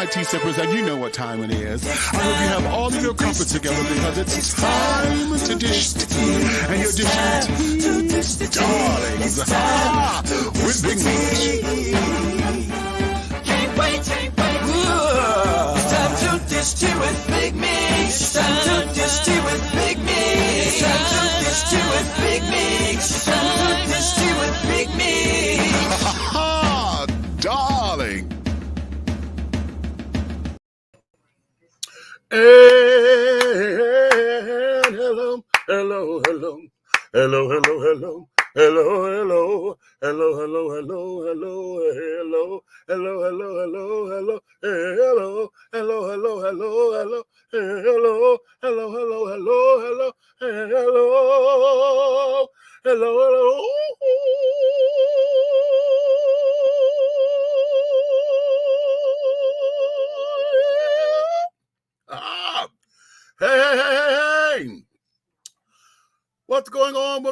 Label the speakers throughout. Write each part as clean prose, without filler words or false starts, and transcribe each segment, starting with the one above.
Speaker 1: tea sippers, and you know what time it is. I hope you have all of your crumpets together because it's time to dish tea. And you're dishing tea, darlings, with Big Meat.
Speaker 2: Can't wait. It's time to dish tea with Big Meat. It's time to dish tea with Big Meat. It's time to dish tea with Big Meat. It's time to dish tea with Big Meat.
Speaker 1: Darling.
Speaker 3: Hello. Hey. What's going on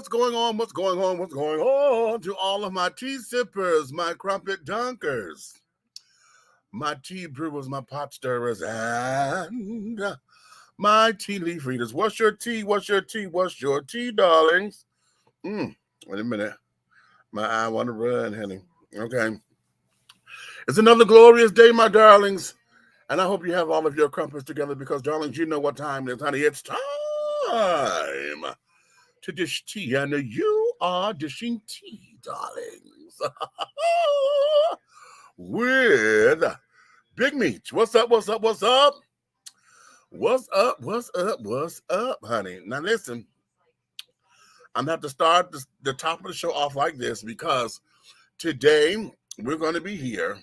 Speaker 3: to all of my tea sippers, my crumpet dunkers, my tea brewers, my pot stirrers, and my tea leaf readers? What's your tea, darlings? Wait a minute. My eye want to run, honey. Okay. It's another glorious day, my darlings. And I hope you have all of your crumpets together because, darlings, you know what time it is, honey. It's time to dish tea, and you are dishing tea, darlings, with Big Meat. What's up, honey? Now, listen, I'm going to have to start the top of the show off like this because today we're going to be here.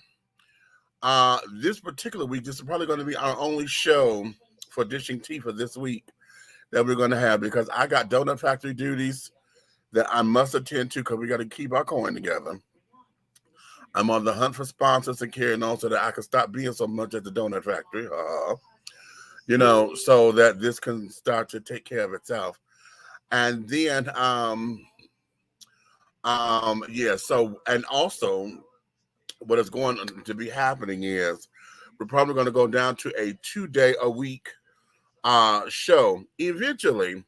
Speaker 3: This particular week, this is probably going to be our only show for dishing tea for this week that we're going to have because I got donut factory duties that I must attend to because we got to keep our coin together. I'm on the hunt for sponsors and carrying on so that I can stop being so much at the donut factory, so that this can start to take care of itself. And then, and also what is going to be happening is we're probably going to go down to a 2-day-a-week show. Eventually,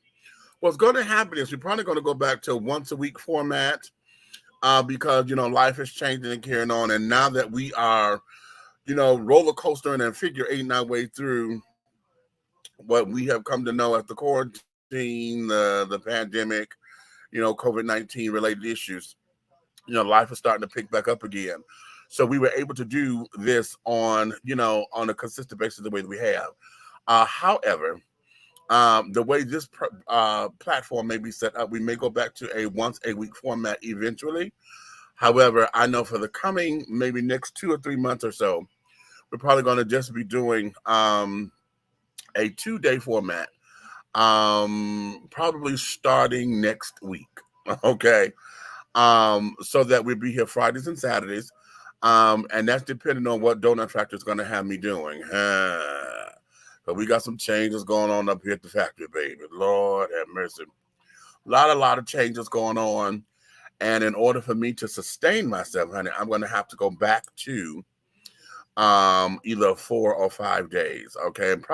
Speaker 3: what's going to happen is we're probably going to go back to a once-a-week format because, life is changing and carrying on. And now that we are, roller coastering and figure eighting our way through what we have come to know as the quarantine, the pandemic, COVID-19 related issues, life is starting to pick back up again. So we were able to do this on a consistent basis the way that we have. However, the way this platform may be set up, we may go back to a once-a-week format eventually. However, I know for the coming maybe next 2 or 3 months or so, we're probably going to just be doing a 2-day format, probably starting next week. Okay. So that we'll be here Fridays and Saturdays. And that's depending on what Donut Factory is going to have me doing. But we got some changes going on up here at the factory, baby. Lord have mercy. A lot of changes going on. And in order for me to sustain myself, honey, I'm going to have to go back to either 4 or 5 days. Okay. And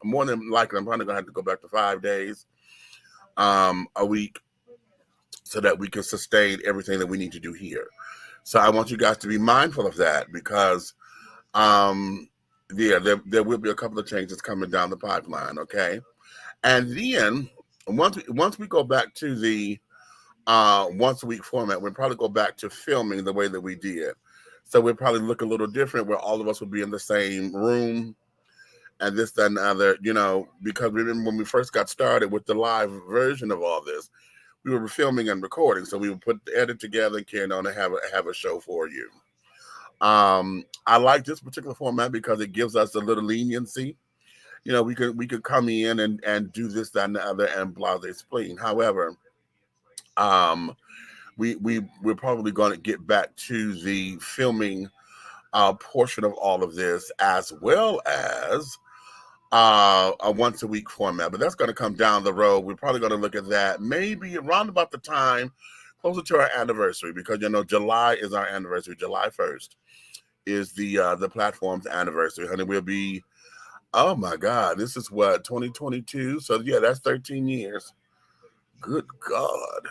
Speaker 3: more than likely, I'm probably going to have to go back to 5 days a week so that we can sustain everything that we need to do here. So I want you guys to be mindful of that because, there will be a couple of changes coming down the pipeline, okay? And then once we go back to the once-a-week format, we'll probably go back to filming the way that we did. So we'll probably look a little different where all of us will be in the same room and this, that, and the other, because remember when we first got started with the live version of all this, we were filming and recording, so we would put the edit together and carry on and have a show for you. I like this particular format because it gives us a little leniency. We could come in and do this, that, and the other, and blase spleen. However, we're probably going to get back to the filming portion of all of this as well as a once-a-week format, but that's going to come down the road. We're probably going to look at that maybe around about the time closer to our anniversary because, July is our anniversary, July 1st is the platform's anniversary, honey. We'll be, oh my God, this is what, 2022? So yeah, that's 13 years. Good God.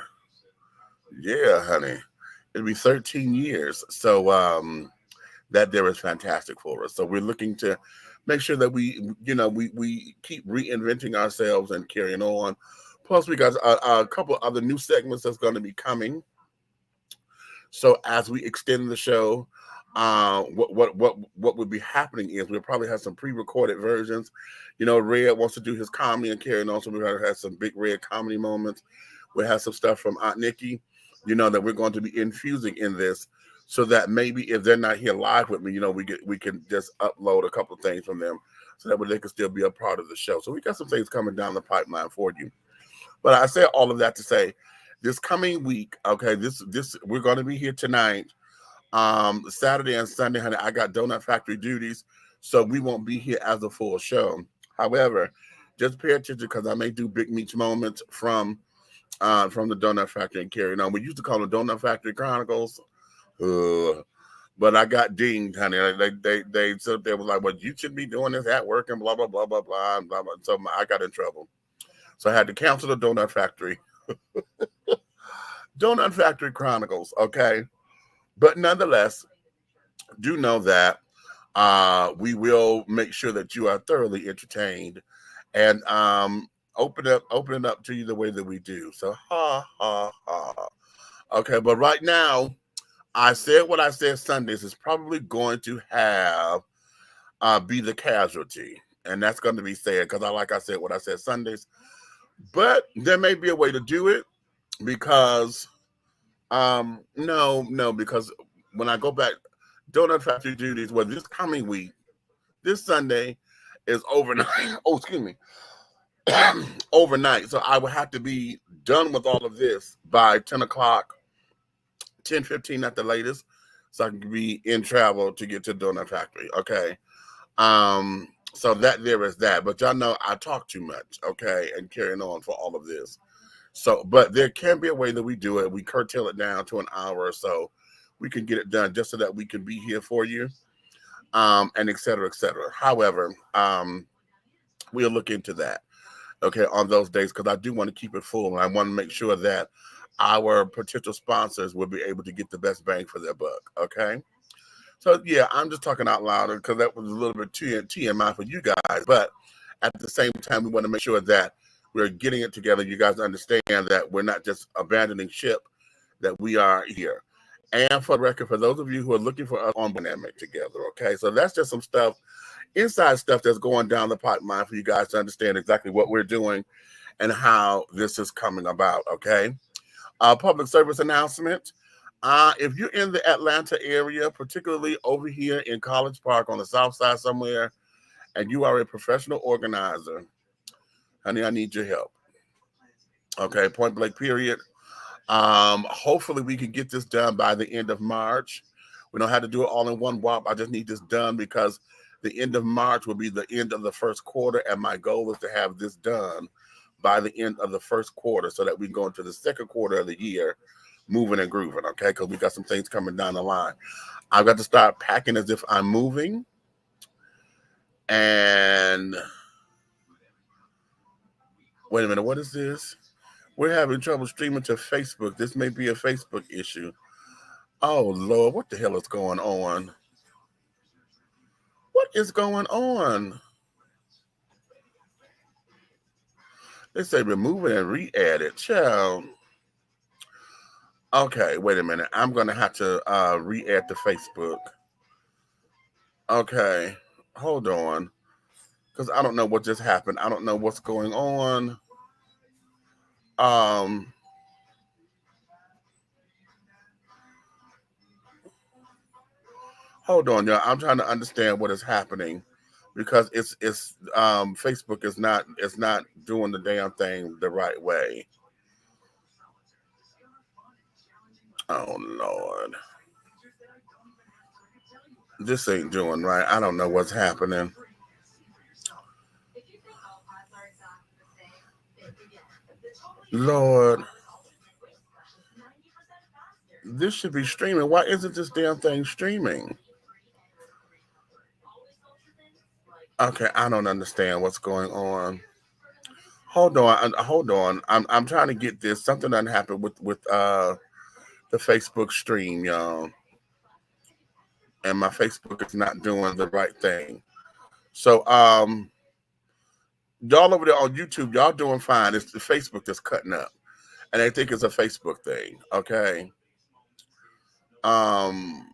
Speaker 3: Yeah, honey. It'll be 13 years. So that there is fantastic for us. So we're looking to make sure that we keep reinventing ourselves and carrying on. Plus, we got a couple other new segments that's going to be coming. So as we extend the show, what would be happening is we'll probably have some pre-recorded versions. Red wants to do his comedy and carrying on, so we're going to have some big Red comedy moments. We'll have some stuff from Aunt Nikki, that we're going to be infusing in this, so that maybe if they're not here live with me, we can just upload a couple of things from them, so that way they can still be a part of the show. So we got some things coming down the pipeline for you. But I say all of that to say, this coming week, okay, this we're going to be here tonight, Saturday and Sunday, honey. I got Donut Factory duties, so we won't be here as a full show. However, just pay attention, because I may do Big Meech moments from the Donut Factory and carrying on. We used to call them Donut Factory Chronicles, but I got dinged, honey. They so they were like, "Well, you should be doing this at work," and blah blah blah blah blah and blah blah. So I got in trouble, so I had to cancel the Donut Factory. Donut Factory Chronicles, okay? But nonetheless, do know that we will make sure that you are thoroughly entertained and open it up to you the way that we do. So ha ha ha. Okay, but right now, I said what I said Sundays is probably going to have be the casualty. And that's going to be sad, because like I said what I said Sundays. But there may be a way to do it, because no, because when I go back, Donut Factory duties, well, this coming week, this Sunday is overnight. Oh, excuse me. Overnight. So I will have to be done with all of this by 10 o'clock, 10:15 at the latest, so I can be in travel to get to Donut Factory. Okay. So that there is that. But y'all know I talk too much, okay, and carrying on for all of this. So, but there can be a way that we do it. We curtail it down to an hour or so. We can get it done just so that we can be here for you, and et cetera, et cetera. However, we'll look into that, okay, on those days, because I do want to keep it full, and I want to make sure that our potential sponsors will be able to get the best bang for their buck, okay? So, yeah, I'm just talking out loud, because that was a little bit TMI for you guys, but at the same time, we want to make sure that we're getting it together. You guys understand that we're not just abandoning ship, that we are here. And for the record, for those of you who are looking for us on dynamic together, okay? So that's just some stuff, inside stuff that's going down the pipeline for you guys to understand exactly what we're doing and how this is coming about, okay? Public service announcement. If you're in the Atlanta area, particularly over here in College Park on the south side somewhere, and you are a professional organizer, honey, I need your help. Okay, point blank, period. Hopefully we can get this done by the end of March. We don't have to do it all in one whop. I just need this done, because the end of March will be the end of the first quarter, and my goal is to have this done by the end of the first quarter, so that we go into the second quarter of the year moving and grooving, okay? Because we got some things coming down the line. I've got to start packing as if I'm moving. And wait a minute, what is this? We're having trouble streaming to Facebook. This may be a Facebook issue. Oh, Lord, what the hell is going on? What is going on? They say remove it and re-add it. Child. Okay, wait a minute. I'm going to have to re-add to Facebook. Okay, hold on. Because I don't know what just happened. I don't know what's going on. Hold on, y'all. I'm trying to understand what is happening, because it's Facebook is not doing the damn thing the right way. Oh Lord, this ain't doing right. I don't know what's happening. Lord, this should be streaming. Why isn't this damn thing streaming? Okay, I don't understand what's going on. Hold on, hold on. I'm trying to get this. Something done happened with the Facebook stream, y'all, and my Facebook is not doing the right thing. So y'all over there on YouTube, y'all doing fine. It's the Facebook that's cutting up, and I think it's a Facebook thing. Okay. Um,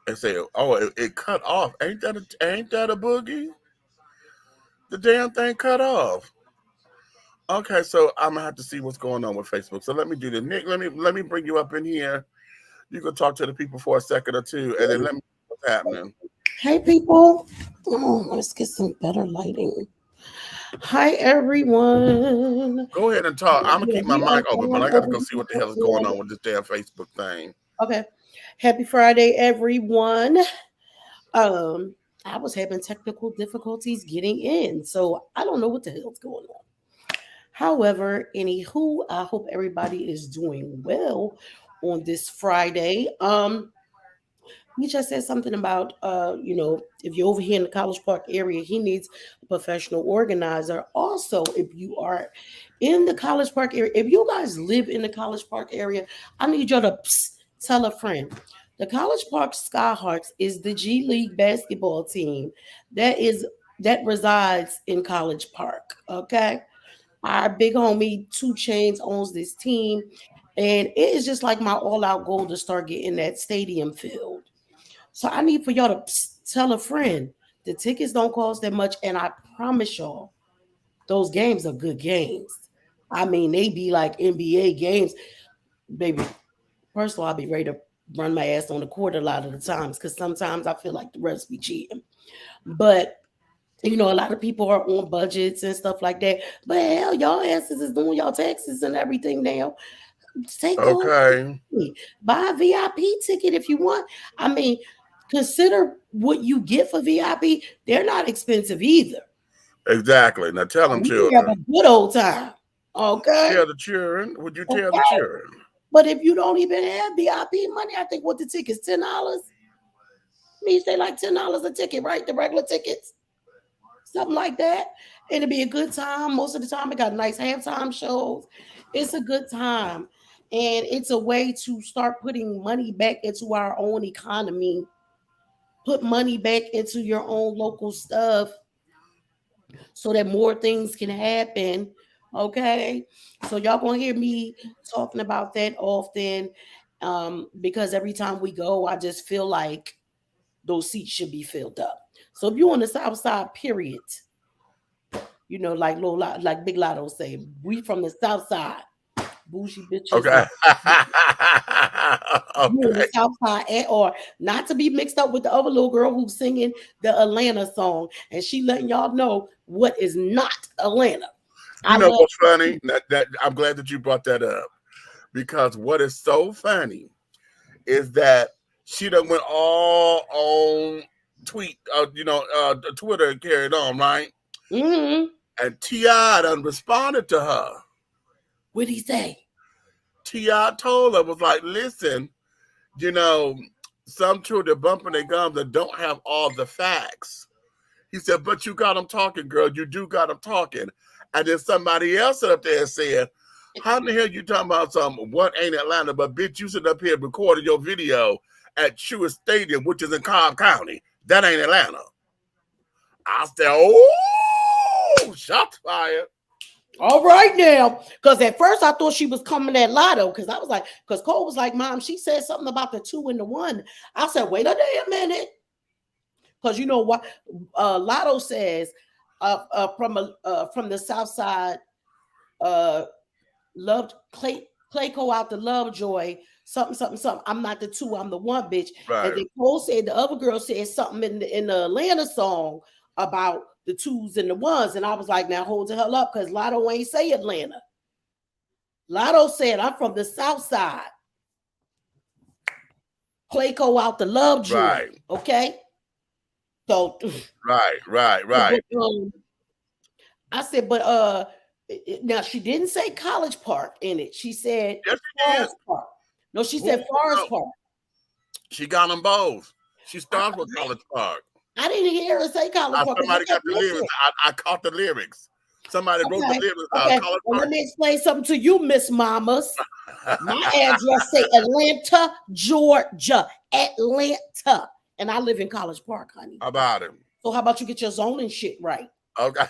Speaker 3: and say, oh, it cut off. Ain't that a boogie? The damn thing cut off. Okay, so I'm gonna have to see what's going on with Facebook. So let me do this. Nick, let me bring you up in here. You can talk to the people for a second or two, and then let me see what's happening.
Speaker 4: Hey, people. Oh, let's get some better lighting. Hi, everyone.
Speaker 3: Go ahead and talk. I'm gonna
Speaker 4: Yeah,
Speaker 3: keep my
Speaker 4: we are
Speaker 3: mic open, but
Speaker 4: going
Speaker 3: I got to
Speaker 4: over
Speaker 3: go see what the hell is going
Speaker 4: here.
Speaker 3: on with this damn Facebook thing.
Speaker 4: Okay. Happy Friday, everyone. I was having technical difficulties getting in, so I don't know what the hell's going on. However, anywho, I hope everybody is doing well on this Friday. He just said something about if you're over here in the College Park area, he needs a professional organizer. Also, if you are in the College Park area, if you guys live in the College Park area, I need you to tell a friend. The College Park Skyhawks is the G League basketball team that resides in College Park. Okay. Our big homie 2 Chains owns this team. And it is just like my all-out goal to start getting that stadium filled. So I need for y'all to tell a friend. The tickets don't cost that much, and I promise y'all, those games are good games. I mean, they be like NBA games, baby. First of all, I'll be ready to run my ass on the court a lot of the times because sometimes I feel like the refs be cheating. But a lot of people are on budgets and stuff like that. But hell, y'all asses is doing y'all taxes and everything now. Take those,
Speaker 3: Okay.
Speaker 4: buy a VIP ticket if you want. I mean, consider what you get for VIP. They're not expensive either.
Speaker 3: Exactly. Now tell them,
Speaker 4: We can have a
Speaker 3: children.
Speaker 4: good old time. Okay.
Speaker 3: Tell the children. Would you tell the
Speaker 4: Okay.
Speaker 3: children?
Speaker 4: But if you don't even have VIP money, I think what the ticket's $10. Me say like $10 a ticket, right? The regular tickets. Something like that. And it'd be a good time. Most of the time, it got nice halftime shows. It's a good time. And it's a way to start putting money back into our own economy, put money back into your own local stuff so that more things can happen. Okay. So y'all gonna hear me talking about that often. Because every time we go, I just feel like those seats should be filled up. So if you're on the south side, period, like Big Lotto say, we from the south side, bougie bitches.
Speaker 3: Okay.
Speaker 4: You on the
Speaker 3: Okay.
Speaker 4: south side, or not to be mixed up with the other little girl who's singing the Atlanta song, and she letting y'all know what is not Atlanta.
Speaker 3: You
Speaker 4: I
Speaker 3: know
Speaker 4: love
Speaker 3: what's funny? That I'm glad that you brought that up because what is so funny is that she done went all on Twitter and carried on, right?
Speaker 4: Mm-hmm.
Speaker 3: And T.I. done responded to her.
Speaker 4: What'd he say?
Speaker 3: T.I. told her, was like, listen, you know, some children bumping their gums and don't have all the facts. He said, but you got them talking, girl. You do got them talking. And then somebody else up there said, how in the hell you talking about something? What ain't Atlanta? But bitch, you sit up here recording your video at Truist Stadium, which is in Cobb County. That ain't Atlanta. I said, oh, shots fired.
Speaker 4: All right now, because at first I thought she was coming at Lotto, because I was like, because Cole was like, Mom, she said something about the 2 and the 1. I said, wait a damn minute, because you know what? Lotto says from the south side, loved Clayco out the Lovejoy, something. I'm not the 2, I'm the 1, bitch.
Speaker 3: Right.
Speaker 4: And then Cole said the other girl said something in the Atlanta song about the 2s and the 1s, and I was like, now hold the hell up, because Lotto ain't say Atlanta. Lotto said, I'm from the south side. Clayco out the Lovejoy.
Speaker 3: Right.
Speaker 4: Okay. So
Speaker 3: Right.
Speaker 4: I said, but now she didn't say College Park in it. She said Forest Park. No, she said Forest Park.
Speaker 3: She got them both. She starts with College Park.
Speaker 4: I didn't hear her say College Park.
Speaker 3: Somebody got the lyrics. I caught the lyrics. Somebody wrote the lyrics.
Speaker 4: Okay. Well, let me explain something to you, Miss Mamas. My address say Atlanta, Georgia. Atlanta. And I live in College Park, honey.
Speaker 3: How about it?
Speaker 4: So how about you get your zoning shit right?
Speaker 3: Okay.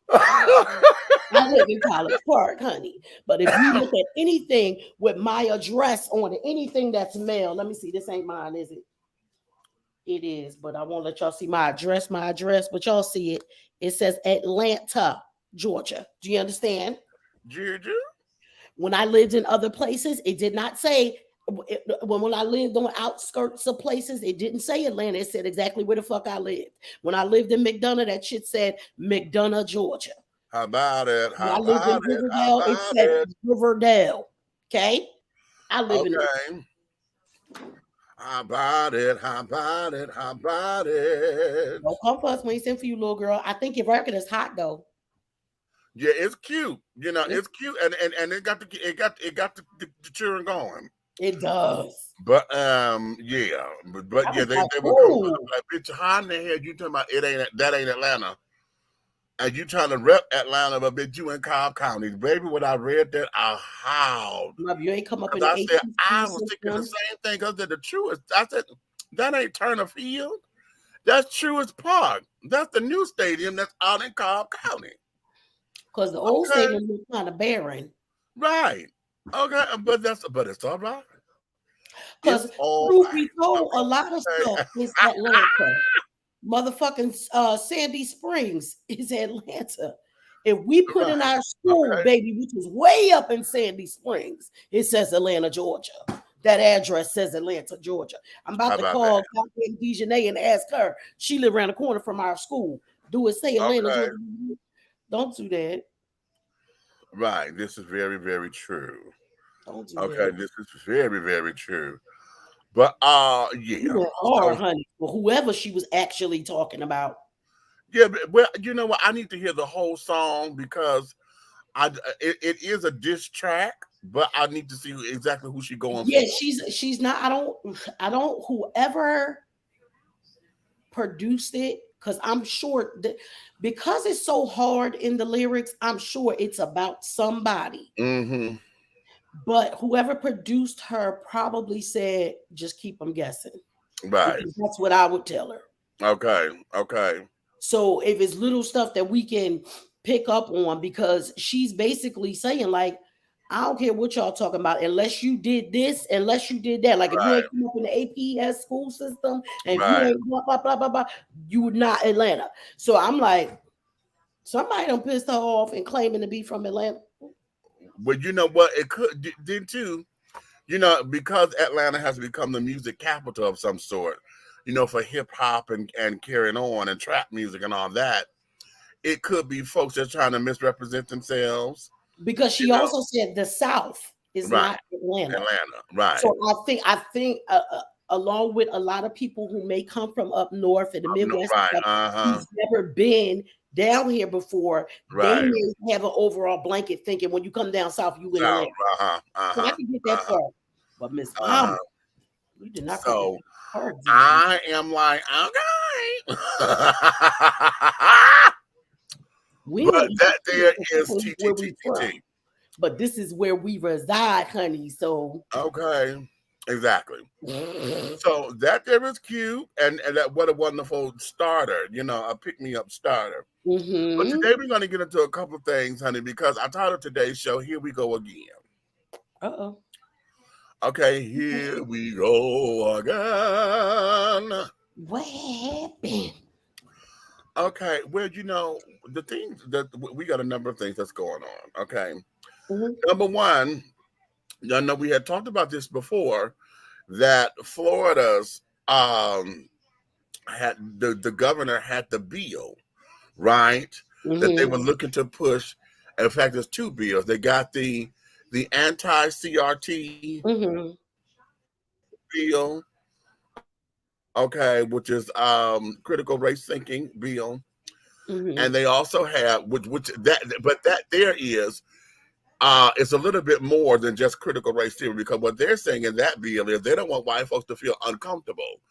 Speaker 4: I live in College Park, honey. But if you look at anything with my address on it, anything that's mail, let me see. This ain't mine, is it? It is, but I won't let y'all see my address, but y'all see it. It says Atlanta, Georgia. Do you understand?
Speaker 3: Georgia?
Speaker 4: When I lived in other places, it did not say, when I lived on outskirts of places, it didn't say Atlanta. It said exactly where the fuck I lived. When I lived in McDonough, that shit said McDonough, Georgia.
Speaker 3: How about it?
Speaker 4: When I lived in Riverdale, it said Riverdale. Okay? I live in it.
Speaker 3: How about it? How about it? How about it?
Speaker 4: Don't come for us when he sent for you, little girl. I think your record is hot though.
Speaker 3: Yeah, it's cute. You know, it's cute, and it got the children going.
Speaker 4: It does.
Speaker 3: But yeah, but yeah, they were cool. Like, bitch, how in the hell you talking about that ain't Atlanta? And you trying to rep Atlanta, but bitch, you in Cobb County. Baby, when I read that, I howled.
Speaker 4: Love, you ain't come up in
Speaker 3: I said, I was thinking the same thing because they're the truest. I said, that ain't Turner Field. That's Truist Park. That's the new stadium that's out in Cobb County.
Speaker 4: Because the old stadium was kind of barren.
Speaker 3: Right. Okay, but it's all right.
Speaker 4: Because truth be told, a lot of stuff is Atlanta. Motherfucking Sandy Springs is Atlanta. If we put in our school, baby, which is way up in Sandy Springs, it says Atlanta, Georgia. That address says Atlanta, Georgia. I'm about to call Dr. Dejanay and ask her. She live around the corner from our school. Do it say Atlanta, Georgia? Don't do that.
Speaker 3: Right. This is very, very true.
Speaker 4: Don't do that.
Speaker 3: This is very, very true. But yeah.
Speaker 4: You are, honey. Well, whoever she was actually talking about.
Speaker 3: Yeah, but well, you know what? I need to hear the whole song because it is a diss track, but I need to see exactly who she's going for.
Speaker 4: Yeah, she's not. I don't. Whoever produced it, because I'm sure that because it's so hard in the lyrics, I'm sure it's about somebody.
Speaker 3: Mm-hmm.
Speaker 4: But whoever produced her probably said, "Just keep them guessing."
Speaker 3: Right.
Speaker 4: Because that's what I would tell her.
Speaker 3: Okay.
Speaker 4: So if it's little stuff that we can pick up on, because she's basically saying like, I don't care what y'all talking about, unless you did this, unless you did that. Like if you ain't come up in the APS school system and you ain't blah, blah, blah, blah, blah, you would not Atlanta. So I'm like, somebody done pissed her off and claiming to be from Atlanta.
Speaker 3: But you know what? It could then too, you know, because Atlanta has become the music capital of some sort, you know, for hip hop and carrying on and trap music and all that. It could be folks that's trying to misrepresent themselves.
Speaker 4: Because she also said the South is not Atlanta.
Speaker 3: Right.
Speaker 4: So I think along with a lot of people who may come from up north in the Midwest, who's never been down here before, they may have an overall blanket thinking when you come down south, you in Atlanta. So I can get that part. But Miss Mama, you did not.
Speaker 3: So I am like, okay. But that there is TTTT.
Speaker 4: But this is where we reside, honey. So
Speaker 3: exactly. So that there is cute, and that what a wonderful starter, you know, a pick-me-up starter.
Speaker 4: Mm-hmm.
Speaker 3: But today we're going to get into a couple of things, honey, because I titled today's show, Here We Go Again.
Speaker 4: Uh-oh.
Speaker 3: Okay, here we go again.
Speaker 4: What happened?
Speaker 3: Okay, well, you know, the things that we got a number of things that's going on. Okay. Mm-hmm. Number one, I know we had talked about this before, that Florida's had the governor had the bill, right? Mm-hmm. That they were looking to push. And in fact, there's two bills. They got the ANTI-CRT bill, okay, which is critical race thinking bill. Mm-hmm. And they also have which that there is it's a little bit more than just critical race theory, because what they're saying in that bill is they don't want white folks to feel uncomfortable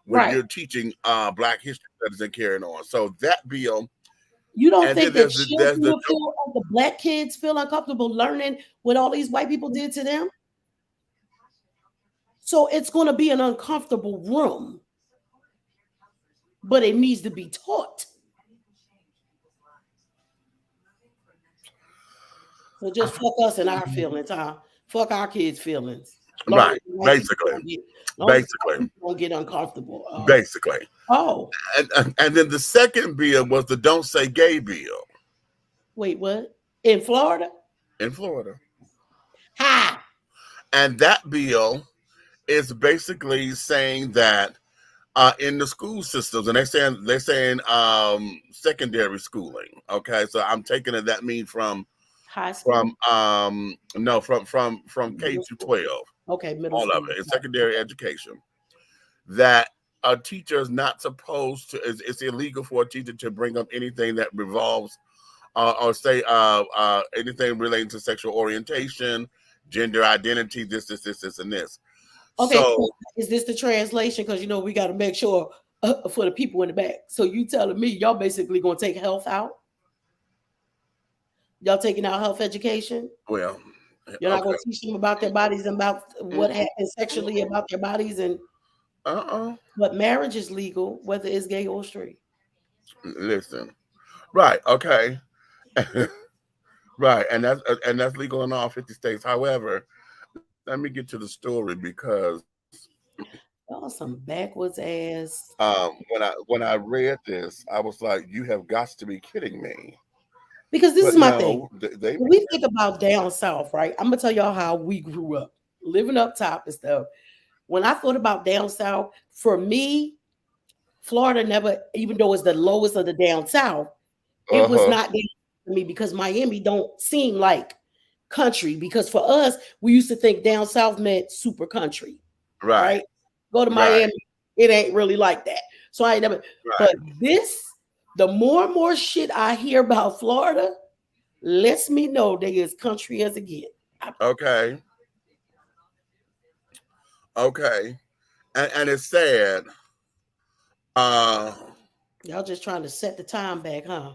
Speaker 3: when
Speaker 4: Right.
Speaker 3: you're teaching Black history studies and carrying on. So that bill,
Speaker 4: You don't
Speaker 3: and
Speaker 4: think
Speaker 3: then
Speaker 4: that children will feel, the Black kids feel uncomfortable learning what all these white people did to them? So it's going to be an uncomfortable room, but it needs to be taught. So just fuck us and our feelings, huh? Fuck our kids' feelings.
Speaker 3: right, basically,
Speaker 4: Don't get uncomfortable.
Speaker 3: basically.
Speaker 4: Oh,
Speaker 3: And then the second bill was the Don't Say Gay bill
Speaker 4: wait, what? In Florida?
Speaker 3: in Florida.
Speaker 4: Ha!
Speaker 3: And that bill is basically saying that in the school systems, and they're saying secondary schooling. Okay, so I'm taking it that means from
Speaker 4: High school?
Speaker 3: from K to 12.
Speaker 4: Okay, middle
Speaker 3: All
Speaker 4: school.
Speaker 3: of it. It's secondary education. That a teacher is not supposed to. It's illegal for a teacher to bring up anything that revolves or say anything relating to sexual orientation, gender identity, this, and this.
Speaker 4: Okay,
Speaker 3: So
Speaker 4: is this the translation? Because we got to make sure for the people in the back. So you telling me y'all basically gonna take health out? Y'all taking out health education?
Speaker 3: well,
Speaker 4: You're not gonna teach them about their bodies and about what happens sexually about their bodies and but marriage is legal whether it's gay or straight.
Speaker 3: Listen, right? Okay, right, and that's legal in all 50 states. However, let me get to the story because
Speaker 4: Y'all some backwards ass.
Speaker 3: when I read this, I was like, "You have got to be kidding me!"
Speaker 4: Because this is my thing.
Speaker 3: When
Speaker 4: we think about down south, right? I'm gonna tell y'all how we grew up, living up top and stuff. When I thought about down south, for me, Florida never, even though it's the lowest of the down south, it was not down to me because Miami don't seem like country. Because for us, we used to think down south meant super country, right? Go to Miami, it ain't really like that. So I ain't never. But the more and more shit I hear about Florida, lets me know they as country as it get.
Speaker 3: Okay. And it's sad.
Speaker 4: Y'all just trying to set the time back, huh?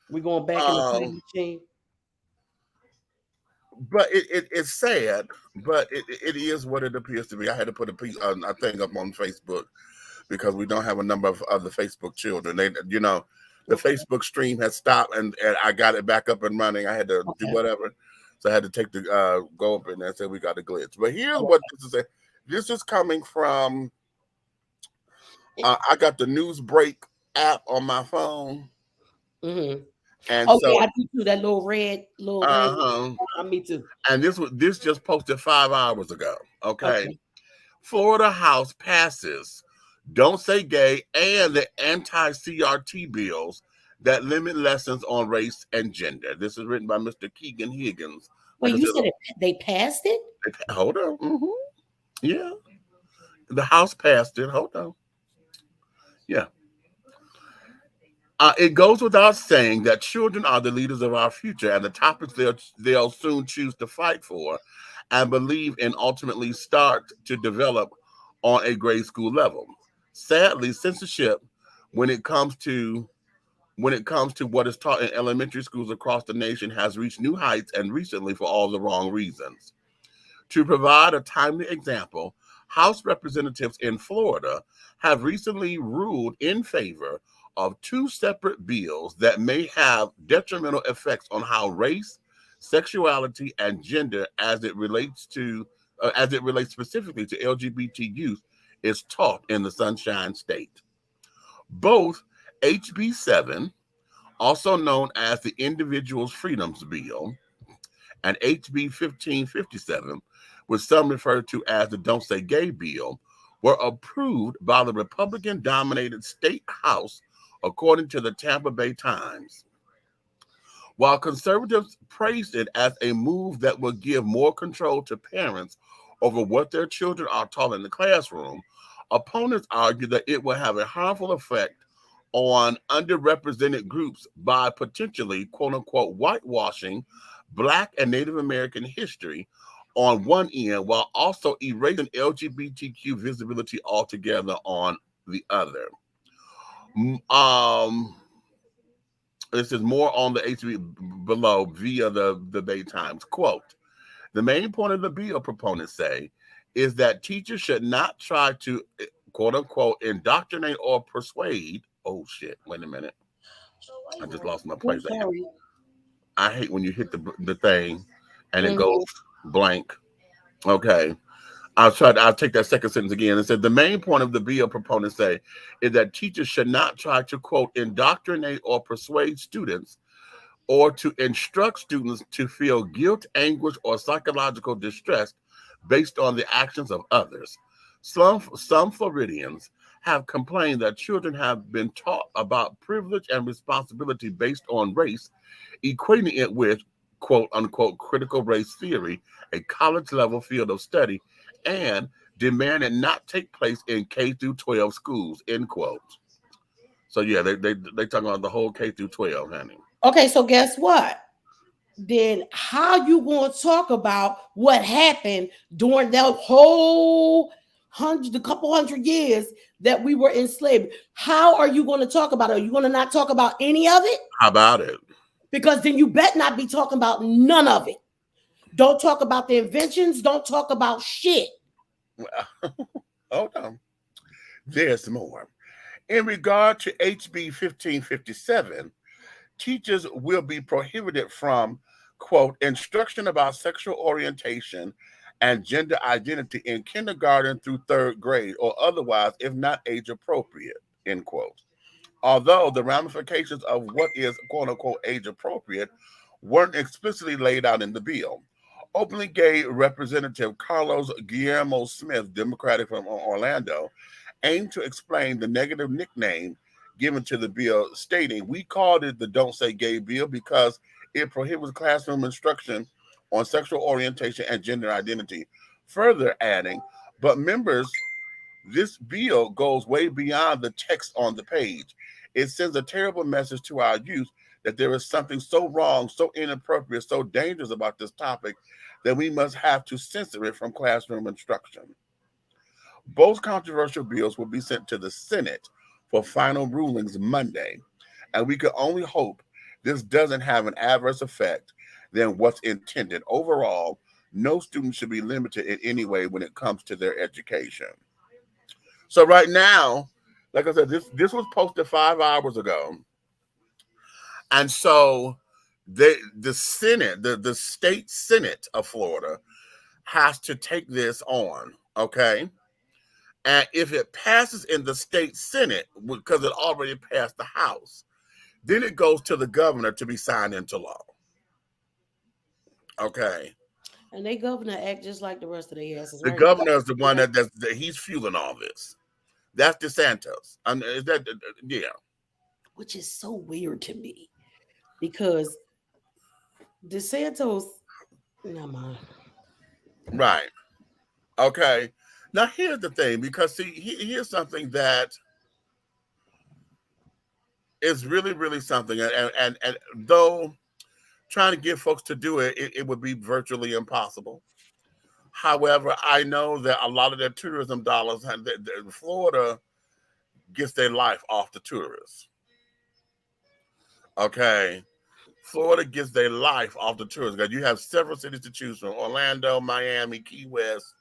Speaker 4: We going back in the time machine.
Speaker 3: But it's sad, but it is what it appears to be. I had to put a thing up on Facebook because we don't have a number of other Facebook children. They, the Facebook stream had stopped and I got it back up and running. I had to do whatever. So I had to take the go up in there and say we got a glitch. But here's what this is. This is coming from I got the news break app on my phone.
Speaker 4: Mm-hmm.
Speaker 3: And
Speaker 4: so I do too, that little red. Me too.
Speaker 3: And this just posted 5 hours ago. Okay. Florida House passes Don't Say Gay and the anti-CRT bills that limit lessons on race and gender. This is written by Mr. Keegan Higgins.
Speaker 4: Wait, you said they passed it?
Speaker 3: Hold on. Mm-hmm. Yeah. The House passed it. Hold on. Yeah. It goes without saying that children are the leaders of our future and the topics they'll soon choose to fight for and believe in ultimately start to develop on a grade school level. Sadly, censorship when it comes to what is taught in elementary schools across the nation has reached new heights, and recently for all the wrong reasons. To provide a timely example, House representatives in Florida have recently ruled in favor of 2 separate bills that may have detrimental effects on how race, sexuality, and gender as it relates specifically to LGBT youth is taught in the Sunshine State. Both HB 7, also known as the Individual's Freedoms Bill, and HB 1557, which some refer to as the Don't Say Gay bill, were approved by the Republican-dominated state House, according to the Tampa Bay Times. While conservatives praised it as a move that will give more control to parents over what their children are taught in the classroom, opponents argue that it will have a harmful effect on underrepresented groups by potentially, quote unquote, whitewashing Black and Native American history on one end, while also erasing LGBTQ visibility altogether on the other. This is more on the HB below via the Bay Times. Quote, the main point of the bill, proponents say, is that teachers should not try to, quote unquote, indoctrinate or persuade. Oh shit, wait a minute. I just lost my place.
Speaker 4: Sorry.
Speaker 3: I hate when you hit the thing and it
Speaker 4: Mhm.
Speaker 3: goes blank. Okay. I'll take that second sentence again. It said the main point of the bill, proponents say, is that teachers should not try to, quote, indoctrinate or persuade students or to instruct students to feel guilt, anguish, or psychological distress based on the actions of others. Some Floridians have complained that children have been taught about privilege and responsibility based on race, equating it with, quote unquote, critical race theory, a college level field of study, and demand it not take place in K through 12 schools, end quote. So yeah, they talking about the whole K through 12, honey.
Speaker 4: Okay, so guess what? Then how you going to talk about what happened during that whole couple hundred years that we were enslaved? How are you going to talk about it? Are you going to not talk about any of it?
Speaker 3: How about it?
Speaker 4: Because then you bet not be talking about none of it. Don't talk about the inventions. Don't talk about shit.
Speaker 3: Hold on. There's more. In regard to HB 1557, teachers will be prohibited from, quote, instruction about sexual orientation and gender identity in kindergarten through third grade or otherwise, if not age appropriate, end quote. Although the ramifications of what is, quote unquote, age appropriate weren't explicitly laid out in the bill. Openly gay Representative Carlos Guillermo Smith, Democratic from Orlando, aimed to explain the negative nickname given to the bill, stating, we called it the Don't Say Gay bill because it prohibits classroom instruction on sexual orientation and gender identity. Further adding, but members, this bill goes way beyond the text on the page. It sends a terrible message to our youth that there is something so wrong, so inappropriate, so dangerous about this topic that we must have to censor it from classroom instruction. Both controversial bills will be sent to the Senate for final rulings Monday, and we can only hope this doesn't have an adverse effect than what's intended. Overall, no student should be limited in any way when it comes to their education. So right now, like I said, this was posted 5 hours ago. And so the Senate, the state Senate of Florida has to take this on, okay? And if it passes in the state Senate, because it already passed the House, then it goes to the governor to be signed into law. Okay.
Speaker 4: And they governor act just like the rest of the asses.
Speaker 3: The
Speaker 4: Right?
Speaker 3: governor is the one that he's fueling all this. That's DeSantis. Is that, yeah.
Speaker 4: Which is so weird to me because DeSantis, no mind.
Speaker 3: Right. Okay. Now here's the thing, because see, here's something that is really, really something, and though trying to get folks to do it, it would be virtually impossible. However, I know that a lot of their tourism dollars, Florida gets their life off the tourists. Okay. Florida gets their life off the tourists because you have several cities to choose from: Orlando, Miami, Key West.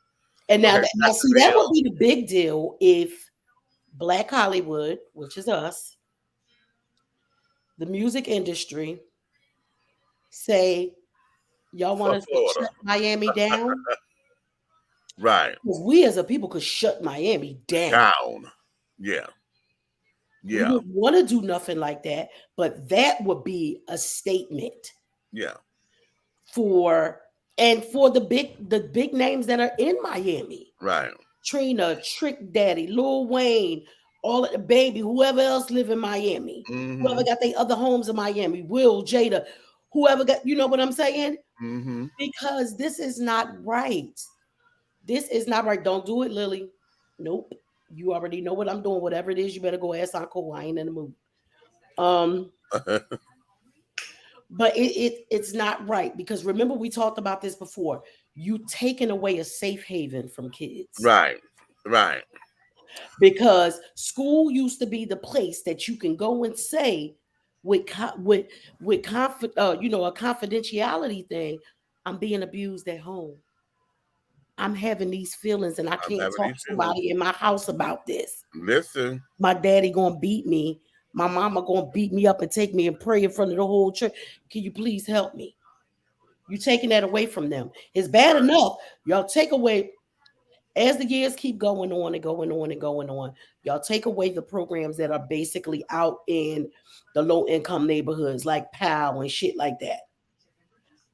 Speaker 4: And now,
Speaker 3: Okay,
Speaker 4: now see, that would be the big deal if Black Hollywood, which is us, the music industry, say, y'all want to shut Miami down?
Speaker 3: Right.
Speaker 4: Because we as a people could shut Miami down.
Speaker 3: Yeah.
Speaker 4: We
Speaker 3: Yeah.
Speaker 4: don't want to do nothing like that, but that would be a statement.
Speaker 3: Yeah.
Speaker 4: For the big names that are in Miami.
Speaker 3: Right.
Speaker 4: Trina, Trick Daddy, Lil Wayne, all of the Baby, whoever else live in Miami, whoever got their other homes in Miami, Will, Jada, whoever got, you know what I'm saying? Because this is not right. This is not right. Don't do it, Lily. Nope. You already know what I'm doing. Whatever it is, you better go ask Uncle. I ain't in the mood. Um, but it's not right because remember we talked about this before. You taking away a safe haven from kids
Speaker 3: Right. Right.
Speaker 4: because school used to be the place that you can go and say with a confidentiality thing. I'm being abused at home. I'm having these feelings and I
Speaker 3: I'm
Speaker 4: can't
Speaker 3: having
Speaker 4: talk
Speaker 3: these
Speaker 4: to
Speaker 3: feelings.
Speaker 4: somebody in my house about this.
Speaker 3: Listen.
Speaker 4: My daddy gonna beat me. My mama gonna beat me up and take me and pray in front of the whole church. Can you please help me? You taking that away from them. It's bad enough. Y'all take away as the years keep going on and going on and going on. Y'all take away the programs that are basically out in the low income neighborhoods like PAL and shit like that.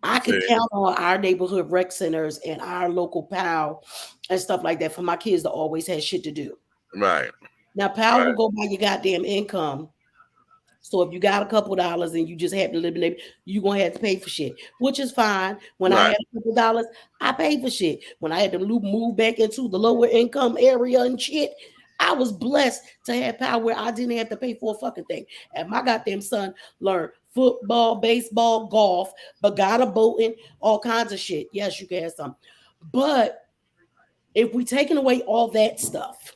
Speaker 4: I could
Speaker 3: See.
Speaker 4: count on our neighborhood rec centers and our local PAL and stuff like that for my kids to always have shit to do.
Speaker 3: Right.
Speaker 4: Now, PAL will
Speaker 3: Right.
Speaker 4: go by your goddamn income. So if you got a couple dollars and you just happen to live in it, you're gonna have to pay for shit, which is fine. When I
Speaker 3: Right.
Speaker 4: had a couple dollars, I paid for shit. When I had to move back into the lower income area and shit, I was blessed to have power where I didn't have to pay for a fucking thing. And my goddamn son learned football, baseball, golf, bagada boating, all kinds of shit. Yes, you can have some. But if we taking away all that stuff,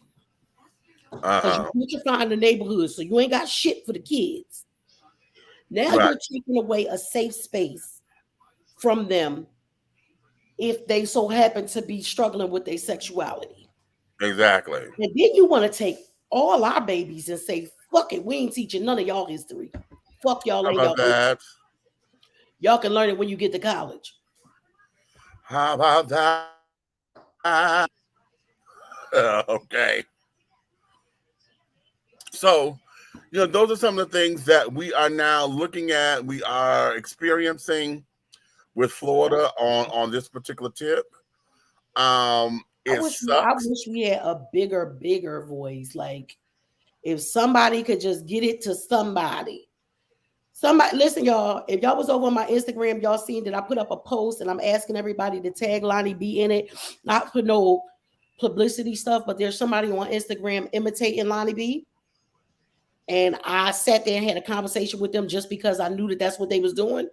Speaker 4: because you
Speaker 3: Uh-huh.
Speaker 4: gentrifying the neighborhood, so you ain't got shit for the kids. Now
Speaker 3: Right.
Speaker 4: you're taking away a safe space from them if they so happen to be struggling with their sexuality.
Speaker 3: Exactly.
Speaker 4: And then you want to take all our babies and say, fuck it, we ain't teaching none of y'all history. Fuck y'all
Speaker 3: How
Speaker 4: and
Speaker 3: about
Speaker 4: y'all.
Speaker 3: that?
Speaker 4: Y'all can learn it when you get to college.
Speaker 3: How about that? Okay. So, those are some of the things that we are now looking at. We are experiencing with Florida on this particular tip. It
Speaker 4: I
Speaker 3: sucks.
Speaker 4: wish we had a bigger voice. Like if somebody could just get it to somebody. Somebody, listen, y'all. If y'all was over on my Instagram, y'all seen that I put up a post and I'm asking everybody to tag Lonnie B in it. Not for no publicity stuff, but there's somebody on Instagram imitating Lonnie B. And I sat there and had a conversation with them just because I knew that that's what they was doing.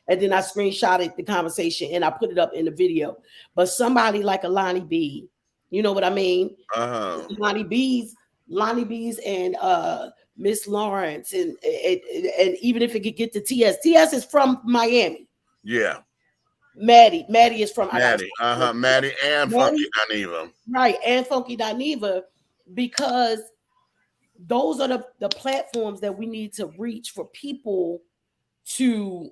Speaker 4: And then I screenshotted the conversation and I put it up in the video. But somebody like a Lonnie B, you know what I mean?
Speaker 3: Uh-huh.
Speaker 4: Lonnie B's and Miss Lawrence and even if it could get to TS is from Miami.
Speaker 3: Yeah.
Speaker 4: Maddie is from I got
Speaker 3: Maddie. Uh-huh. Maddie and Funky
Speaker 4: Maddie,
Speaker 3: Dineva.
Speaker 4: right, and Funky Dineva, because those are the platforms that we need to reach for people to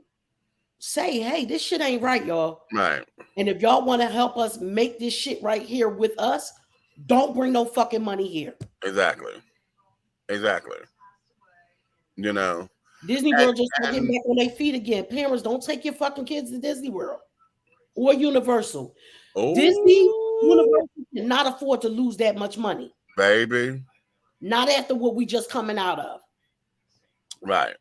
Speaker 4: say, hey, this shit ain't right, y'all.
Speaker 3: Right.
Speaker 4: And if y'all want to help us make this shit right here with us, don't bring no fucking money here.
Speaker 3: Exactly. Exactly. You know.
Speaker 4: Disney
Speaker 3: And,
Speaker 4: World just start getting
Speaker 3: and
Speaker 4: back on their feet again. Parents, don't take your fucking kids to Disney World or Universal. Disney,
Speaker 3: oh,
Speaker 4: Universal cannot afford to lose that much money.
Speaker 3: baby.
Speaker 4: Not after what we just coming out of.
Speaker 3: Right.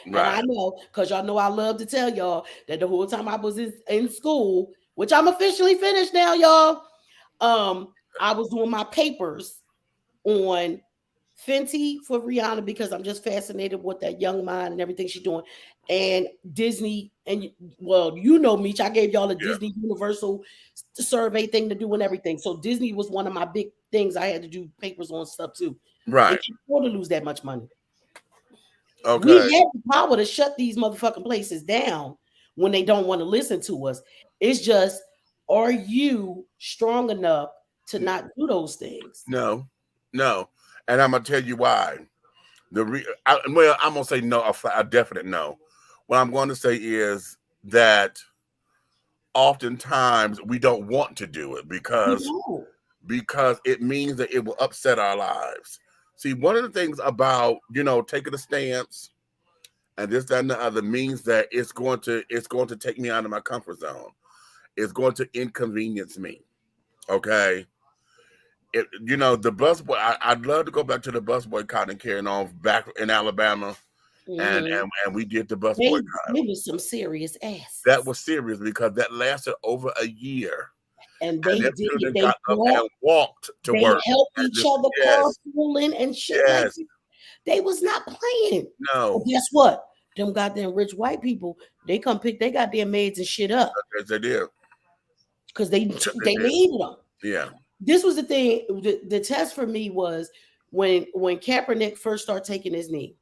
Speaker 4: And I
Speaker 3: Right.
Speaker 4: know, because y'all know I love to tell y'all that the whole time I was in school, which I'm officially finished now, y'all. I was doing my papers on Fenty for Rihanna because I'm just fascinated with that young mind and everything she's doing. And Disney, and well, you know, Meech, I gave y'all a
Speaker 3: Yeah.
Speaker 4: Disney Universal survey thing to do and everything. So Disney was one of my big things I had to do papers on stuff too. They
Speaker 3: Right.
Speaker 4: can't afford to lose that much money. We
Speaker 3: Okay.
Speaker 4: have the power to shut these motherfucking places down when they don't want to listen to us. It's just, are you strong enough to not do those things?
Speaker 3: No. No. And I'm gonna tell you why. I'm gonna say no, a definite no. What I'm going to say is that oftentimes we don't want to do it
Speaker 4: We
Speaker 3: because
Speaker 4: don't.
Speaker 3: it means that it will upset our lives. See, one of the things about taking a stance and this, that, and the other means that it's going to take me out of my comfort zone. It's going to inconvenience me. Okay. The busboy. I'd love to go back to the bus boycott and carrying on back in Alabama, and
Speaker 4: Mhm.
Speaker 3: we did the bus
Speaker 4: They
Speaker 3: boycott.
Speaker 4: was some serious
Speaker 3: That
Speaker 4: asses.
Speaker 3: was serious because that lasted over a year.
Speaker 4: And
Speaker 3: And
Speaker 4: they
Speaker 3: them
Speaker 4: did it.
Speaker 3: children
Speaker 4: They
Speaker 3: got up
Speaker 4: walked,
Speaker 3: and walked to
Speaker 4: they
Speaker 3: work.
Speaker 4: helped
Speaker 3: And
Speaker 4: each
Speaker 3: just,
Speaker 4: other
Speaker 3: yes,
Speaker 4: carpooling and shit like
Speaker 3: yes,
Speaker 4: that. They was not playing. But
Speaker 3: no,
Speaker 4: guess what? Them goddamn rich white people, they come pick their goddamn maids and shit up
Speaker 3: yes, they did.
Speaker 4: because they
Speaker 3: They
Speaker 4: they
Speaker 3: did.
Speaker 4: needed them.
Speaker 3: Yeah.
Speaker 4: This was the thing. The test for me was when Kaepernick first started taking his knee.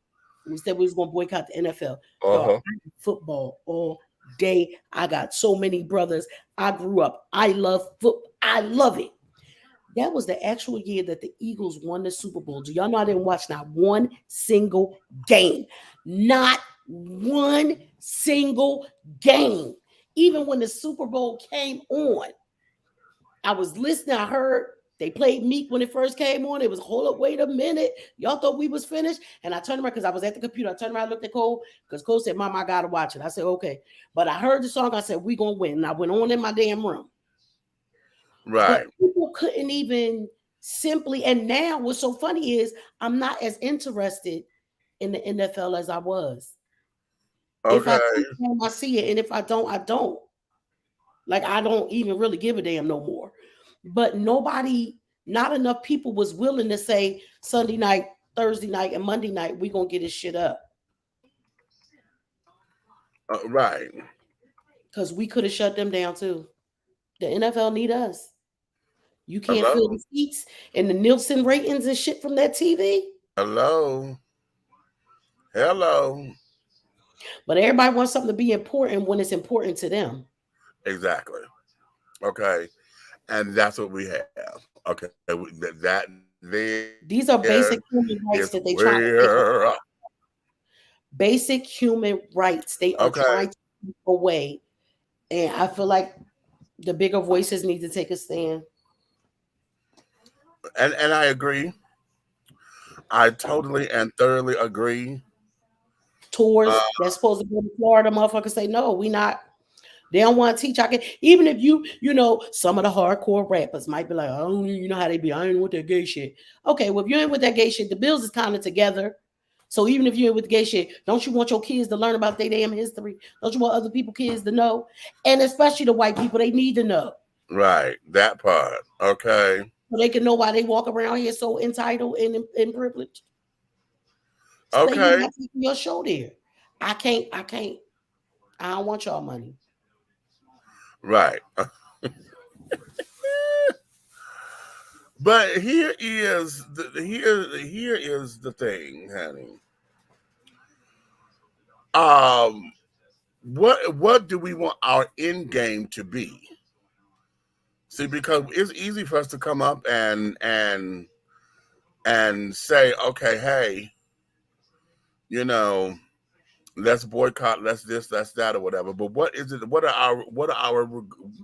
Speaker 4: We said we was going to boycott the NFL. Dog,
Speaker 3: Uh-huh.
Speaker 4: I do football all day. I got so many brothers. I grew up. I love football. I love it. That was the actual year that the Eagles won the Super Bowl. Do y'all know I didn't watch not one single game? Not one single game. Even when the Super Bowl came on, I was listening. I heard they played Meek when it first came on. It was, hold up, wait a minute. Y'all thought we was finished? And I turned around because I was at the computer. I turned around, looked at Cole because Cole said, Mom, I got to watch it. I said, okay. But I heard the song. I said, we going to win. And I went on in my damn room. But
Speaker 3: Right.
Speaker 4: people couldn't even simply, and now what's so funny is I'm not as interested in the NFL as I was. If I
Speaker 3: Okay.
Speaker 4: see it, I see it. And if I don't, I don't. Like I don't even really give a damn no more. But nobody, not enough people was willing to say Sunday night, Thursday night, and Monday night, we gonna get this shit up.
Speaker 3: Right.
Speaker 4: Because we could have shut them down too. The NFL need us. You can't fill
Speaker 3: Hello.
Speaker 4: the seats and the Nielsen ratings and shit from that TV.
Speaker 3: Hello. Hello.
Speaker 4: But everybody wants something to be important when it's important to them.
Speaker 3: Exactly. Okay. And that's what we have. Okay. That
Speaker 4: These are
Speaker 3: there
Speaker 4: basic human
Speaker 3: is
Speaker 4: rights that they trying to take
Speaker 3: where.
Speaker 4: away. Basic human rights they are
Speaker 3: Okay.
Speaker 4: trying to take away. And I feel like the bigger voices need to take a stand.
Speaker 3: And I agree. I totally and thoroughly agree.
Speaker 4: Tours
Speaker 3: Uh,
Speaker 4: that's supposed to go to Florida, motherfuckers say, no, we not. They don't want to teach. I can, even if some of the hardcore rappers might be like, I don't, you know how they be. I ain't with that gay shit. Okay, well, if you ain't with that gay shit, the bills is kind of together. So even if you ain't with the gay shit, don't you want your kids to learn about their damn history? Don't you want other people kids to know? And especially the white people, they need to know.
Speaker 3: right. That part. Okay.
Speaker 4: So they can know why they walk around here so entitled and privileged. Say you
Speaker 3: Okay.
Speaker 4: not taking your show there. I can't. I don't want y'all money.
Speaker 3: Right. But here is the thing, honey. Um, what do we want our end game to be? See, because it's easy for us to come up and say, okay, hey, you know, let's boycott, let's this, let's that, or whatever. But what is it? What are our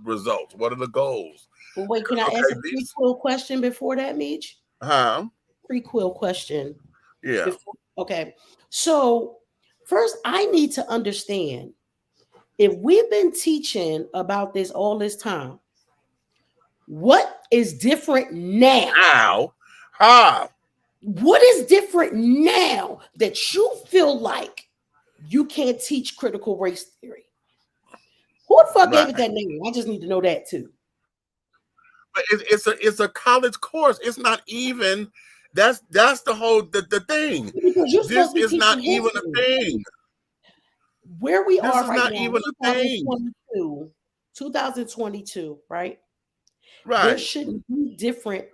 Speaker 3: results? What are the goals?
Speaker 4: But wait, can I ask
Speaker 3: Okay,
Speaker 4: a
Speaker 3: these,
Speaker 4: prequel question before that, Meech?
Speaker 3: huh?
Speaker 4: Prequel question
Speaker 3: Yeah.
Speaker 4: before. Okay, so first I need to understand if we've been teaching about this all this time, what is different now?
Speaker 3: How? How?
Speaker 4: What is different now that you feel like you can't teach critical race theory? Who the fuck gave it
Speaker 3: Right.
Speaker 4: that name? I just need to know that too.
Speaker 3: But it's a college course. It's not even. That's the whole the thing.
Speaker 4: Because you're
Speaker 3: This
Speaker 4: supposed to be
Speaker 3: is not
Speaker 4: teaching
Speaker 3: even a
Speaker 4: history.
Speaker 3: thing.
Speaker 4: Where we
Speaker 3: This
Speaker 4: are
Speaker 3: is
Speaker 4: right
Speaker 3: not
Speaker 4: now,
Speaker 3: even a thing.
Speaker 4: 2022, right? There
Speaker 3: Right.
Speaker 4: shouldn't be different.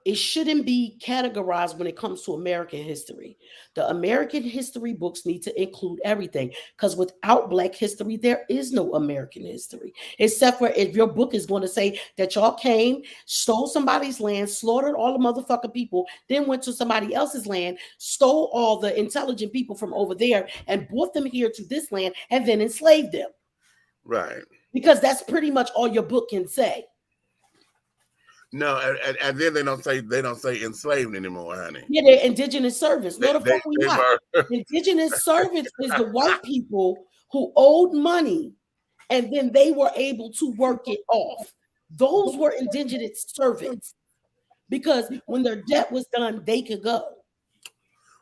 Speaker 4: It shouldn't be categorized when it comes to American history. The American history books need to include everything because without Black history, there is no American history. Except for if your book is going to say that y'all came, stole somebody's land, slaughtered all the motherfucking people, then went to somebody else's land, stole all the intelligent people from over there, and brought them here to this land, and then enslaved them.
Speaker 3: Right.
Speaker 4: Because that's pretty much all your book can say.
Speaker 3: No, and then they don't say enslaved anymore, honey.
Speaker 4: Yeah, they're indigenous servants. No, the
Speaker 3: They
Speaker 4: fuck we
Speaker 3: they
Speaker 4: not.
Speaker 3: were
Speaker 4: Indigenous servants is the white people who owed money and then they were able to work it off. Those were indigenous servants because when their debt was done, they could go.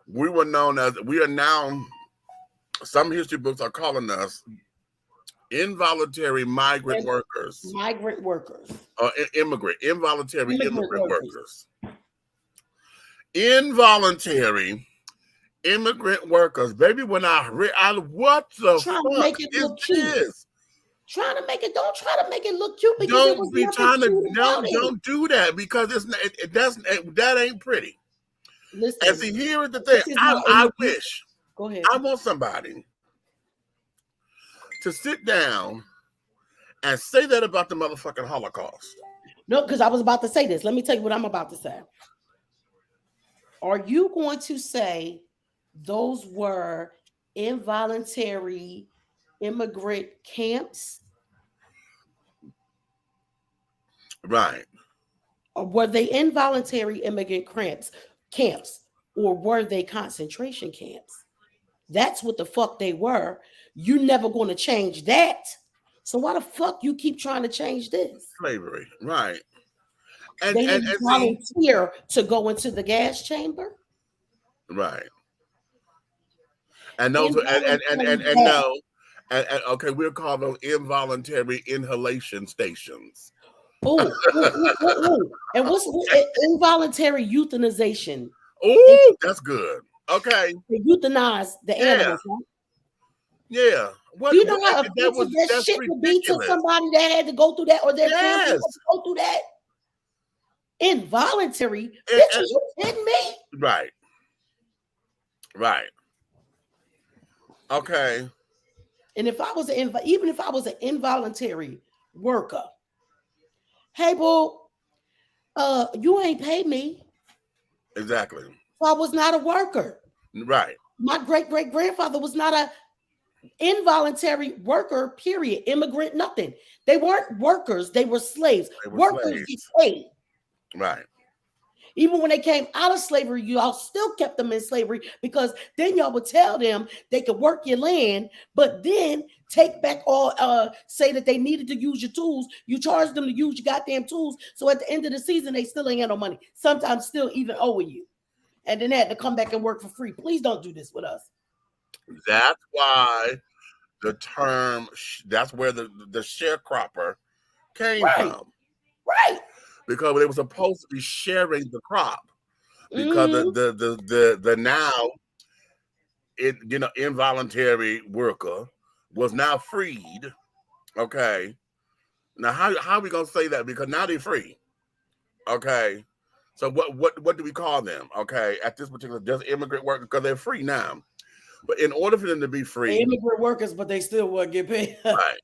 Speaker 3: we were known as we are now. Some history books are calling us involuntary migrant
Speaker 4: And
Speaker 3: workers,
Speaker 4: migrant workers.
Speaker 3: involuntary
Speaker 4: Immigrant
Speaker 3: immigrant
Speaker 4: workers.
Speaker 3: workers. Involuntary immigrant workers. Baby, when I read, what the
Speaker 4: Trying to
Speaker 3: fuck
Speaker 4: make it
Speaker 3: is
Speaker 4: look cute.
Speaker 3: this?
Speaker 4: Don't try to make it look cute because it
Speaker 3: Don't
Speaker 4: was
Speaker 3: be
Speaker 4: nothing
Speaker 3: trying to,
Speaker 4: cute about it.
Speaker 3: don't do that because that ain't pretty.
Speaker 4: Listen,
Speaker 3: And see, here is the thing.
Speaker 4: this is
Speaker 3: I wish,
Speaker 4: Go ahead.
Speaker 3: I want somebody to sit down and say that about the motherfucking Holocaust.
Speaker 4: No, because I was about to say this. Let me tell you what I'm about to say. Are you going to say those were involuntary immigrant camps?
Speaker 3: Right.
Speaker 4: Or were they involuntary immigrant camps? Or were they concentration camps? That's what the fuck they were. You never going to change that. So why the fuck you keep trying to change this?
Speaker 3: Slavery. Right.
Speaker 4: They didn't volunteer to go into the gas chamber.
Speaker 3: Right. And those and okay, we'll call those involuntary inhalation stations.
Speaker 4: Oh, and what's involuntary euthanization?
Speaker 3: Oh, that's good. Okay.
Speaker 4: They euthanize the animals. Right?
Speaker 3: Yeah.
Speaker 4: Do you know how offensive that shit would be to somebody that had to go through that or their family had to go through that? Involuntary? Bitch, are you kidding me?
Speaker 3: Right. Right. Okay.
Speaker 4: And if I was even if I was an involuntary worker, hey, boo, you ain't paid me.
Speaker 3: Exactly.
Speaker 4: So I was not a worker.
Speaker 3: Right.
Speaker 4: My great-great-grandfather was not a involuntary worker, period. Immigrant, nothing. They weren't workers. They were slaves. Workers get paid.
Speaker 3: Right.
Speaker 4: Even when they came out of slavery, y'all still kept them in slavery because then y'all would tell them they could work your land, but then take back all, say that they needed to use your tools. You charged them to use your goddamn tools. So at the end of the season, they still ain't got no money. Sometimes still even owing you. And then they had to come back and work for free. Please don't do this with us.
Speaker 3: That's why the term, that's where the sharecropper came from.
Speaker 4: Right.
Speaker 3: Because they were supposed to be sharing the crop. Because the now involuntary worker was now freed. Okay. Now how are we gonna say that? Because now they're free. Okay. So what do we call them? Okay, at this particular just immigrant workers because they're free now. But in order for them to be free,
Speaker 4: they're immigrant workers, but they still wouldn't get paid.
Speaker 3: Right.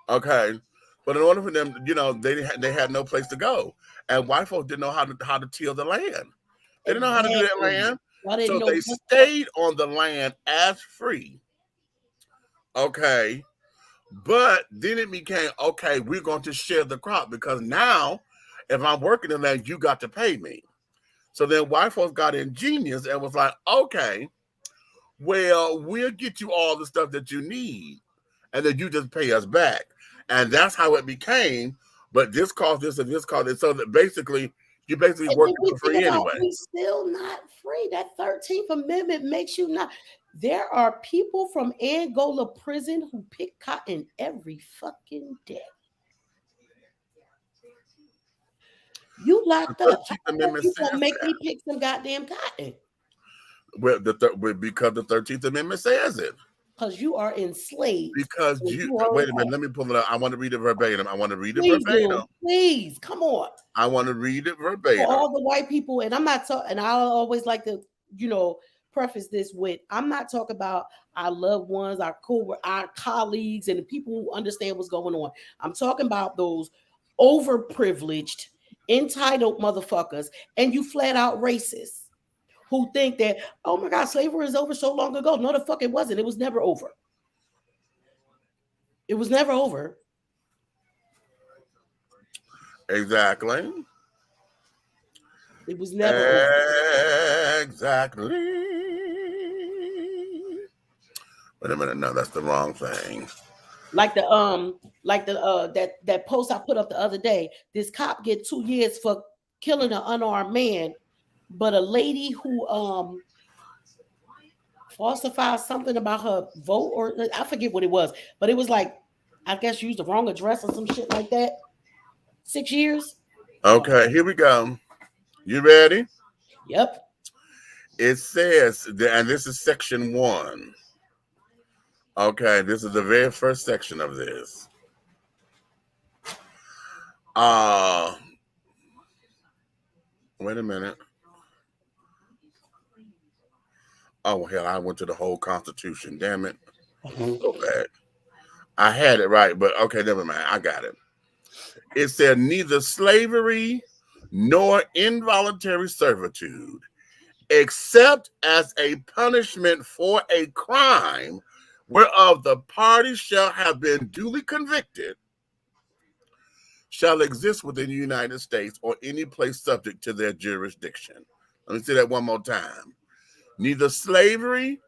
Speaker 3: Okay. But in order for them, they had no place to go, and white folks didn't know how to till the land. They didn't know how to do that land, so they stayed on the land as free. Okay, but then it became okay. We're going to share the crop because now, if I'm working the land, you got to pay me. So then white folks got ingenious and was like, okay, well, we'll get you all the stuff that you need, and then you just pay us back. And that's how it became. But this cost this and this cost this. So that basically, you basically working for free anyway.
Speaker 4: We're still not free. That 13th Amendment makes you not. There are people from Angola prison who pick cotton every fucking day. You locked up. You gonna make me pick some goddamn cotton?
Speaker 3: Well, because the 13th Amendment says it.
Speaker 4: Because you are enslaved.
Speaker 3: Because wait a minute, let me pull it up. I want to read it verbatim.
Speaker 4: Please, come on.
Speaker 3: I want to read it verbatim.
Speaker 4: For all the white people, and I'm not talking, and I always like to, preface this with, I'm not talking about our loved ones, our colleagues, and the people who understand what's going on. I'm talking about those overprivileged, entitled motherfuckers, and you flat out racist. Who think that, oh my God, slavery is over so long ago. No, the fuck it wasn't. It was never over. It was never over.
Speaker 3: Exactly.
Speaker 4: It was never over.
Speaker 3: Exactly. Wait a minute, no, that's the wrong thing.
Speaker 4: Like that post I put up the other day. This cop get 2 years for killing an unarmed man. But a lady who falsified something about her vote, or I forget what it was, but it was like I guess used the wrong address or some shit like that. 6 years.
Speaker 3: Okay, here we go. You ready?
Speaker 4: Yep.
Speaker 3: It says, and this is section 1. Okay, this is the very first section of this. Wait a minute. Oh, hell, I went to the whole Constitution. Damn it. So bad. I had it right, but okay, never mind. I got it. It said neither slavery nor involuntary servitude, except as a punishment for a crime whereof the parties shall have been duly convicted, shall exist within the United States or any place subject to their jurisdiction. Let me say that one more time. Neither slavery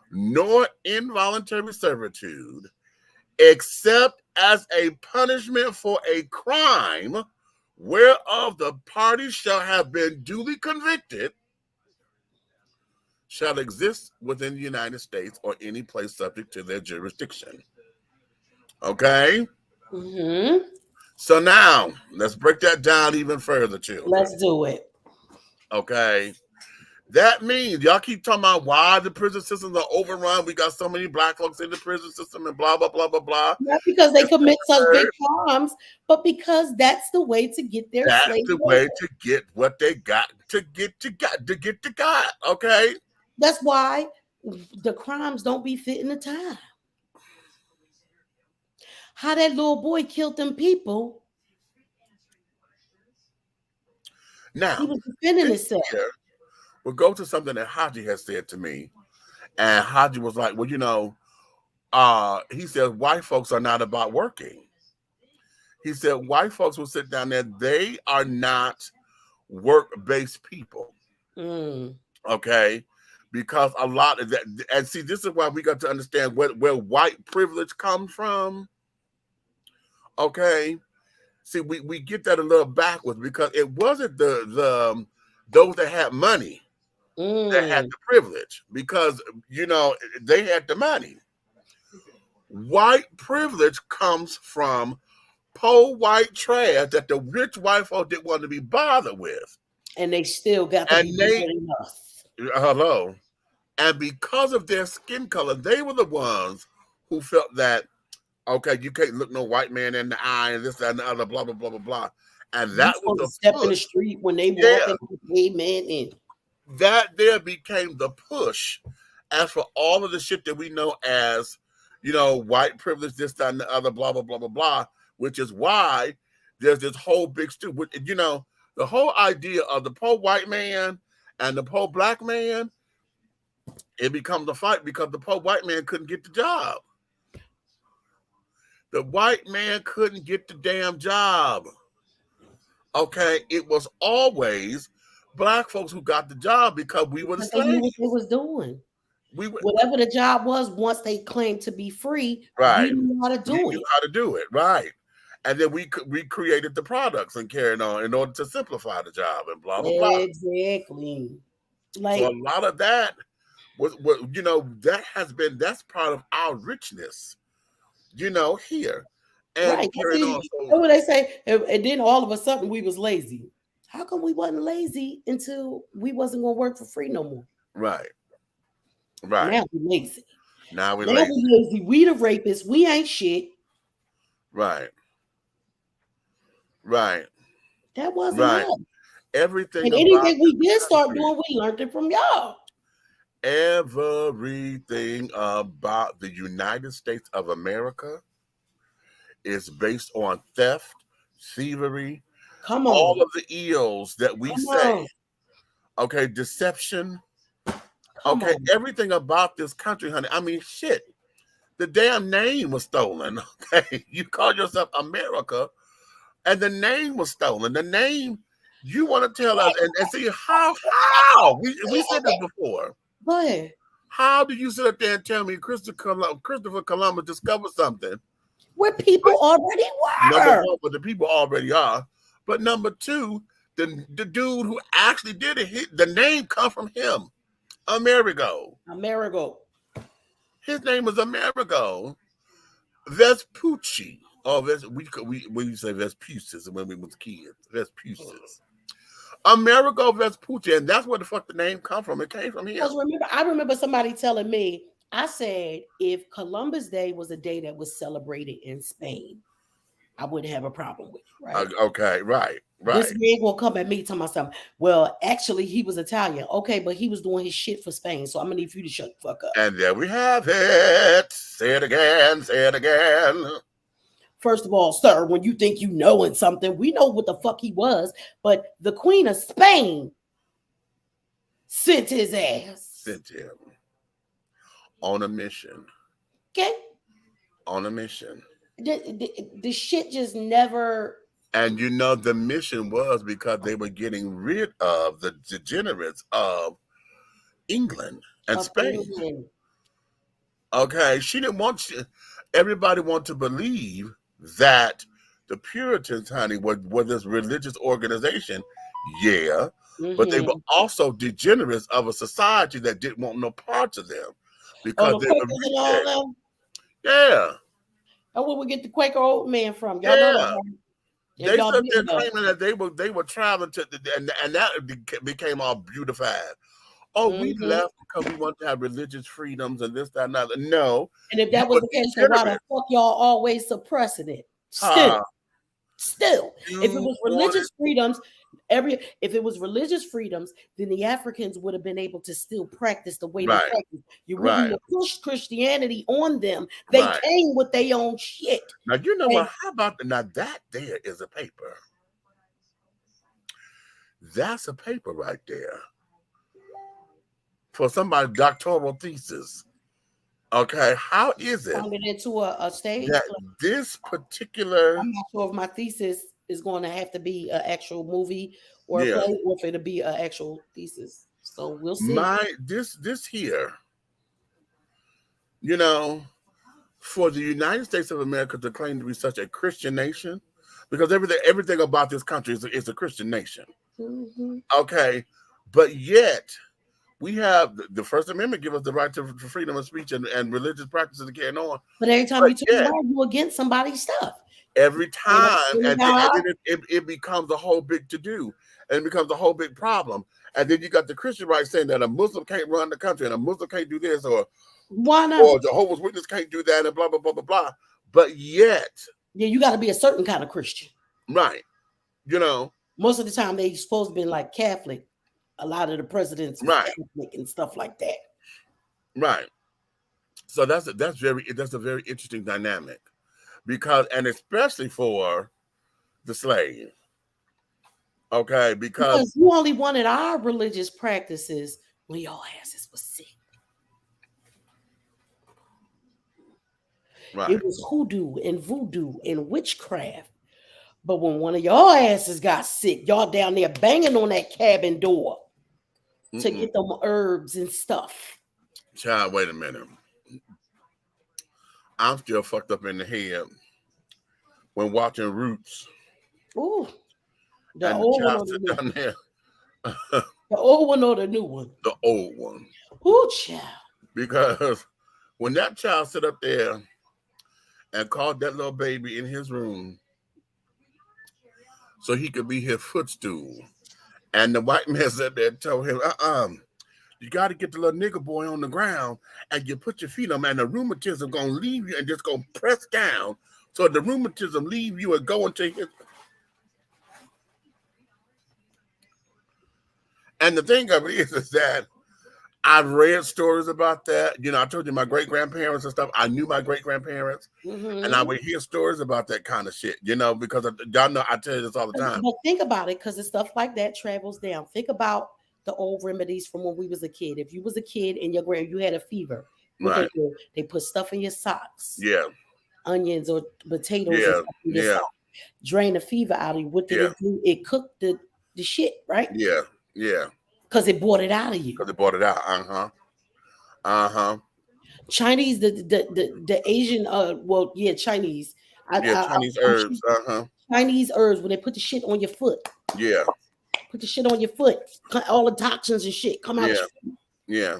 Speaker 3: nor involuntary servitude, except as a punishment for a crime whereof the parties shall have been duly convicted, shall exist within the United States or any place subject to their jurisdiction. Okay?
Speaker 4: Mm-hmm.
Speaker 3: So now, let's break that down even further, children.
Speaker 4: Let's do it.
Speaker 3: Okay? That means y'all keep talking about why the prison systems are overrun. We got so many black folks in the prison system and blah, blah, blah, blah, blah.
Speaker 4: Not because they commit such big crimes, but because that's the way to get their
Speaker 3: That's
Speaker 4: slave
Speaker 3: the
Speaker 4: labor.
Speaker 3: way to get what they got to get to God. Okay?
Speaker 4: That's why the crimes don't be fitting the time. How that little boy killed them people.
Speaker 3: Now,
Speaker 4: He was defending himself.
Speaker 3: We'll go to something that Haji has said to me. And Haji was like, well, you know, he said, white folks are not about working. He said, white folks will sit down there. They are not work-based people. Okay? Because a lot of that, and see, this is why we got to understand where white privilege comes from. Okay? See, we get that a little backwards because it wasn't the those that had money that had the privilege, because you know they had the money. White privilege comes from poor white trash that the rich white folk didn't want to be bothered with,
Speaker 4: and they still got to be bigger than us.
Speaker 3: Hello, and because of their skin color, they were the ones who felt that okay, you can't look no white man in the eye and this, that, and the other, blah blah blah blah blah, and that was the
Speaker 4: step
Speaker 3: push.
Speaker 4: in the street when they walk in the pavement and.
Speaker 3: That there became the push as for all of the shit that we know as, you know, white privilege, this, that, and the other, blah, blah, blah, blah, blah, which is why there's this whole big, you know, the whole idea of the poor white man and the poor black man, it becomes a fight because the poor white man couldn't get the job. The white man couldn't get the damn job. Okay, it was always black folks who got the job because we were the slaves.
Speaker 4: They knew what they was doing. Whatever the job was, once they claimed to be free,
Speaker 3: right,
Speaker 4: we knew how to do it.
Speaker 3: How to do it, right? And then we created the products and carried on in order to simplify the job and blah blah blah.
Speaker 4: Exactly. Like
Speaker 3: so a lot of that was you know, that's part of our richness, you know, here. And
Speaker 4: right.
Speaker 3: carrying on.
Speaker 4: So what they say, and then all of a sudden we was lazy. How come we wasn't lazy until we wasn't gonna work for free no more?
Speaker 3: Right. Right.
Speaker 4: Now we lazy.
Speaker 3: Now we
Speaker 4: lazy. We the rapists. We ain't shit.
Speaker 3: Right. Right.
Speaker 4: That wasn't
Speaker 3: right.
Speaker 4: us.
Speaker 3: Everything.
Speaker 4: And anything we did start doing, we learned it from y'all.
Speaker 3: Everything about the United States of America is based on theft, thievery,
Speaker 4: come on,
Speaker 3: all of the ills that we say. Okay, deception. Okay, everything about this country, honey. I mean, shit. The damn name was stolen. Okay, you call yourself America, and the name was stolen. The name, you want to tell us and see how we said this before.
Speaker 4: But
Speaker 3: how do you sit up there and tell me Christopher Columbus discovered something
Speaker 4: where people already were?
Speaker 3: Number one, but the people already are. But number two, the dude who actually did it, the name come from him, Amerigo.
Speaker 4: Amerigo.
Speaker 3: His name was Amerigo. Vespucci. Oh, we say Vespucius when we was kids. Vespucius. Amerigo Vespucci, and that's where the fuck the name come from. It came from here.
Speaker 4: I remember somebody telling me, I said, if Columbus Day was a day that was celebrated in Spain, I wouldn't have a problem with it, right?
Speaker 3: Okay, right.
Speaker 4: This man will come at me telling myself, well, actually, he was Italian. Okay, but he was doing his shit for Spain, so I'm gonna need you to shut the fuck up.
Speaker 3: And there we have it. Say it again. Say it again.
Speaker 4: First of all, sir, when you think you knowing something, we know what the fuck he was, but the Queen of Spain sent his ass.
Speaker 3: Sent him on a mission.
Speaker 4: Okay.
Speaker 3: On a mission.
Speaker 4: The shit just never.
Speaker 3: And you know, the mission was because they were getting rid of the degenerates of England and Spain.
Speaker 4: England.
Speaker 3: Okay, she didn't want everybody want to believe that the Puritans, honey, were this religious organization. Yeah, but they were also degenerates of a society that didn't want no parts of them because they were yeah.
Speaker 4: And where we get the Quaker old man from? Y'all
Speaker 3: Yeah.
Speaker 4: know that.
Speaker 3: They said they're claiming that they were traveling to and that became all beautified. Oh, we left because we want to have religious freedoms and this, that, and that. No.
Speaker 4: And if that was the case, then why the fuck y'all always suppressing it? Still, if it was religious freedoms, if it was religious freedoms, then the Africans would have been able to still practice the way they practice. You wouldn't have pushed Christianity on them. They came with their own shit.
Speaker 3: Now you know what? How about now that there is a paper? That's a paper right there for somebody's doctoral thesis. Okay, how is it
Speaker 4: turn it into a stage
Speaker 3: that this particular?
Speaker 4: I'm not sure if my thesis is going to have to be an actual movie or a play, or if it'll be an actual thesis. So we'll see.
Speaker 3: This here, you know, for the United States of America to claim to be such a Christian nation, because everything about this country is a Christian nation. Okay, but yet we have the First Amendment give us the right to freedom of speech and religious practices to carry on.
Speaker 4: But every time you turn around, you against somebody's stuff.
Speaker 3: Every time, and then it becomes a whole big to-do, and it becomes a whole big problem. And then you got the Christian right saying that a Muslim can't run the country, and a Muslim can't do this, or
Speaker 4: why not?
Speaker 3: Or Jehovah's Witness can't do that, and blah, blah, blah, blah, blah. But yet...
Speaker 4: Yeah, you got to be a certain kind of Christian.
Speaker 3: Right. You know.
Speaker 4: Most of the time, they supposed to be like Catholic. A lot of the presidents were Catholic and stuff like that.
Speaker 3: Right. So that's a very interesting dynamic, because, and especially for the slave. Okay, because
Speaker 4: you only wanted our religious practices when your asses was sick.
Speaker 3: Right.
Speaker 4: It was hoodoo and voodoo and witchcraft. But when one of your asses got sick, y'all down there banging on that cabin door to get them herbs and stuff.
Speaker 3: Child, wait a minute. I'm still fucked up in the head when watching Roots.
Speaker 4: Ooh. The
Speaker 3: and
Speaker 4: old
Speaker 3: the
Speaker 4: one or
Speaker 3: child
Speaker 4: the
Speaker 3: sit down
Speaker 4: new
Speaker 3: there.
Speaker 4: The old one or the new one?
Speaker 3: The old one.
Speaker 4: Ooh, child.
Speaker 3: Because when that child sit up there and called that little baby in his room so he could be his footstool, and the white man sat there and told him, you got to get the little nigger boy on the ground and you put your feet on him, and the rheumatism going to leave you and just going to press down so the rheumatism leave you and go into his... And the thing of it is that I've read stories about that. You know, I told you my great-grandparents and stuff. I knew my great-grandparents, and I would hear stories about that kind of shit, you know, because y'all know I tell you this all the time.
Speaker 4: But think about it, because the stuff like that travels down. Think about the old remedies from when we was a kid. If you was a kid and you had a fever, they put stuff in your socks.
Speaker 3: Yeah.
Speaker 4: Onions or potatoes and stuff in your socks. Drain the fever out of you. What did it do? It cooked the shit, right?
Speaker 3: Yeah. Yeah.
Speaker 4: Because it brought it out of you.
Speaker 3: Because it brought it out.
Speaker 4: Chinese, the Asian, Chinese.
Speaker 3: Chinese herbs.
Speaker 4: Chinese herbs, when they put the shit on your foot.
Speaker 3: Yeah.
Speaker 4: Put the shit on your foot. All the toxins and shit come out.
Speaker 3: Yeah.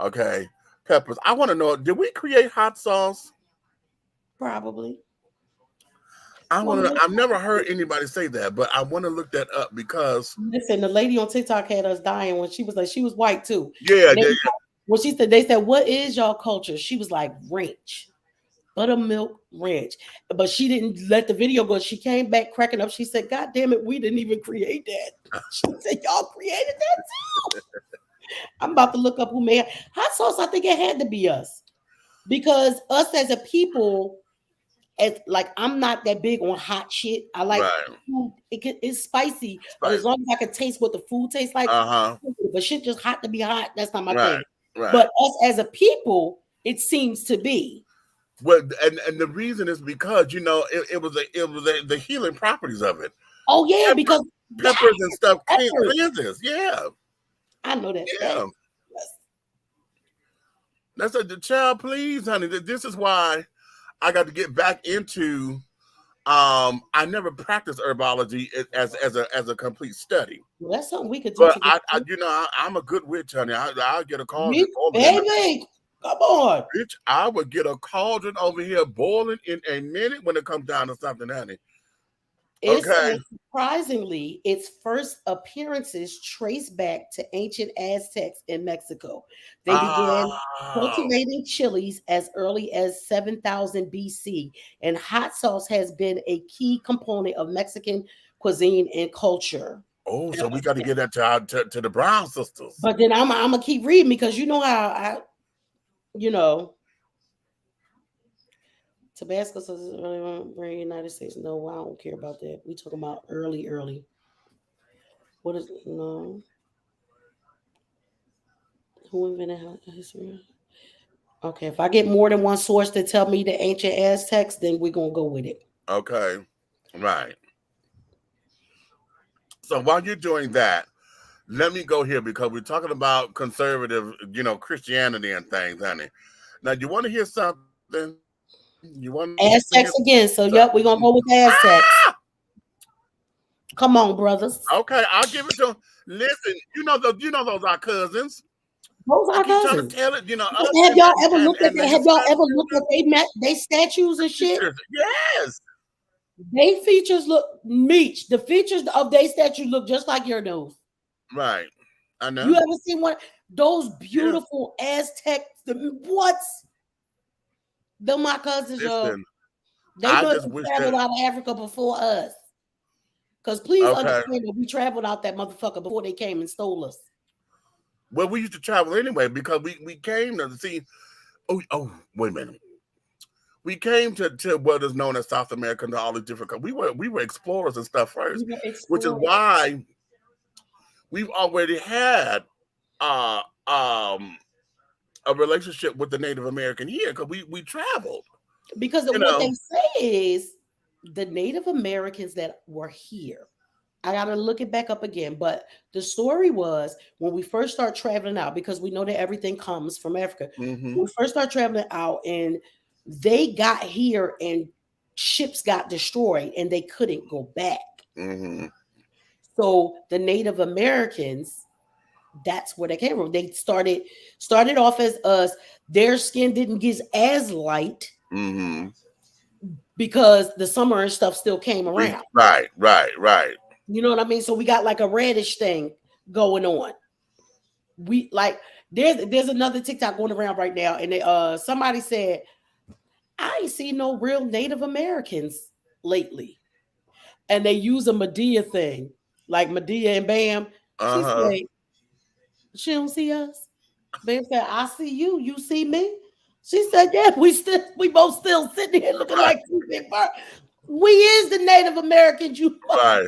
Speaker 3: Okay, peppers. I want to know, did we create hot sauce?
Speaker 4: Probably.
Speaker 3: I want to.
Speaker 4: Well,
Speaker 3: I've never heard anybody say that, but I want to look that up because
Speaker 4: listen, the lady on TikTok had us dying when she was like, she was white too.
Speaker 3: yeah,
Speaker 4: And
Speaker 3: yeah,
Speaker 4: when she said, they said, "What is y'all culture?" She was like, "Ranch, buttermilk ranch." But she didn't let the video go. She came back cracking up. She said, "God damn it, we didn't even create that." She said, "Y'all created that too." I'm about to look up who made hot sauce. I think it had to be us because us as a people, as like I'm not that big on hot shit. I like
Speaker 3: right.
Speaker 4: food. It's spicy, but as
Speaker 3: Spice.
Speaker 4: long as I can taste what the food tastes like,
Speaker 3: Uh huh.
Speaker 4: but shit just hot to be hot. That's not my
Speaker 3: Right.
Speaker 4: thing.
Speaker 3: Right.
Speaker 4: But us as a people, it seems to be.
Speaker 3: Well, and the reason is because it was the healing properties of it.
Speaker 4: Oh yeah,
Speaker 3: Pepper,
Speaker 4: because yeah,
Speaker 3: peppers and stuff
Speaker 4: peppers.
Speaker 3: cleanses. Yeah,
Speaker 4: I know that fact.
Speaker 3: yeah. That's the child. Please, honey. This is why I got to get back into. I never practiced herbology as a complete study,
Speaker 4: Well, that's something we could do
Speaker 3: but
Speaker 4: together.
Speaker 3: I'm a good witch, honey. I'll get a cauldron
Speaker 4: Me,
Speaker 3: over here.
Speaker 4: baby, come on.
Speaker 3: Bitch, I would get a cauldron over here boiling in a minute when it comes down to something, honey.
Speaker 4: It
Speaker 3: Okay.
Speaker 4: says surprisingly, its first appearances trace back to ancient Aztecs in Mexico. They began
Speaker 3: Oh,
Speaker 4: cultivating chilies as early as 7000 BC, and hot sauce has been a key component of Mexican cuisine and culture.
Speaker 3: oh, so we got to get that to the Brown sisters.
Speaker 4: But then I'm gonna keep reading because you know how you know Tabasco says early United States. No, I don't care about that. We talking about early. What is no? Who invented history? Okay, if I get more than one source to tell me the ancient Aztecs, then we're gonna go with it.
Speaker 3: Okay, right. So while you're doing that, let me go here because we're talking about conservative, Christianity and things, honey. Now, you want to hear something? You want to hear
Speaker 4: Aztecs again. So
Speaker 3: something?
Speaker 4: yep, we're gonna go with the Aztecs.
Speaker 3: Ah!
Speaker 4: Come on, brothers.
Speaker 3: Okay, I'll give it to them. Listen, those are cousins.
Speaker 4: Those
Speaker 3: I
Speaker 4: are
Speaker 3: keep trying to
Speaker 4: cousins.
Speaker 3: tell it, us
Speaker 4: Have y'all ever
Speaker 3: and,
Speaker 4: looked at
Speaker 3: and the
Speaker 4: that? Have y'all
Speaker 3: Hispanic
Speaker 4: ever looked at they statues and shit?
Speaker 3: features. Yes,
Speaker 4: They features look Meech. The features of they statues look just like your nose.
Speaker 3: right. I
Speaker 4: You
Speaker 3: know.
Speaker 4: ever seen one? Those
Speaker 3: Yeah.
Speaker 4: beautiful Aztec. What's the my cousins, y'all?
Speaker 3: Listen,
Speaker 4: They
Speaker 3: I
Speaker 4: must
Speaker 3: just
Speaker 4: have
Speaker 3: wish
Speaker 4: traveled
Speaker 3: that.
Speaker 4: out of Africa before us. Because please
Speaker 3: Okay.
Speaker 4: understand that we traveled out that motherfucker before they came and stole us.
Speaker 3: Well, we used to travel anyway because we came to see. Oh, wait a minute. We came to what is known as South America and all the different. We were explorers and stuff
Speaker 4: We
Speaker 3: first,
Speaker 4: were
Speaker 3: which is
Speaker 4: explorers.
Speaker 3: why we've already had uh um a relationship with the Native American here because we traveled.
Speaker 4: Because of
Speaker 3: You
Speaker 4: what
Speaker 3: know.
Speaker 4: they say is the Native Americans that were here. I gotta look it back up again. But the story was when we first start traveling out, because we know that everything comes from Africa.
Speaker 3: Mm-hmm.
Speaker 4: When we first start traveling out and they got here and ships got destroyed and they couldn't go back.
Speaker 3: Mm-hmm.
Speaker 4: So the Native Americans, that's where they came from. They started off as us. Their skin didn't get as light
Speaker 3: Mm-hmm.
Speaker 4: because the summer and stuff still came around.
Speaker 3: Right.
Speaker 4: You know what I mean? So we got like a reddish thing going on. We like there's another TikTok going around right now, and somebody said, I ain't seen no real Native Americans lately. And they use a Medea thing, like Medea and Bam. She
Speaker 3: Uh-huh.
Speaker 4: said, she don't see us. Bam said, I see you. You see me? She said, yeah, we both still sitting here looking
Speaker 3: Right.
Speaker 4: like two big birds. We is the Native Americans. You
Speaker 3: Right.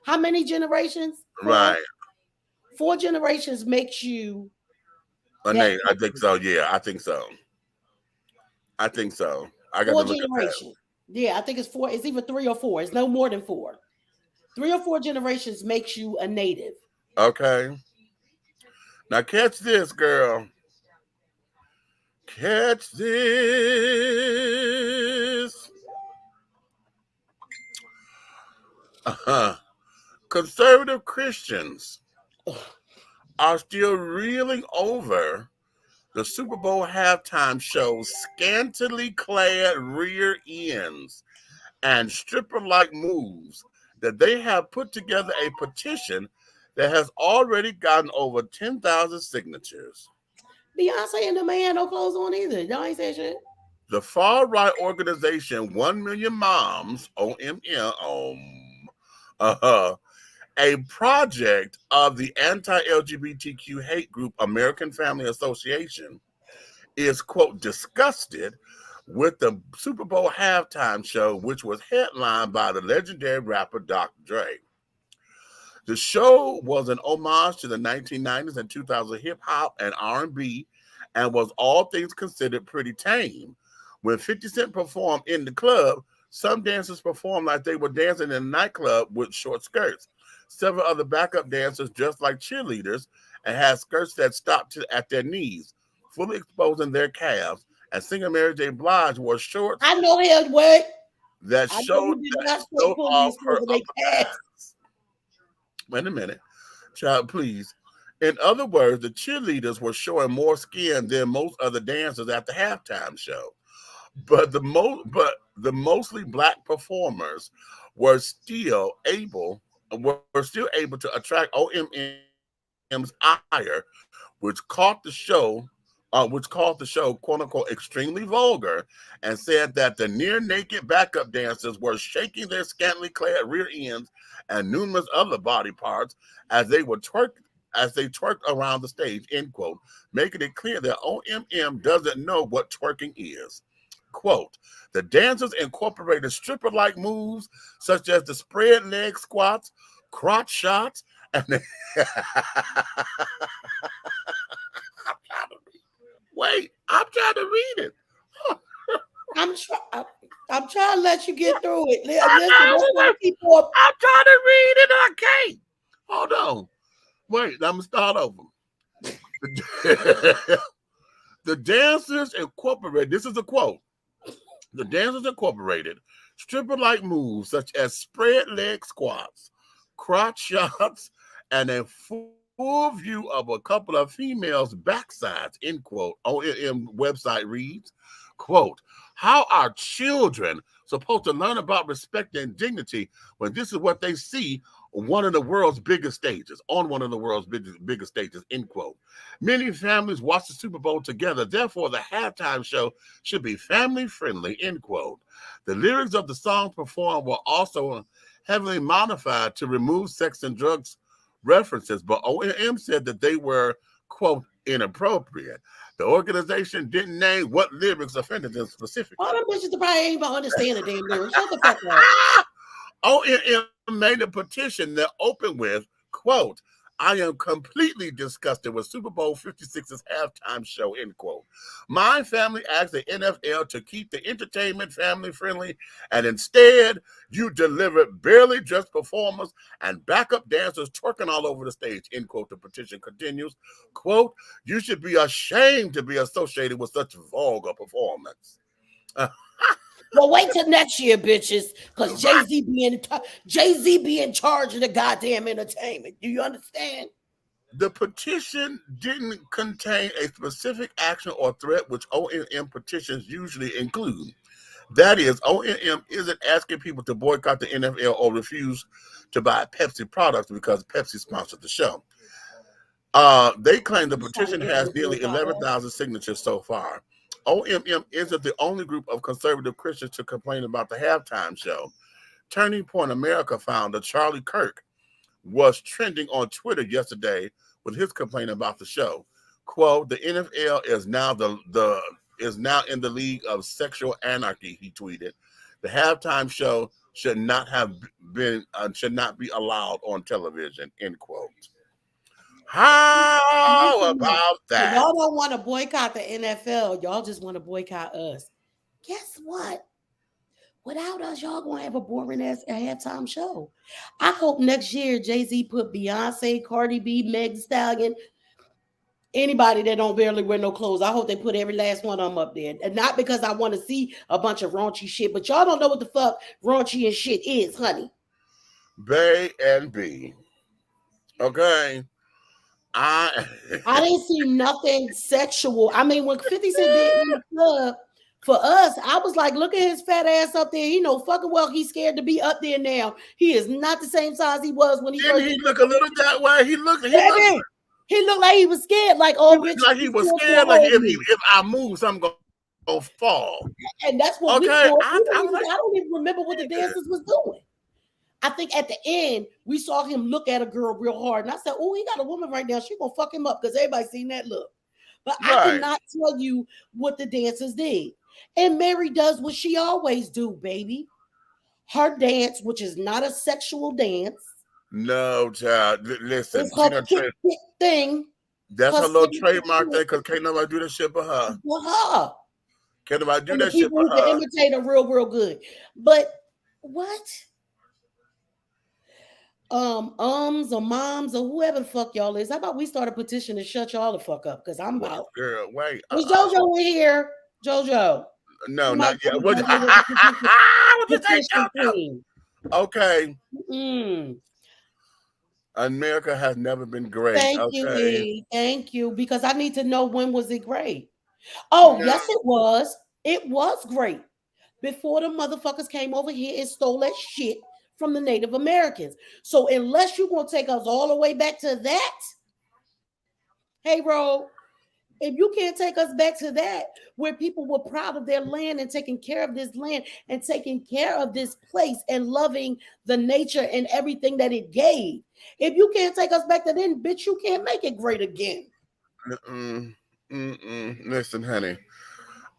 Speaker 4: how many generations?
Speaker 3: Right.
Speaker 4: 4 generations makes you that
Speaker 3: Nate, I think so. Yeah, I think so. I got to
Speaker 4: 4
Speaker 3: look at that.
Speaker 4: generations. Yeah, I think it's 4. It's either 3 or 4. It's no more than 4. 3 or 4 generations makes you a native.
Speaker 3: Okay. Now catch this, girl. Catch this. Uh-huh. Conservative Christians are still reeling over the Super Bowl halftime show scantily clad rear ends and stripper-like moves that they have put together a petition that has already gotten over 10,000 signatures.
Speaker 4: Beyonce and the man no clothes on either. Y'all ain't saying shit.
Speaker 3: The far-right organization 1 Million Moms, a project of the anti-LGBTQ hate group American Family Association, is, quote, disgusted with the Super Bowl halftime show, which was headlined by the legendary rapper Dr. Dre. The show was an homage to the 1990s and 2000s hip-hop and R&B and was all things considered pretty tame. When 50 Cent performed in the club, some dancers performed like they were dancing in a nightclub with short skirts. Several other backup dancers dressed like cheerleaders and had skirts that stopped at their knees, fully exposing their calves. And singer Mary J. Blige wore shorts
Speaker 4: I know his word.
Speaker 3: that
Speaker 4: I know
Speaker 3: showed,
Speaker 4: you did not
Speaker 3: off her
Speaker 4: they
Speaker 3: upper thighs. Wait a minute, child, please. In other words, the cheerleaders were showing more skin than most other dancers at the halftime show. But the mostly black performers were still able to attract OMM's ire, which called the show quote unquote extremely vulgar, and said that the near naked backup dancers were shaking their scantily clad rear ends and numerous other body parts as they twerked around the stage, end quote, making it clear that OMM doesn't know what twerking is. Quote, the dancers incorporated stripper-like moves such as the spread leg squats, crotch shots, and Wait, I'm trying to read it.
Speaker 4: I'm trying to let you get through it.
Speaker 3: I'm trying to read it. I can't. Hold on. Wait, I'm gonna start over. The dancers incorporated. This is a quote. The dancers incorporated stripper-like moves such as spread leg squats, crotch shots, and a full view of a couple of females' backsides, end quote. OMM website reads, quote, how are children supposed to learn about respect and dignity when this is what they see on one of the world's biggest stages, end quote. Many families watch the Super Bowl together. Therefore, the halftime show should be family friendly, end quote. The lyrics of the songs performed were also heavily modified to remove sex and drugs references, but OMM said that they were, quote, inappropriate. The organization didn't name what lyrics offended them specifically.
Speaker 4: All them bitches probably ain't even understand the damn lyrics. Shut the fuck up.
Speaker 3: OMM made a petition that opened with, quote, I am completely disgusted with Super Bowl 56's halftime show, end quote. My family asked the NFL to keep the entertainment family friendly, and instead you delivered barely dressed performers and backup dancers twerking all over the stage, end quote. The petition continues, quote, you should be ashamed to be associated with such vulgar performance.
Speaker 4: Well, wait till next year, bitches, because Jay-Z be in charge of the goddamn entertainment. Do you understand?
Speaker 3: The petition didn't contain a specific action or threat, which OMM petitions usually include. That is, OMM isn't asking people to boycott the NFL or refuse to buy Pepsi products because Pepsi sponsored the show. They claim the petition has nearly 11,000 signatures so far. OMM isn't the only group of conservative Christians to complain about the halftime show. Turning Point America founder Charlie Kirk was trending on Twitter yesterday with his complaint about the show. Quote, the NFL is now in the league of sexual anarchy, he tweeted. The halftime show should not be allowed on television, end quote. How about that?
Speaker 4: Y'all don't want to boycott the NFL. Y'all just want to boycott us. Guess what? Without us, y'all gonna have a boring ass halftime show. I hope next year Jay-Z put Beyonce, Cardi B, Meg Thee Stallion, anybody that don't barely wear no clothes. I hope they put every last one of them up there. And not because I want to see a bunch of raunchy shit, but y'all don't know what the fuck raunchy and shit is, honey.
Speaker 3: Bay and B. Okay. I
Speaker 4: didn't see nothing sexual. I mean, when 50 Cent did in the club, for us, I was like, look at his fat ass up there. You know, fucking well, he's scared to be up there now. He is not the same size he was when he
Speaker 3: didn't
Speaker 4: first.
Speaker 3: he look a little that way. He looked
Speaker 4: Like he was scared. Like, oh, bitch,
Speaker 3: like he was
Speaker 4: you
Speaker 3: scared.
Speaker 4: can't
Speaker 3: Like
Speaker 4: hold me.
Speaker 3: if I move, something gonna fall.
Speaker 4: And that's what we
Speaker 3: Okay,
Speaker 4: thought.
Speaker 3: I
Speaker 4: I don't even remember what the dancers was doing. I think at the end we saw him look at a girl real hard, and I said, "Oh, he got a woman right now. She gonna fuck him up because everybody seen that look." But I
Speaker 3: Right.
Speaker 4: cannot tell you what the dancers did. And Mary does what she always do, baby. Her dance, which is not a sexual dance,
Speaker 3: No, child. Listen,
Speaker 4: is
Speaker 3: she
Speaker 4: her
Speaker 3: done
Speaker 4: kick thing.
Speaker 3: that's
Speaker 4: Her
Speaker 3: her little
Speaker 4: signature
Speaker 3: trademark thing
Speaker 4: shit
Speaker 3: because can't nobody do that shit but her.
Speaker 4: for her.
Speaker 3: Can't nobody do
Speaker 4: And the
Speaker 3: that shit
Speaker 4: people
Speaker 3: but
Speaker 4: who can
Speaker 3: her.
Speaker 4: imitate her real good. But what? Or moms or whoever the fuck y'all is. How about we start a petition to shut y'all the fuck up? Because I'm out.
Speaker 3: Girl, wait.
Speaker 4: Was JoJo in here? JoJo.
Speaker 3: No,
Speaker 4: You
Speaker 3: not
Speaker 4: might
Speaker 3: yet.
Speaker 4: be
Speaker 3: What,
Speaker 4: JoJo was
Speaker 3: what
Speaker 4: the
Speaker 3: you say,
Speaker 4: petition
Speaker 3: JoJo?
Speaker 4: queen.
Speaker 3: Okay.
Speaker 4: Mm.
Speaker 3: America has never been great.
Speaker 4: Thank you,
Speaker 3: Okay.
Speaker 4: E. Thank you. Because I need to know when was it great. Oh, yes, it was. It was great. Before the motherfuckers came over here and stole that shit from the Native Americans. So unless you're gonna take us all the way back to that, hey, Ro, if you can't take us back to that, where people were proud of their land and taking care of this land and taking care of this place and loving the nature and everything that it gave, if you can't take us back to then, bitch, you can't make it great again.
Speaker 3: Listen, honey,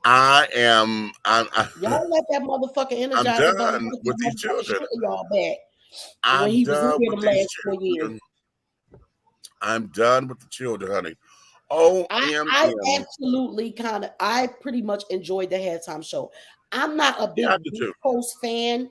Speaker 3: I'm
Speaker 4: Y'all let that motherfucker
Speaker 3: I'm
Speaker 4: energize
Speaker 3: done with these children.
Speaker 4: y'all back when
Speaker 3: I'm
Speaker 4: he was in
Speaker 3: done
Speaker 4: here
Speaker 3: with
Speaker 4: the
Speaker 3: these
Speaker 4: last 4 years.
Speaker 3: children. I'm done with the children, honey.
Speaker 4: I absolutely I pretty much enjoyed the halftime show. I'm not a big
Speaker 3: I do
Speaker 4: West
Speaker 3: too.
Speaker 4: Coast fan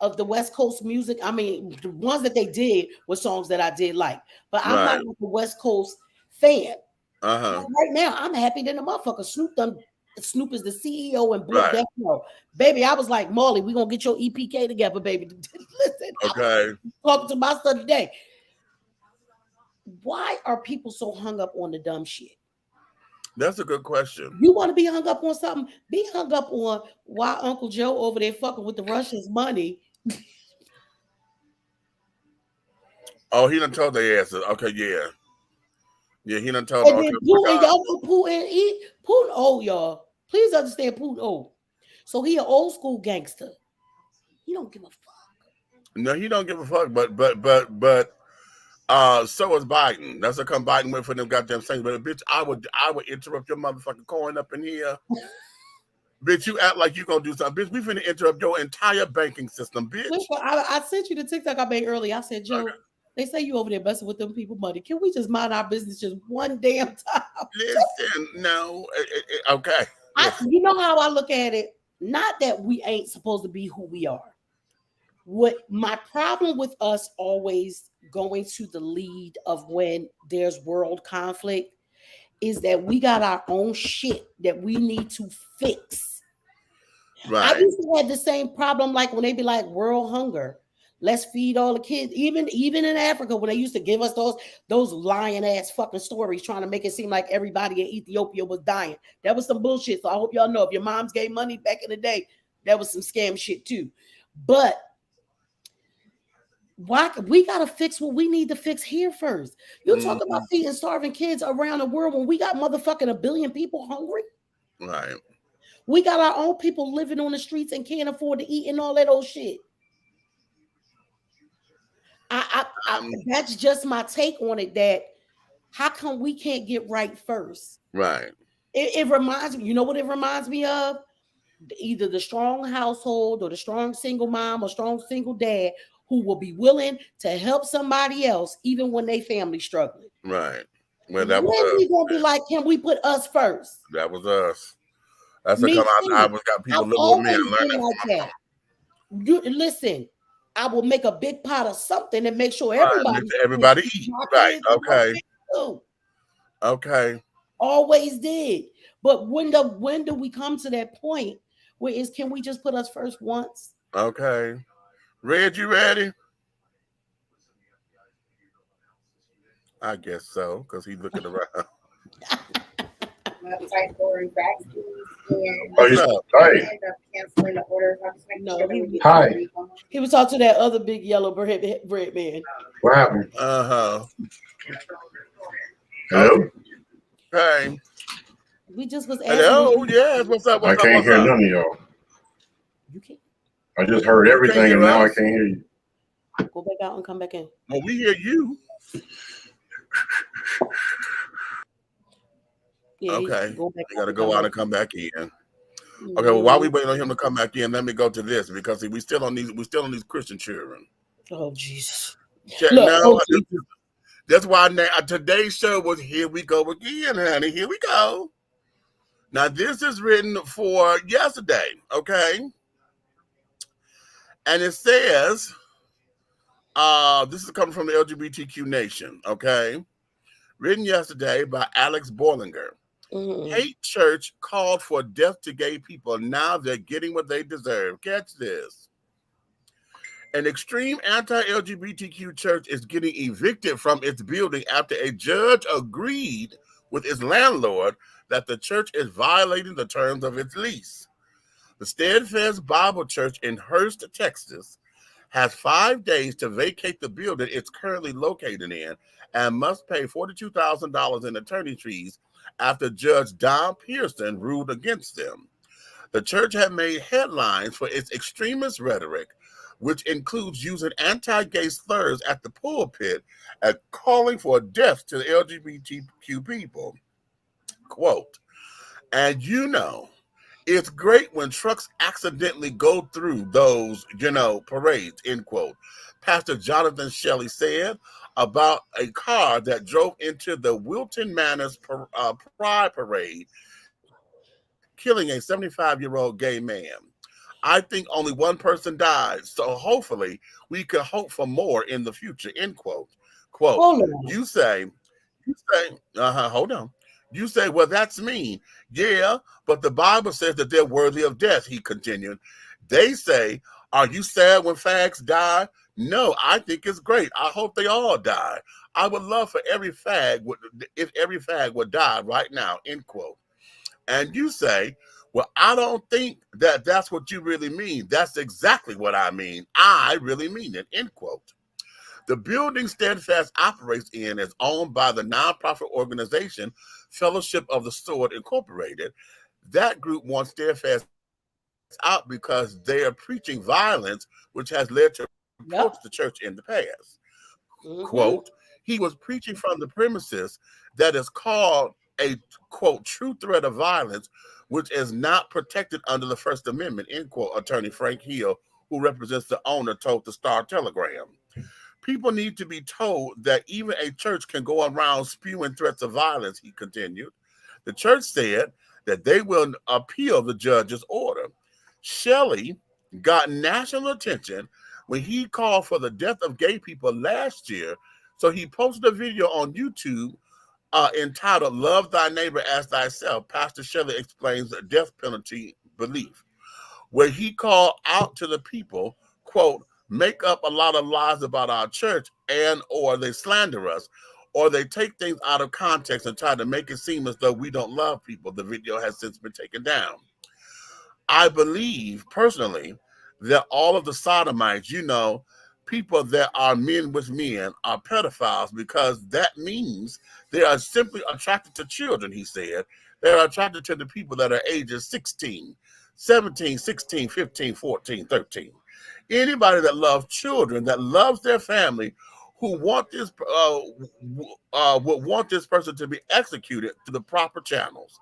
Speaker 4: of the West Coast music. I mean, the ones that they did were songs that I did like, but I'm not
Speaker 3: Right.
Speaker 4: like a West Coast fan.
Speaker 3: Uh-huh.
Speaker 4: Right now, I'm happy that the motherfucker Snoop is the CEO and booked
Speaker 3: Right.
Speaker 4: that show. Baby, I was like, Marley, we gonna get your EPK together, baby. Listen,
Speaker 3: Okay.
Speaker 4: I was talking to my son today. Why are people so hung up on the dumb shit?
Speaker 3: That's a good question.
Speaker 4: You want to be hung up on something? Be hung up on why Uncle Joe over there fucking with the Russians' money.
Speaker 3: Oh, he done told their asses. Okay, yeah. Yeah, he done told
Speaker 4: And
Speaker 3: them.
Speaker 4: then
Speaker 3: Okay,
Speaker 4: Putin, y'all know Putin old, y'all. Please understand Putin old. So he an old school gangster. He don't give a fuck.
Speaker 3: no, he don't give a fuck. But so is Biden. That's what come Biden went for them goddamn things. But bitch, I would interrupt your motherfucking coin up in here. Bitch, you act like you gonna do something. Bitch, we finna interrupt your entire banking system, bitch.
Speaker 4: Listen, I sent you the TikTok I made earlier. I said, Joe,
Speaker 3: Okay.
Speaker 4: they say you over there messing with them people money. Can we just mind our business just one damn time?
Speaker 3: Listen, no, okay.
Speaker 4: You know how I look at it? Not that we ain't supposed to be who we are. What my problem with us always going to the lead of when there's world conflict is that we got our own shit that we need to fix.
Speaker 3: Right.
Speaker 4: I used to have the same problem like when they be like world hunger. Let's feed all the kids. Even in Africa, when they used to give us those lying ass fucking stories, trying to make it seem like everybody in Ethiopia was dying. That was some bullshit. So I hope y'all know if your moms gave money back in the day, that was some scam shit too. But why we gotta fix what we need to fix here first? You talk about feeding starving kids around the world when we got motherfucking 1 billion people hungry.
Speaker 3: Right.
Speaker 4: We got our own people living on the streets and can't afford to eat and all that old shit. That's just my take on it. That how come we can't get right first?
Speaker 3: Right.
Speaker 4: It reminds me. You know what it reminds me of? Either the strong household or the strong single mom or strong single dad who will be willing to help somebody else even when they family struggling.
Speaker 3: Right. Well, that was
Speaker 4: When we gonna be like, can we put us first?
Speaker 3: That was us. That's
Speaker 4: Me
Speaker 3: because
Speaker 4: too.
Speaker 3: I was got people
Speaker 4: I've
Speaker 3: living with me
Speaker 4: always
Speaker 3: and learning
Speaker 4: been like that. Listen, I will make a big pot of something and make sure
Speaker 3: everybody eat. Right. Okay. Okay.
Speaker 4: Always did. But when do we come to that point where can we just put us first once?
Speaker 3: Okay. Red, you ready? I guess so, because he's looking around.
Speaker 5: Website ordering vaccines and
Speaker 3: What's up?
Speaker 6: Hey,
Speaker 5: end up canceling the order. So I'm just making
Speaker 4: No,
Speaker 5: sure that we
Speaker 4: he-
Speaker 5: get
Speaker 6: Hi.
Speaker 5: the refund.
Speaker 4: He was talking to that other big yellow bread man.
Speaker 6: what happened?
Speaker 3: Uh-huh.
Speaker 6: Hello?
Speaker 3: Hey.
Speaker 4: We just was asking.
Speaker 3: Hello.
Speaker 4: if you-
Speaker 3: Yes. What's up?
Speaker 6: I
Speaker 3: What's up?
Speaker 6: can't
Speaker 3: What's
Speaker 6: hear
Speaker 3: up?
Speaker 6: none of y'all.
Speaker 4: You can't
Speaker 6: I just heard
Speaker 3: You
Speaker 6: everything
Speaker 3: can't
Speaker 6: and
Speaker 3: hear
Speaker 6: now I
Speaker 3: us?
Speaker 6: can't hear you.
Speaker 4: go back out and come back in.
Speaker 3: Well, we hear you.
Speaker 4: Yeah,
Speaker 3: Okay.
Speaker 4: go back
Speaker 3: You got to
Speaker 4: and
Speaker 3: go
Speaker 4: come
Speaker 3: out
Speaker 4: back
Speaker 3: and come back in.
Speaker 4: in.
Speaker 3: Okay. Well, while we
Speaker 4: Mhm.
Speaker 3: waiting on him to come back in, let me go to this because see, we still on these Christian children.
Speaker 4: Oh Jesus!
Speaker 3: Check
Speaker 4: Look,
Speaker 3: now.
Speaker 4: oh, Jesus.
Speaker 3: That's why today's show was Here We Go Again, honey. Here we go. Now, this is written for yesterday, okay? And it says, this is coming from the LGBTQ Nation, okay? Written yesterday by Alex Borlinger.
Speaker 4: Mhm.
Speaker 3: Hate church called for death to gay people. Now they're getting what they deserve. Catch this. An extreme anti-LGBTQ church is getting evicted from its building after a judge agreed with its landlord that the church is violating the terms of its lease. The Steadfast Bible Church in Hurst, Texas, has 5 days to vacate the building it's currently located in and must pay $42,000 in attorney fees after Judge Don Pearson ruled against them. The church had made headlines for its extremist rhetoric, which includes using anti-gay slurs at the pulpit and calling for death to the LGBTQ people. Quote, and it's great when trucks accidentally go through those, parades, end quote. Pastor Jonathan Shelley said about a car that drove into the Wilton Manors Pride Parade, killing a 75-year-old gay man. I think only one person died, so hopefully we can hope for more in the future, end quote. Quote,
Speaker 4: Hold on.
Speaker 3: you say, hold on. You say, well, that's mean. Yeah, but the Bible says that they're worthy of death, he continued. They say, are you sad when fags die? No, I think it's great. I hope they all die. I would love for if every fag would die right now, end quote. And you say, well, I don't think that that's what you really mean. That's exactly what I mean. I really mean it, end quote. The building Steadfast operates in is owned by the nonprofit organization Fellowship of the Sword Incorporated. That group wants Steadfast out because they are preaching violence, which has led to approach the church in the past.
Speaker 4: Mhm.
Speaker 3: Quote, he was preaching from the premises that is called a, quote, true threat of violence, which is not protected under the First Amendment, end quote, attorney Frank Hill, who represents the owner, told the Star Telegram. People need to be told that even a church can go around spewing threats of violence, he continued. The church said that they will appeal the judge's order. Shelley got national attention when he called for the death of gay people last year, so he posted a video on YouTube entitled Love Thy Neighbor as Thyself. Pastor Shelley explains the death penalty belief, where he called out to the people, quote, make up a lot of lies about our church and or they slander us, or they take things out of context and try to make it seem as though we don't love people. The video has since been taken down. I believe personally that all of the sodomites, people that are men with men are pedophiles because that means they are simply attracted to children, he said. They're attracted to the people that are ages 16, 17, 16, 15, 14, 13. Anybody that loves children, that loves their family, who want this, would want this person to be executed through the proper channels.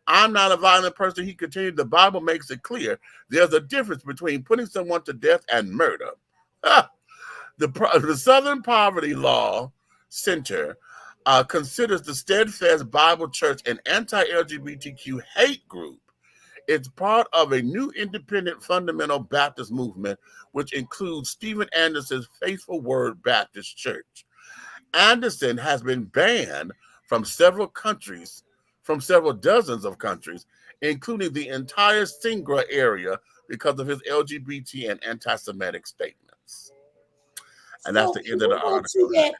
Speaker 3: I'm not a violent person, he continued. The Bible makes it clear there's a difference between putting someone to death and murder. The Southern Poverty Law Center considers the Steadfast Bible Church an anti-LGBTQ hate group. It's part of a new independent fundamental Baptist movement, which includes Stephen Anderson's Faithful Word Baptist Church. Anderson has been banned from several dozens of countries, including the entire Singra area, because of his LGBT and anti-Semitic statements. And that's the end of the article.
Speaker 4: That,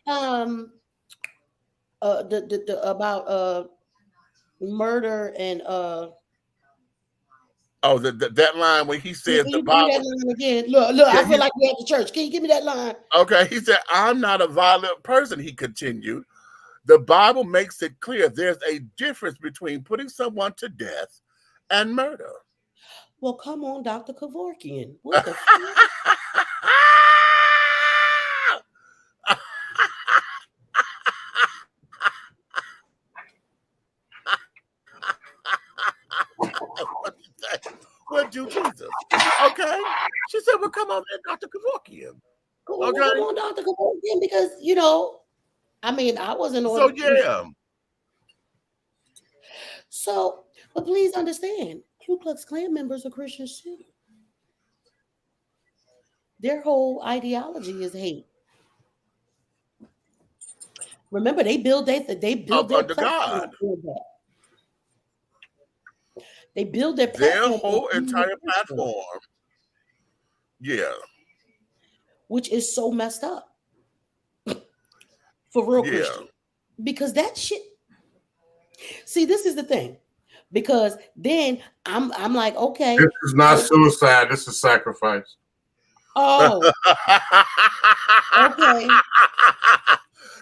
Speaker 4: the about murder and
Speaker 3: Oh, that line when he
Speaker 4: yeah,
Speaker 3: says
Speaker 4: can
Speaker 3: the
Speaker 4: you give me that
Speaker 3: Bible.
Speaker 4: line again? Look,
Speaker 3: Yeah,
Speaker 4: I feel like we're at the church. Can you give me that line?
Speaker 3: okay, he said, I'm not a violent person, he continued. The Bible makes it clear there's a difference between putting someone to death and murder.
Speaker 4: Well, come on, Dr. Kevorkian. What the
Speaker 3: What do Jesus? Okay. She said, well, come on in, Dr. Kevorkian.
Speaker 4: come
Speaker 3: Okay.
Speaker 4: on, Dr. Kevorkian, because I mean, I wasn't
Speaker 3: So
Speaker 4: on.
Speaker 3: yeah.
Speaker 4: So, but please understand, Ku Klux Klan members are Christians too. Their whole ideology is hate. Remember, they build their
Speaker 3: Up under
Speaker 4: platform
Speaker 3: God.
Speaker 4: on that. They build their
Speaker 3: Their
Speaker 4: platform
Speaker 3: whole
Speaker 4: on
Speaker 3: entire platform. Yeah.
Speaker 4: which is so messed up for real
Speaker 3: Yeah.
Speaker 4: Christian. Because that shit. See, this is the thing. Because then I'm like, okay.
Speaker 6: This is not suicide. This is sacrifice.
Speaker 4: Oh, okay.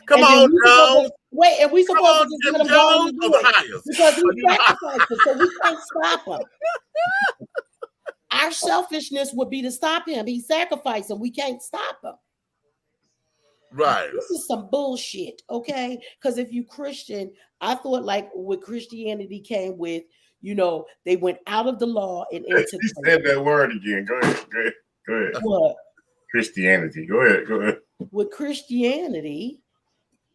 Speaker 3: Come
Speaker 4: And then
Speaker 3: on, Jones.
Speaker 4: wait, and we
Speaker 3: Come
Speaker 4: supposed
Speaker 3: on,
Speaker 4: to just
Speaker 3: Jim
Speaker 4: let him go on
Speaker 3: Jones.
Speaker 4: and
Speaker 3: Oh,
Speaker 4: do
Speaker 3: the
Speaker 4: it
Speaker 3: highest.
Speaker 4: because
Speaker 3: Oh,
Speaker 4: he
Speaker 3: you the highest.
Speaker 4: sacrificed, so we can't stop him. Our selfishness would be to stop him. He sacrificed, and we can't stop him.
Speaker 3: Right.
Speaker 4: This is some bullshit, okay? Because if you Christian, I thought like what Christianity came with, they went out of the law and into
Speaker 6: He said that word again. Go ahead.
Speaker 4: what?
Speaker 6: Christianity. Go ahead.
Speaker 4: With Christianity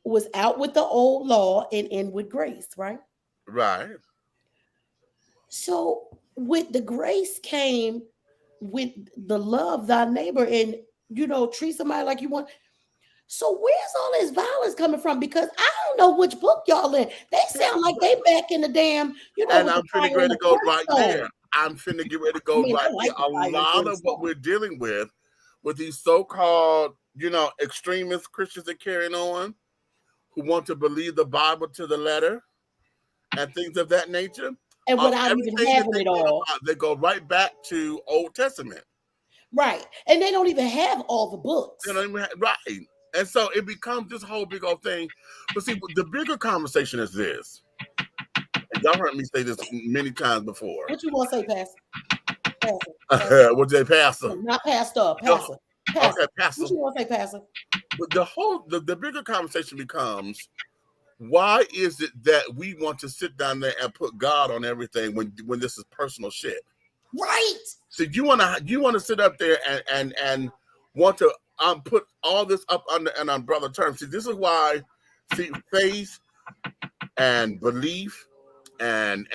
Speaker 4: was out with the old law and in with grace, right?
Speaker 3: Right.
Speaker 4: So with the grace came with the love thy neighbor and treat somebody like you want. So where's all this violence coming from? Because I don't know which book y'all in. They sound like they back in the damn,
Speaker 3: And
Speaker 4: with
Speaker 3: I'm
Speaker 4: the
Speaker 3: finna get
Speaker 4: fire
Speaker 3: ready
Speaker 4: and
Speaker 3: to
Speaker 4: the
Speaker 3: go right
Speaker 4: brimstone.
Speaker 3: there. I'm finna get ready to
Speaker 4: I
Speaker 3: go
Speaker 4: mean, I
Speaker 3: right
Speaker 4: like
Speaker 3: there.
Speaker 4: the
Speaker 3: A
Speaker 4: fire and
Speaker 3: lot of what
Speaker 4: brimstone.
Speaker 3: we're dealing with these so-called, extremist Christians that carrying on, who want to believe the Bible to the letter and things of that nature.
Speaker 4: And without even
Speaker 3: Everything that
Speaker 4: having it all.
Speaker 3: they go right back to Old Testament.
Speaker 4: Right. And they don't even have all the books.
Speaker 3: You know what I mean? Right. And so it becomes this whole big old thing. But see, the bigger conversation is this. And y'all heard me say this many times before.
Speaker 4: What you want to say, Pastor? Pastor.
Speaker 3: What they pastor?
Speaker 4: Not Pastor. Pastor.
Speaker 3: Okay, Pastor.
Speaker 4: What you want to say, Pastor?
Speaker 3: But the bigger conversation becomes, why is it that we want to sit down there and put God on everything when this is personal shit?
Speaker 4: Right.
Speaker 3: So you want to sit up there and want to put all this up under an umbrella term. See, this is why faith and belief and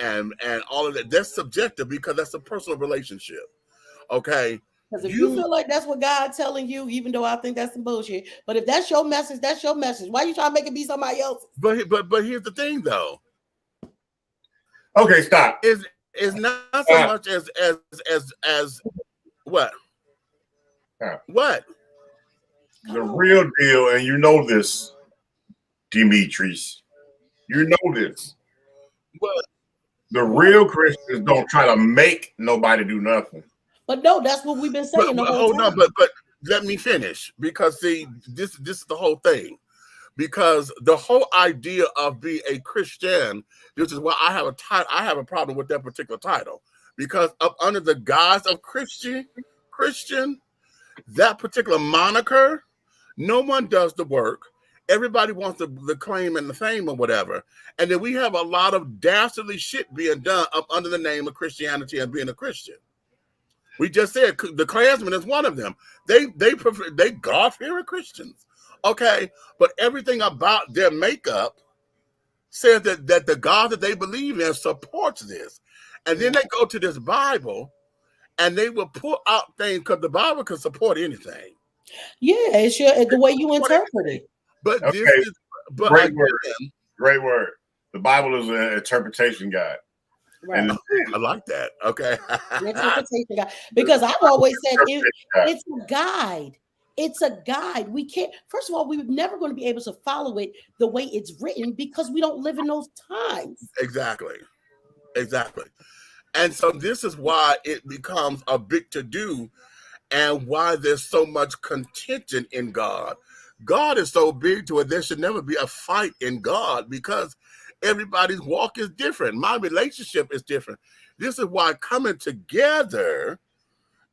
Speaker 3: all of that's subjective because that's a personal relationship. Okay.
Speaker 4: Because if you feel like that's what God's telling you, even though I think that's some bullshit, but if that's your message, that's your message. Why are you trying to make it be somebody else's?
Speaker 3: But here's the thing, though.
Speaker 6: Okay, stop.
Speaker 3: It's not so much as what? What?
Speaker 6: The real deal, and you know this, Demetrius. You know this.
Speaker 3: What?
Speaker 6: The real Christians don't try to make nobody do nothing.
Speaker 4: But no, that's what we've been saying the whole time.
Speaker 3: Hold on, but let me finish because see, this is the whole thing. Because the whole idea of being a Christian, this is why I have a problem with that particular title. Because up under the guise of Christian, that particular moniker, no one does the work. Everybody wants the claim and the fame or whatever. And then we have a lot of dastardly shit being done up under the name of Christianity and being a Christian. We just said the Klansmen is one of them. They God-fearing Christians. Okay, but everything about their makeup says that the God that they believe in supports this. And then they go to this Bible and they will pull out things because the Bible can support anything.
Speaker 4: Yeah, it's the way you interpret it.
Speaker 3: But
Speaker 6: okay.
Speaker 3: this is
Speaker 6: great word. Great word. The Bible is an interpretation guide.
Speaker 4: Right.
Speaker 6: And
Speaker 3: I like that. Okay.
Speaker 4: Interpretation guide. Because I've always said it's a guide. It's a guide. We can't, first of all, we're never going to be able to follow it the way it's written because we don't live in those times.
Speaker 3: Exactly. And so this is why it becomes a big to-do and why there's so much contention in God. God is so big to it, there should never be a fight in God because everybody's walk is different. My relationship is different. This is why coming together,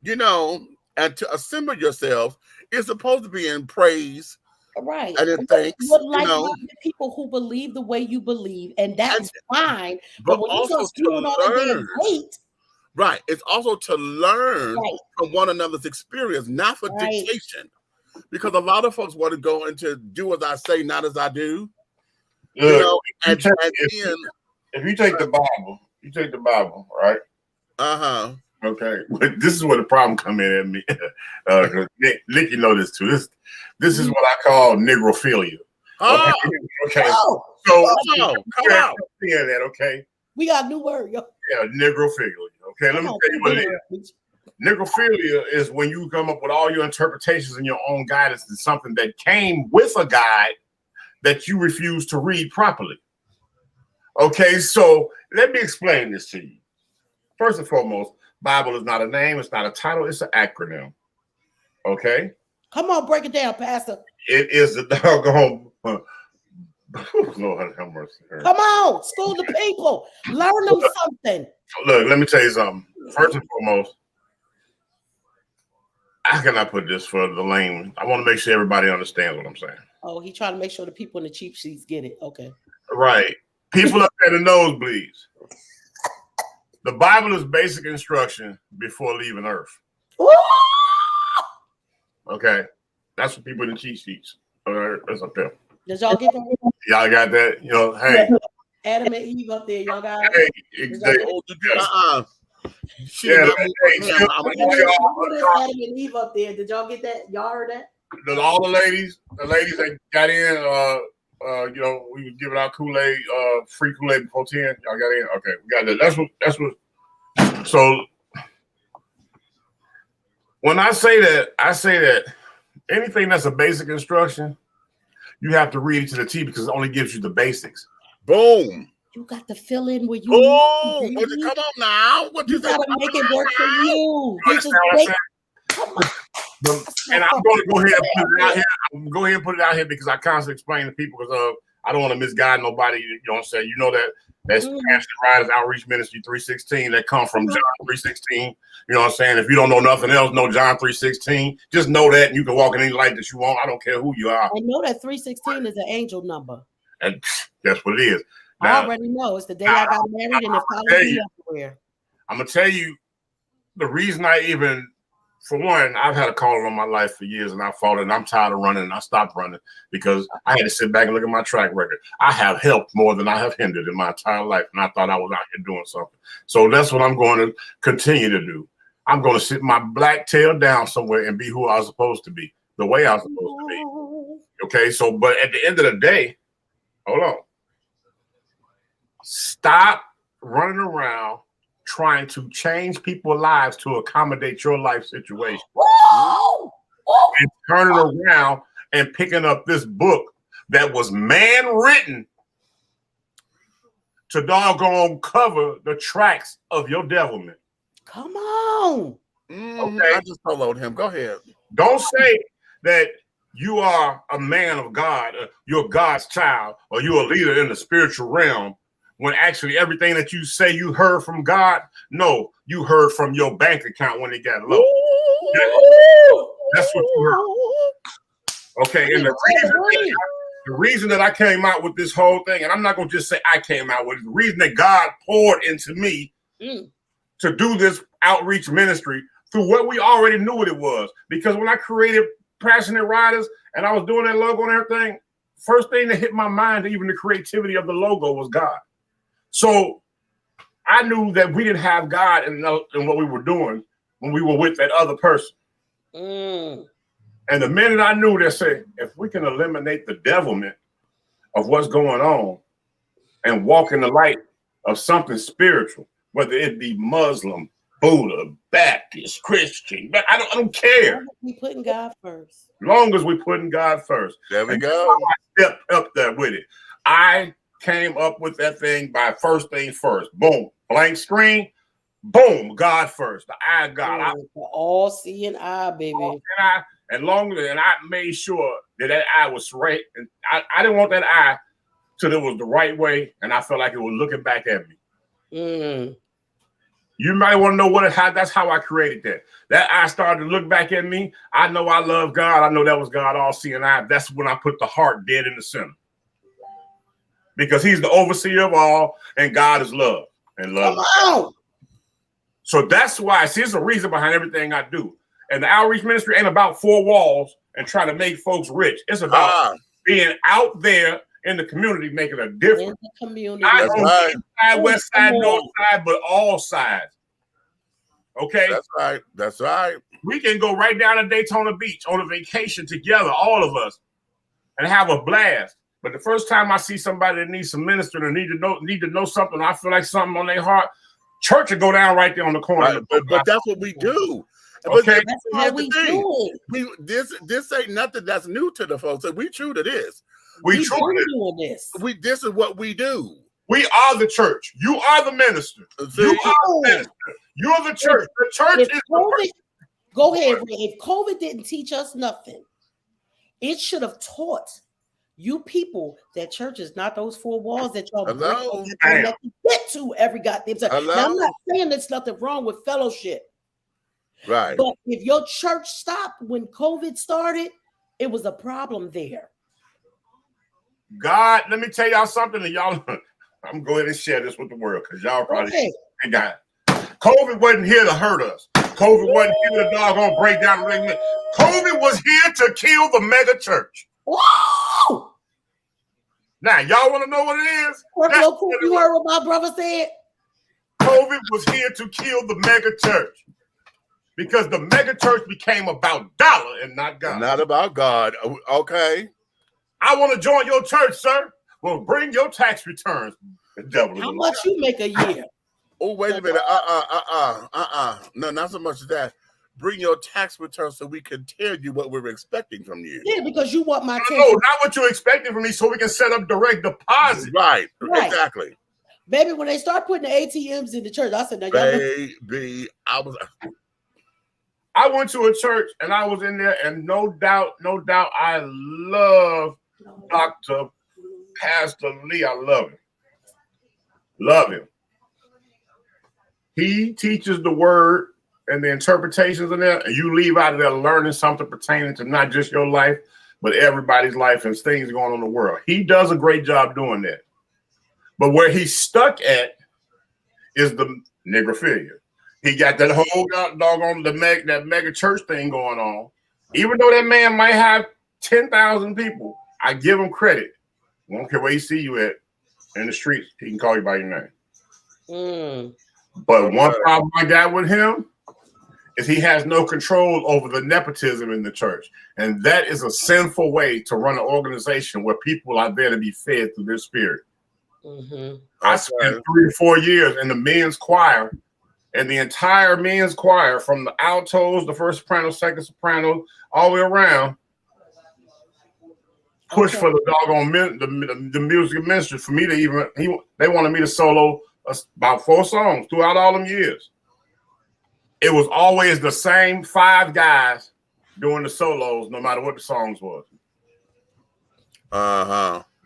Speaker 3: and to assemble yourselves is supposed to be in praise.
Speaker 4: Right.
Speaker 3: And in thanks.
Speaker 4: But like-minded people who believe the way you believe, and that's fine. But when you start spewing all that damn hate.
Speaker 3: Right. It's also to learn from one another's experience, not for dictation. Because a lot of folks want to go into do as I say, not as I do.
Speaker 6: Look,
Speaker 3: if
Speaker 6: you take the Bible, right?
Speaker 3: Uh-huh.
Speaker 6: Okay, but this is where the problem come in at me. Nick, you know this too. This is what I call negrophilia.
Speaker 3: Oh,
Speaker 6: okay.
Speaker 4: Oh,
Speaker 3: come out.
Speaker 6: Yeah, that okay.
Speaker 4: We got a new word, yo.
Speaker 6: Yeah, negrophilia. Okay, let me tell you what it is. Negrophilia is when you come up with all your interpretations and your own guidance to something that came with a guide that you refuse to read properly. Okay, so let me explain this to you. First and foremost, Bible is not a name, it's not a title, it's an acronym. Okay?
Speaker 4: Come on, break it down, Pastor.
Speaker 6: It is the doggone Lord have mercy.
Speaker 4: Come on, school the people. Learn them something.
Speaker 6: Look, let me tell you something. First and foremost, how can I put this for the layman? I want to make sure everybody understands what I'm saying.
Speaker 4: Oh, he trying to make sure the people in the cheap seats get it. Okay.
Speaker 6: Right. People up at the nosebleeds. The Bible is basic instruction before leaving Earth. Okay. That's what people in the cheat sheets. That's up there.
Speaker 4: Did y'all get that?
Speaker 6: Y'all got that? Hey.
Speaker 4: Adam and Eve up there, y'all got
Speaker 6: it. Hey, exactly.
Speaker 4: Adam and Eve up there. Did y'all get that? Y'all heard that?
Speaker 6: All the ladies that got in, we were giving out Kool-Aid, free Kool-Aid before 10. Y'all got in? Okay, we got that. That's what. So when I say that anything that's a basic instruction, you have to read it to the T because it only gives you the basics.
Speaker 3: Boom.
Speaker 4: You got to fill in where you.
Speaker 3: Boom. Come on now. What
Speaker 4: you got to make it work for you.
Speaker 6: Come on. And I'm going to go ahead and put it out here. I'm going to go ahead and put it out here because I constantly explain to people because I don't want to misguide nobody. You know what I'm saying? You know that's Pastor Riders Outreach Ministry 316 that come from John 316. You know what I'm saying? If you don't know nothing else, know John 316. Just know that and you can walk in any light that you want. I don't care who you are.
Speaker 4: I know that 316 is an angel number.
Speaker 6: And that's what it is.
Speaker 4: Now, I already know. It's the day I got married and it followed me everywhere. I'm
Speaker 6: going to tell you the reason I even, for one, I've had a calling on my life for years and I fought it and I'm tired of running and I stopped running because I had to sit back and look at my track record. I have helped more than I have hindered in my entire life and I thought I was out here doing something. So that's what I'm going to continue to do. I'm going to sit my black tail down somewhere and be who I was supposed to be, the way I was supposed to be. Okay, so, but at the end of the day, hold on. Stop running around trying to change people's lives to accommodate your life situation. And turning around and picking up this book that was man-written to doggone cover the tracks of your devilment.
Speaker 4: Come on.
Speaker 3: Okay. I just followed him. Go ahead.
Speaker 6: Don't say that you are a man of God, you're God's child, or you're a leader in the spiritual realm, when actually everything that you say you heard from God, no, you heard from your bank account when it got low. That's what you heard. Okay, and the reason that I came out with this whole thing, and I'm not going to just say I came out with it, the reason that God poured into me to do this outreach ministry through what we already knew what it was. Because when I created Passionate Riders and I was doing that logo and everything, first thing that hit my mind, even the creativity of the logo, was God. So I knew that we didn't have God in what we were doing when we were with that other person. And the minute I knew that, said, if we can eliminate the devilment of what's going on and walk in the light of something spiritual, whether it be Muslim, Buddha, Baptist, Christian. But I don't care.
Speaker 4: We putting God first.
Speaker 6: Long as we putting God first.
Speaker 3: There we
Speaker 6: And
Speaker 3: go.
Speaker 6: I stepped up there with it. I came up with that thing by first thing first. Boom. Blank screen. Boom. God first. The eye of God.
Speaker 4: All seeing eye, baby.
Speaker 6: And I made sure that eye was right. And I didn't want that eye till it was the right way. And I felt like it was looking back at me. You might want to know that's how I created that. That eye started to look back at me. I know I love God. I know that was God all seeing eye. That's when I put the heart dead in the center. Because he's the overseer of all, and God is love. And love.
Speaker 4: Come on.
Speaker 6: So that's why, see, there's a reason behind everything I do. And the outreach ministry ain't about four walls and trying to make folks rich. It's about being out there in the community, making a difference.
Speaker 4: In the community.
Speaker 6: Not on the east side, west side, north side, but all sides. Okay?
Speaker 3: That's right. That's right.
Speaker 6: We can go right down to Daytona Beach on a vacation together, all of us, and have a blast. But the first time I see somebody that needs some ministering or need to know something, I feel like something on their heart, church will go down right there on the corner.
Speaker 3: Right. But that's what we do.
Speaker 6: Okay.
Speaker 3: But
Speaker 4: That's how we do it.
Speaker 3: This ain't nothing that's new to the folks. We true to this.
Speaker 6: We true to
Speaker 4: doing this.
Speaker 3: This is what we do.
Speaker 6: We are the church. You are the minister.
Speaker 3: See?
Speaker 6: You are the minister. You're the church. The church is
Speaker 4: COVID, go ahead, Ray. If COVID didn't teach us nothing, it should have taught you people that church is not those four walls that y'all get to every goddamn time. Now, I'm not saying there's nothing wrong with fellowship.
Speaker 3: Right.
Speaker 4: But if your church stopped when COVID started, it was a problem there.
Speaker 6: God, let me tell y'all something, and y'all, I'm going to share this with the world because y'all probably ain't got it. COVID wasn't here to hurt us. COVID wasn't here to doggone break down the ring. COVID was here to kill the mega church.
Speaker 4: Whoa!
Speaker 6: Now, y'all want to know what it is?
Speaker 4: You heard what my brother said?
Speaker 6: COVID was here to kill the mega church because the mega church became about dollar and not God.
Speaker 3: Not about God. Okay.
Speaker 6: I want to join your church, sir. Well, bring your tax returns. The devil.
Speaker 4: How much you make a year?
Speaker 3: Oh, wait a minute. No, not so much as that. Bring your tax returns so we can tell you what we're expecting from you.
Speaker 4: Yeah, because you want my
Speaker 6: No, not what you're expecting from me, so we can set up direct deposit.
Speaker 3: Right. Exactly.
Speaker 4: Baby, when they start putting the ATMs in the church, I said, now,
Speaker 3: baby,
Speaker 6: I went to a church and I was in there, and no doubt, I love Dr. Pastor Lee. I love him. Love him. He teaches the word and the interpretations in there, and you leave out of there learning something pertaining to not just your life, but everybody's life and things going on in the world. He does a great job doing that. But where he's stuck at is the negrophilia. He got that whole doggone that mega church thing going on. Even though that man might have 10,000 people, I give him credit. I don't care where he see you at in the streets, he can call you by your name. But one problem I got with him is he has no control over the nepotism in the church. And that is a sinful way to run an organization where people are there to be fed through their spirit. I spent 3 or 4 years in the men's choir, and the entire men's choir, from the altos, the first soprano, second soprano, all the way around, pushed for the doggone the music ministry for me to even, they wanted me to solo about 4 songs throughout all them years. It was always the same 5 guys doing the solos, no matter what the songs was.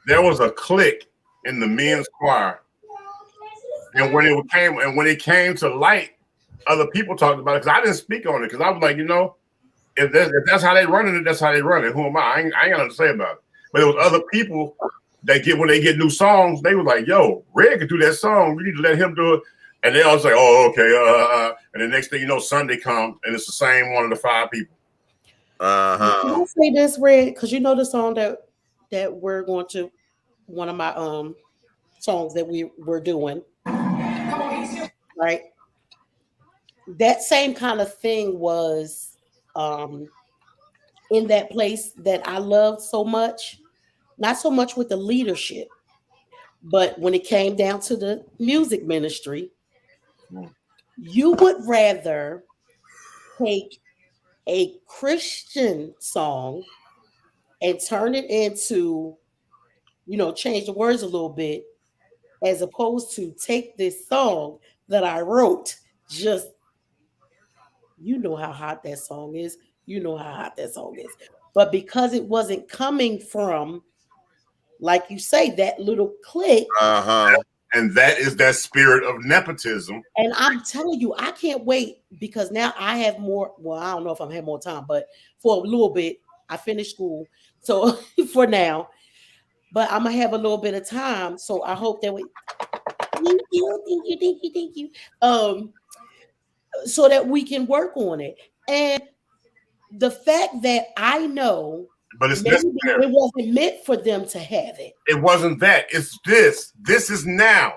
Speaker 6: There was a clique in the men's choir, and when it came to light, other people talked about it because I didn't speak on it because I was like, if that's how they running it, that's how they run it. Who am I? I ain't got nothing to say about it. But it was other people that when they get new songs, they were like, "Yo, Red could do that song. We need to let him do it." And they all say, "Oh, okay." And the next thing you know, Sunday comes and it's the same one of the 5 people.
Speaker 4: Can I say this, Red? Because you know the song that we're going to, one of my songs that we're doing, right? That same kind of thing was in that place that I loved so much. Not so much with the leadership, but when it came down to the music ministry, You would rather take a Christian song and turn it into, change the words a little bit, as opposed to take this song that I wrote. Just, you know how hot that song is. You know how hot that song is. But because it wasn't coming from, like you say, that little clique.
Speaker 6: And that is that spirit of nepotism.
Speaker 4: And I'm telling you, I can't wait, because now I have more. Well, I don't know if I'm having more time, but for a little bit, I finished school. So for now, but I'm gonna have a little bit of time. So I hope that thank you. So that we can work on it. And the fact that I know,
Speaker 6: but it's
Speaker 4: maybe it wasn't meant for them to have it.
Speaker 6: It wasn't that. It's this. This is now.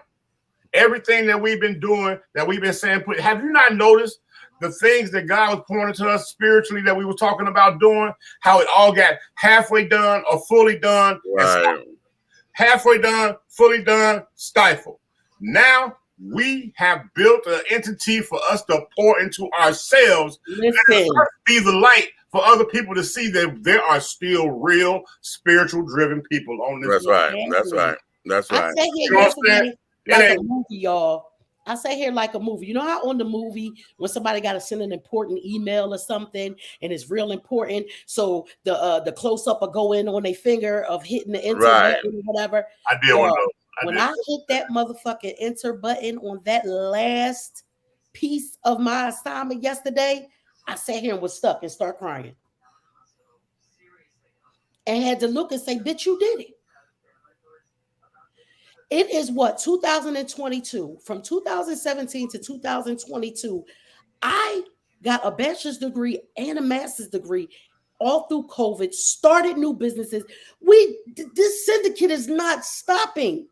Speaker 6: Everything that we've been doing, that we've been saying, have you not noticed the things that God was pointing to us spiritually that we were talking about doing? How it all got halfway done or fully done.
Speaker 3: Right.
Speaker 6: Halfway done, fully done, stifled. Now we have built an entity for us to pour into ourselves.
Speaker 4: Listen.
Speaker 6: Be the light for other people to see that there are still real spiritual driven people on this.
Speaker 3: That's right. That's right. That's right.
Speaker 4: I say here yesterday, like a movie, y'all. I say here like a movie. You know how on the movie, when somebody got to send an important email or something, and it's real important, so the close up will go in on their finger of hitting the enter button or whatever.
Speaker 6: I did one of those.
Speaker 4: When I hit that motherfucking enter button on that last piece of my assignment yesterday, I sat here and was stuck and start crying. And had to look and say, bitch, you did it. It is what, 2022. From 2017 to 2022, I got a bachelor's degree and a master's degree all through COVID, started new businesses. This syndicate is not stopping.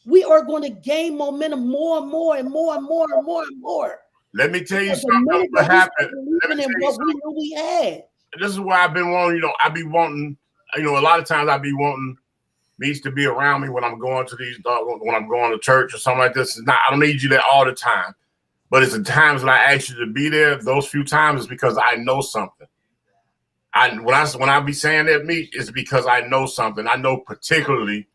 Speaker 4: We are going to gain momentum more and more and more and more and more and more.
Speaker 6: Let me tell you something what happened.
Speaker 4: What we knew we had.
Speaker 6: This is why I've been wanting, I be wanting, a lot of times I be wanting Meech to be around me when I'm going to these, when I'm going to church or something like this. It's not, I don't need you there all the time, but it's the times when I ask you to be there. Those few times is because I know something. When I be saying that, Meech, it's because I know something. I know particularly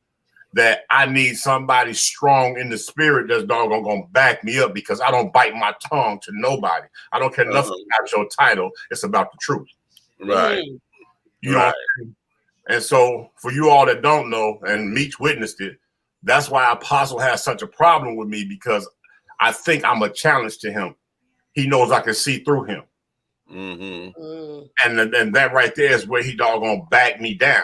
Speaker 6: that I need somebody strong in the spirit that's doggone gonna back me up, because I don't bite my tongue to nobody. I don't care nothing about your title. It's about the truth.
Speaker 3: Right.
Speaker 6: You know. And so for you all that don't know, and Meech witnessed it, that's why Apostle has such a problem with me, because I think I'm a challenge to him. He knows I can see through him. And that right there is where he doggone back me down,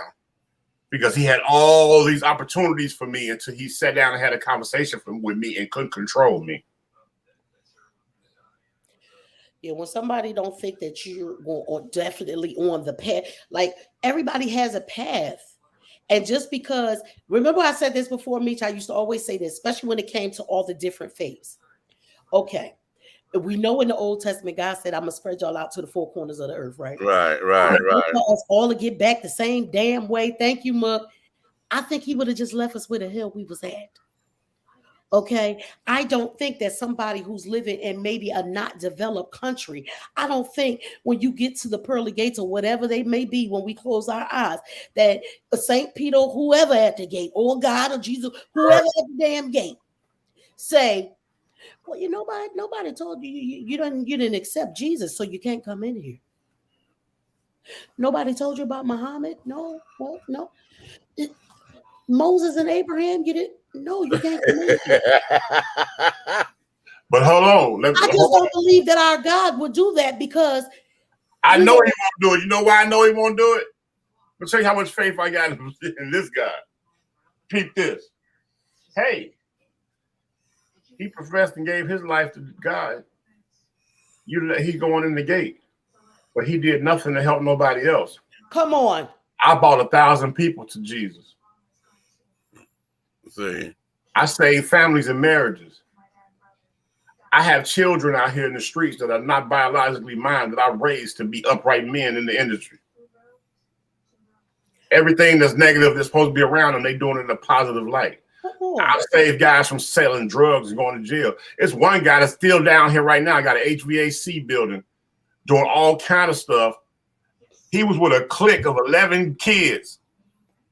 Speaker 6: because he had all these opportunities for me until he sat down and had a conversation with me and couldn't control me.
Speaker 4: Yeah, when somebody don't think that you're definitely on the path, like everybody has a path. And just because, remember I said this before, Meech, I used to always say this, especially when it came to all the different faiths. Okay. We know in the Old Testament, God said, I'm going to spread y'all out to the four corners of the earth, right?
Speaker 3: Right.
Speaker 4: For us all to get back the same damn way. Thank you, Muck. I think he would have just left us where the hell we was at. Okay, I don't think that somebody who's living in maybe a not developed country, I don't think when you get to the pearly gates or whatever they may be, when we close our eyes, that St. Peter, whoever at the gate, or God or Jesus, whoever at the damn gate, say, well, nobody told you you didn't accept Jesus, so you can't come in here. Nobody told you about Muhammad? No. Moses and Abraham, you didn't. No, you can't come in here.
Speaker 6: But hold on.
Speaker 4: I just don't believe that our God would do that, because
Speaker 6: I know he won't do it. You know why I know he won't do it? I'll tell you how much faith I got in this guy. Peep this. Hey, he professed and gave his life to God. He's going in the gate, but he did nothing to help nobody else.
Speaker 4: Come on.
Speaker 6: I brought 1,000 people to Jesus.
Speaker 3: See,
Speaker 6: I save families and marriages. I have children out here in the streets that are not biologically mine, that I raised to be upright men in the industry. Everything that's negative that's supposed to be around them, they doing it in a positive light.
Speaker 4: course.
Speaker 6: I've saved guys from selling drugs and going to jail. It's one guy that's still down here right now. Got an HVAC building, doing all kind of stuff. He was with a clique of 11 kids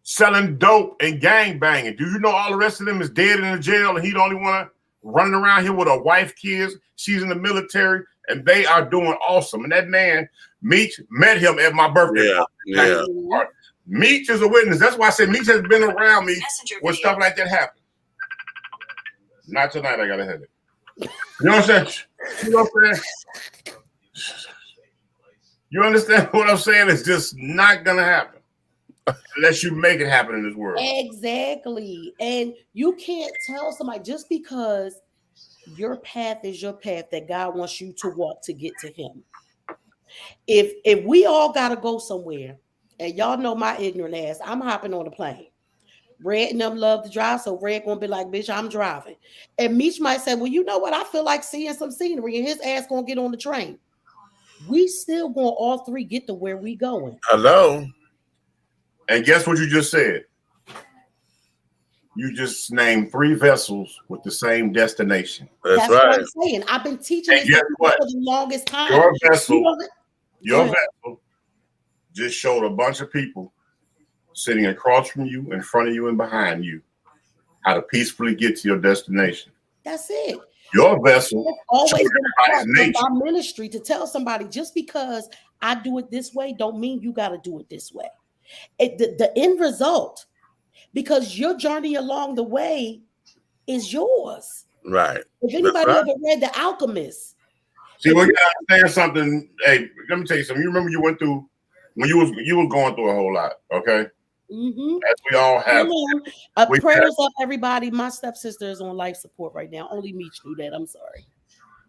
Speaker 6: selling dope and gang banging. Do you know all the rest of them is dead in the jail, and he the only one running around here with a wife, kids? She's in the military, and they are doing awesome. And that man, Meech, met him at my birthday.
Speaker 3: Yeah.
Speaker 6: Meech is a witness. That's why I said Meech has been around me when stuff like that happened. Not tonight, I got a headache. You know what I'm saying? You know what I'm saying? You understand what I'm saying? It's just not gonna happen unless you make it happen in this world.
Speaker 4: Exactly. And you can't tell somebody just because your path is your path that God wants you to walk to get to him. If we all gotta go somewhere, and y'all know my ignorant ass, I'm hopping on a plane. Red and them love to drive, so Red gonna be like, bitch, I'm driving. And Meech might say, well, you know what? I feel like seeing some scenery, and his ass gonna get on the train. We still gonna all three get to where we going.
Speaker 3: Hello.
Speaker 6: And guess what you just said? You just named 3 vessels with the same destination.
Speaker 3: That's
Speaker 4: what
Speaker 3: right.
Speaker 4: I'm saying. I've been teaching
Speaker 6: And
Speaker 4: this
Speaker 6: guess what?
Speaker 4: for the longest time.
Speaker 6: Your vessel just showed a bunch of people sitting across from you, in front of you, and behind you how to peacefully get to your destination.
Speaker 4: That's it.
Speaker 6: Your vessel
Speaker 4: It's always been a part
Speaker 6: nature.
Speaker 4: of my ministry to tell somebody just because I do it this way don't mean you got to do it this way. The end result, because your journey along the way is yours.
Speaker 3: Right.
Speaker 4: If anybody ever read The Alchemist.
Speaker 6: See, we gotta understand something. Hey, let me tell you something. You remember you went through when you was going through a whole lot, okay?
Speaker 4: Mm-hmm.
Speaker 6: As we all have.
Speaker 4: Prayers up, everybody. My stepsister is on life support right now. Only Meech knew that. I'm sorry.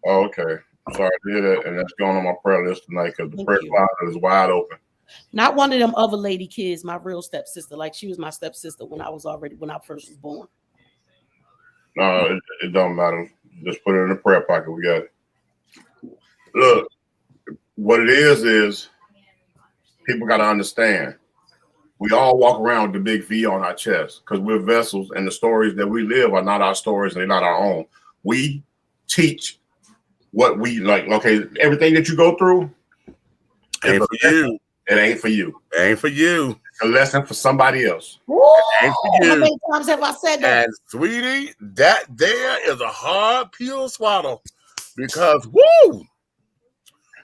Speaker 6: Oh, okay. I'm sorry to hear that, and that's going on my prayer list tonight because the prayer closet is wide open.
Speaker 4: Not one of them other lady kids, my real stepsister. Like she was my stepsister when I first was born.
Speaker 6: No, it don't matter. Just put it in the prayer pocket. We got it. Look, what it is people got to understand. We all walk around with the big V on our chest because we're vessels, and the stories that we live are not our stories. They're not our own. We teach what we like. Okay, everything that you go through
Speaker 3: ain't for you.
Speaker 6: It ain't for you.
Speaker 3: It ain't for you.
Speaker 6: It's a lesson for somebody else.
Speaker 3: It ain't for you.
Speaker 4: How many times have I said that?
Speaker 3: And sweetie, that there is a hard pill to swallow because woo,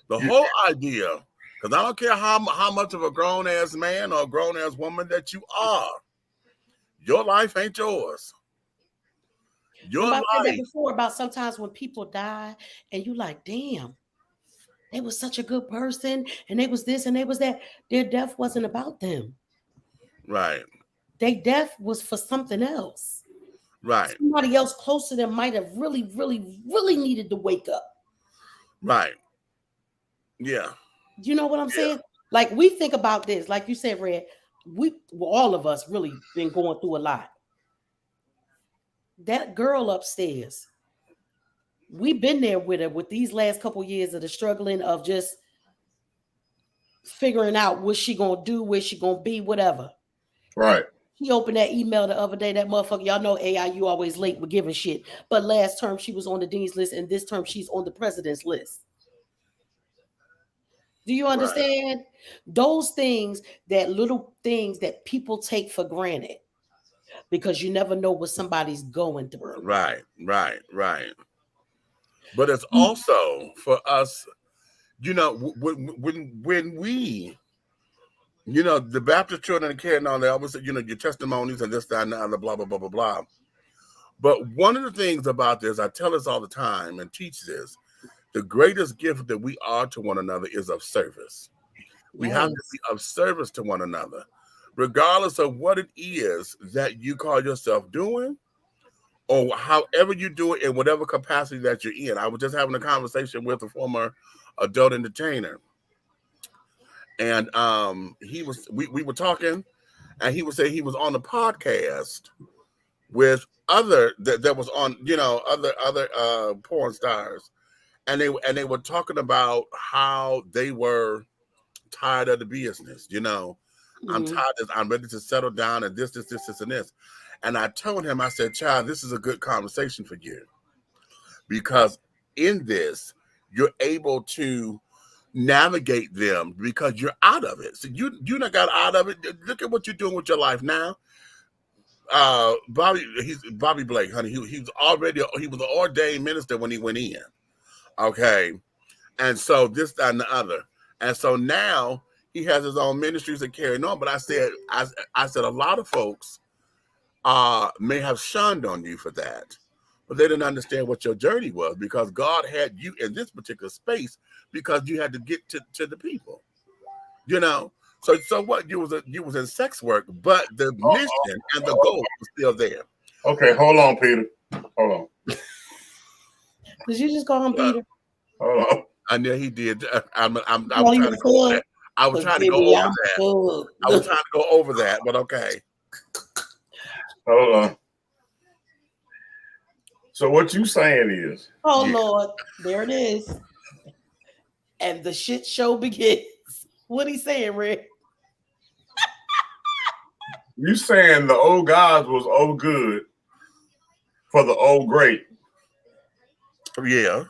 Speaker 3: the whole idea. Because I don't care how much of a grown ass man or a grown ass woman that you are, your life ain't yours. Your life.
Speaker 4: I said that before about sometimes when people die and you like, damn, they was such a good person and they was this and they was that. Their death wasn't about them.
Speaker 3: Right.
Speaker 4: Their death was for something else.
Speaker 3: Right.
Speaker 4: Somebody else close to them might have really, really, really needed to wake up.
Speaker 3: Right. Yeah.
Speaker 4: You know what I'm saying? Like we think about this, like you said, Red, all of us really been going through a lot. That girl upstairs, we've been there with her with these last couple years of the struggling of just figuring out what she gonna do, where she gonna be, whatever.
Speaker 6: Right.
Speaker 4: She opened that email the other day. That motherfucker, y'all know AIU always late with giving shit. But last term she was on the dean's list, and this term she's on the president's list. Do you understand? Right. Those things, that little things that people take for granted because you never know what somebody's going through.
Speaker 3: Right. But it's also for us, you know, when we, you know, the Baptist Children of Care and all that, obviously, you know, your testimonies and this, that, and the other, blah, blah, blah, blah, blah. But one of the things about this, I tell this all the time and teach this, the greatest gift that we are to one another is of service. We have to be of service to one another, regardless of what it is that you call yourself doing or however you do it in whatever capacity that you're in. I was just having a conversation with a former adult entertainer. And we were talking, and he would say he was on the podcast with other that was on, you know, other porn stars. And they were talking about how they were tired of the business, you know. I'm tired of this. I'm ready to settle down and this, and this. And I told him, I said, child, this is a good conversation for you. Because in this, you're able to navigate them because you're out of it. So you not got out of it. Look at what you're doing with your life now. Bobby Blake, honey. He was an ordained minister when he went in. Okay. And so this, that, and the other. And so now he has his own ministries and carrying on. But I said a lot of folks may have shunned on you for that. But they didn't understand what your journey was because God had you in this particular space because you had to get to the people. You know? So what? You was in sex work, but the mission and the goal was still there.
Speaker 6: Okay, hold on, Peter. Hold on.
Speaker 4: Did you just call him Peter?
Speaker 6: Hold on.
Speaker 3: I know he did. I was trying to go over that. I was trying to go over that, but okay.
Speaker 6: Hold on. So what you saying is?
Speaker 4: Oh Lord, there it is, and the shit show begins. What he saying, Rick?
Speaker 6: You saying the old gods was old good for the old great?
Speaker 3: Yeah.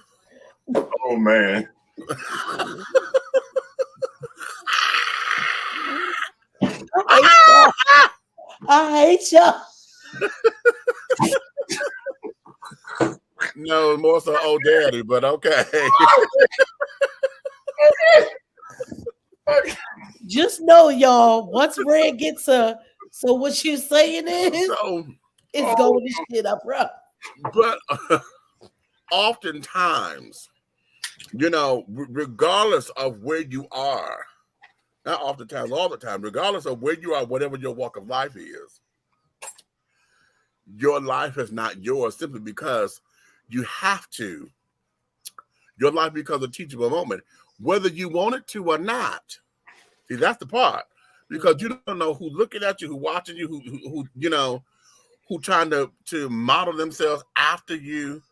Speaker 6: Oh man.
Speaker 4: I hate y'all.
Speaker 3: No, more so old daddy, but okay.
Speaker 4: Just know, y'all, once Red gets so what you saying is it's going to shit up, bro.
Speaker 3: But oftentimes, you know, regardless of where you are, not oftentimes, all the time, regardless of where you are, whatever your walk of life is, your life is not yours simply because you have to. Your life becomes a teachable moment, whether you want it to or not. See, that's the part. Because you don't know who's looking at you, who's watching you, who you know, who trying to model themselves after you.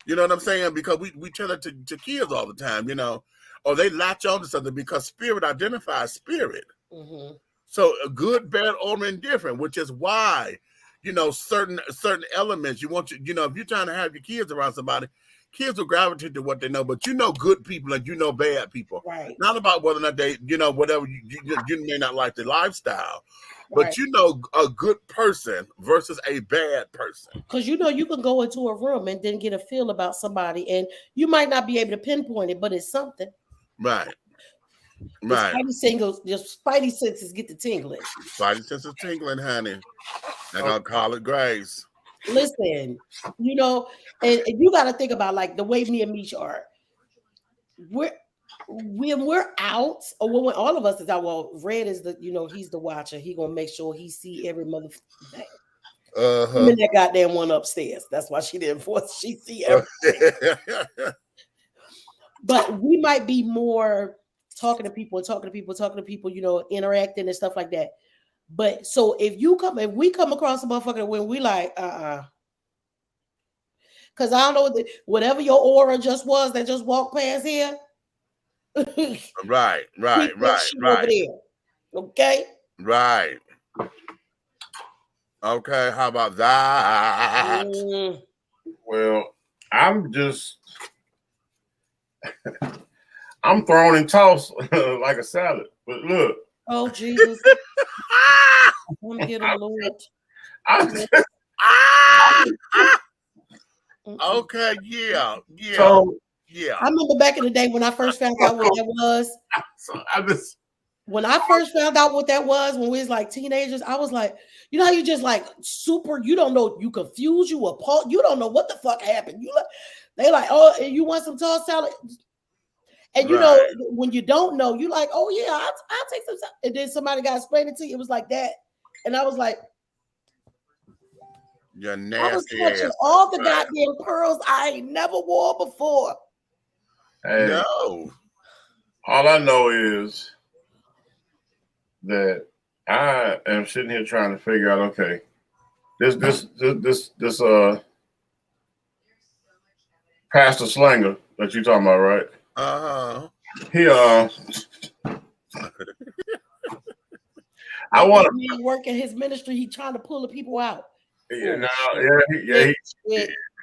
Speaker 3: You know what I'm saying? Because we tell it to kids all the time, you know, or they latch on to something because spirit identifies spirit. Mm-hmm. So a good, bad, or indifferent, which is why, you know, certain elements you want you know, if you're trying to have your kids around somebody, kids will gravitate to what they know, but you know good people and you know bad people. Right. Not about whether or not they, you know, whatever you may not like the lifestyle, but right. You know a good person versus a bad person. Because you know you can go into a room and then get a feel about somebody, and you might not be able to pinpoint it, but it's something. Right. Right. Your spidey senses get the tingling. Spidey senses tingling, honey. They're gonna call it grace. Listen, you know, and you got to think about like the way me and Misha are. When we're out, or when all of us is out. Well, Red is the, you know, he's the watcher. He gonna make sure he see every motherfucking thing. And that goddamn one upstairs. That's why she didn't force. She see everything. But we might be more talking to people, you know, interacting and stuff like that. But so if we come across a motherfucker when we like, because I don't know whatever your aura just was that just walked past here. right. Over there. Okay. Right. Okay. How about that?
Speaker 6: Well, I'm thrown and tossed like a salad. But look.
Speaker 4: Oh Jesus. Come get him, Lord. Okay, yeah. So, yeah. I remember back in the day when I first found out what that was. When I first found out what that was, when we was like teenagers, I was like, you know how you just like super, you don't know, you confused, you appalled, you don't know what the fuck happened. You like, they like, oh, you want some tossed salad? And you know, when you don't know, you like, oh yeah, I'll take some. And then somebody got explained it to you. It was like that, and I was like, "You're nasty." I was touching all the goddamn pearls I ain't never wore before.
Speaker 6: Hey, no. All I know is that I am sitting here trying to figure out. Okay, this Pastor Slanger that you talking about, right? He I want
Speaker 4: to work in his ministry. He trying to pull the people out.
Speaker 6: Yeah, no,
Speaker 4: Yeah.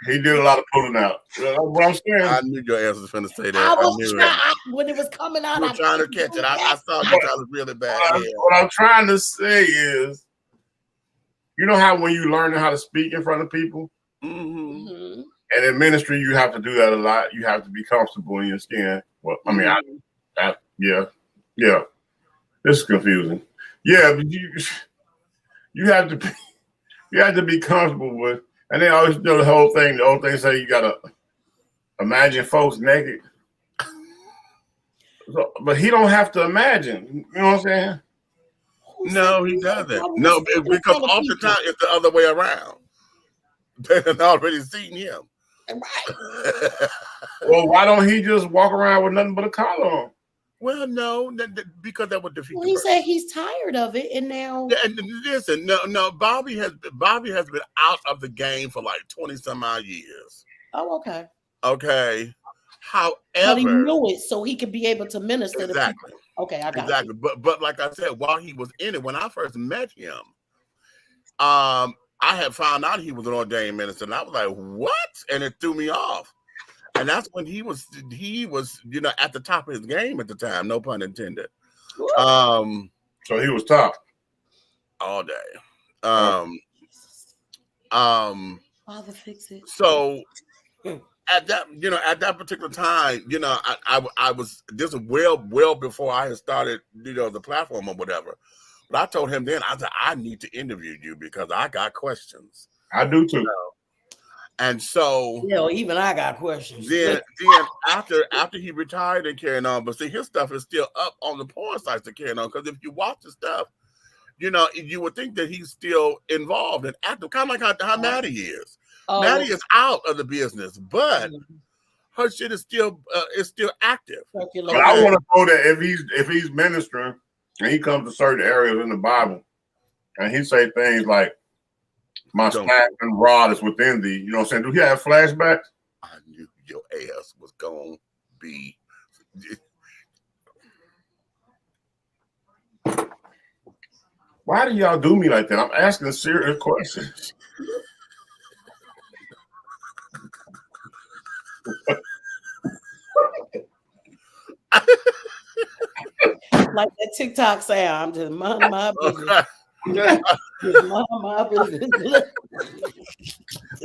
Speaker 6: he did a lot of pulling out. That's what I'm saying.
Speaker 3: I knew your ass was finna say that.
Speaker 4: I was
Speaker 3: knew
Speaker 4: trying
Speaker 3: it.
Speaker 4: when it was coming out.
Speaker 3: You were
Speaker 4: I
Speaker 3: trying to catch it. I saw you trying to really bad. Yeah.
Speaker 6: What I'm trying to say is, you know how when you learn how to speak in front of people,
Speaker 3: Mm-hmm.
Speaker 6: and in ministry you have to do that a lot. You have to be comfortable in your skin. Well, I mean, yeah. This is confusing. Yeah, but you have to be comfortable with. And they always do the whole thing. The old thing say you gotta imagine folks naked. So, but he don't have to imagine. You know what I'm saying?
Speaker 3: No, he doesn't. No, because oftentimes it's the other way around. They had already seen him.
Speaker 4: Right.
Speaker 6: Well, why don't he just walk around with nothing but a collar on?
Speaker 3: Well, no, because that would defeat.
Speaker 4: Well, he said he's tired of it, and now.
Speaker 3: And listen, no. Bobby has been out of the game for like 20 some odd years.
Speaker 4: Oh, okay.
Speaker 3: Okay. However,
Speaker 4: but he knew it, so he could be able to minister to people. Okay, I got
Speaker 3: exactly. But like I said, while he was in it, when I first met him, I had found out he was an ordained minister, and I was like, "What?" And it threw me off. And that's when he was, at the top of his game at the time. No pun intended.
Speaker 6: So he was top
Speaker 3: all day.
Speaker 4: Father, fix it.
Speaker 3: So at that particular time, I was, this was well before I had started, the platform or whatever. But I told him then, I said, I need to interview you because I got questions.
Speaker 6: I do too.
Speaker 3: And so,
Speaker 4: even I got questions.
Speaker 3: Then after he retired and carrying on, but see, his stuff is still up on the porn sites to carry on. Because if you watch the stuff, you would think that he's still involved and active, kind of like how Maddie is. Maddie is out of the business, but her shit is still active.
Speaker 6: But I want to know that if he's ministering and he comes to certain areas in the Bible, and he say things like, "My staff and rod is within thee." You know what I'm saying? Do he have flashbacks?
Speaker 3: I knew your ass was gonna be.
Speaker 6: Why do y'all do me like that? I'm asking serious questions.
Speaker 4: Like that TikTok sound. I'm just minding my business.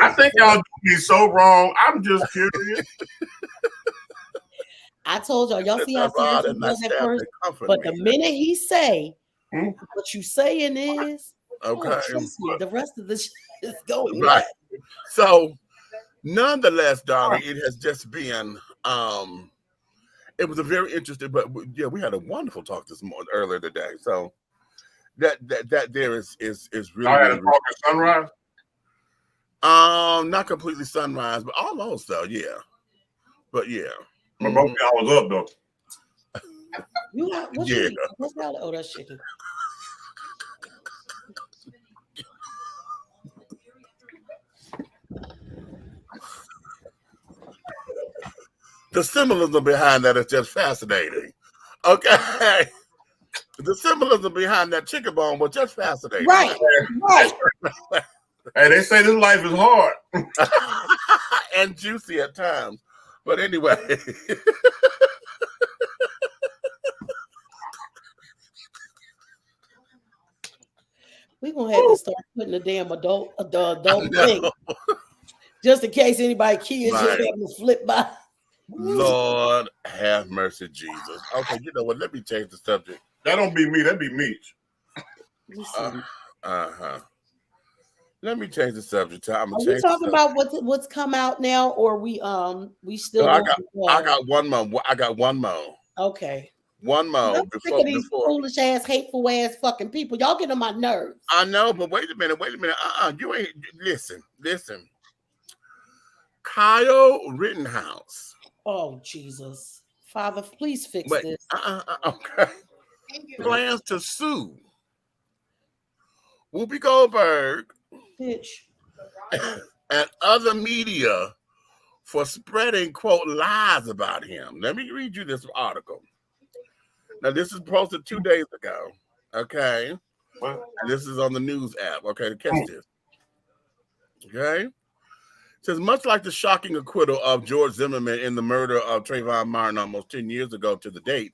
Speaker 6: I think y'all do me so wrong. I'm just curious.
Speaker 4: I told y'all see how serious he was at first, but the minute he say what you saying is trust me, the rest of this is going right.
Speaker 3: So, nonetheless, darling, it has just been. It was a very interesting, but we had a wonderful talk this morning earlier today. So that there is really.
Speaker 6: I had a talk at sunrise.
Speaker 3: Not completely sunrise, but almost though, yeah. But yeah.
Speaker 6: But both y'all was up though.
Speaker 4: What's that? Oh, that's chicken.
Speaker 3: The symbolism behind that is just fascinating. Okay. The symbolism behind that chicken bone was just fascinating.
Speaker 4: Right.
Speaker 6: Hey, they say this life is hard.
Speaker 3: And juicy at times. But anyway.
Speaker 4: We're going to have to start putting the damn adult thing. Just in case anybody kids just having to flip by.
Speaker 3: Lord have mercy, Jesus. Okay, you know what? Let me change the subject.
Speaker 6: That don't be me. That be Meech.
Speaker 3: Let me change the subject.
Speaker 4: Are we talking about what's come out now, or we still?
Speaker 3: No, I got one more. I got one more.
Speaker 4: Okay.
Speaker 3: One more.
Speaker 4: I'm sick of these foolish ass, hateful ass fucking people. Y'all get on my nerves.
Speaker 3: I know, but wait a minute. You ain't listen. Kyle Rittenhouse.
Speaker 4: Oh, Jesus. Father, please fix this.
Speaker 3: Okay. Plans to sue Whoopi Goldberg and other media for spreading, quote, lies about him. Let me read you this article. Now, this is posted 2 days ago. Okay. And this is on the news app. Okay, catch this. Okay. Says, much like the shocking acquittal of George Zimmerman in the murder of Trayvon Martin almost 10 years ago to the date,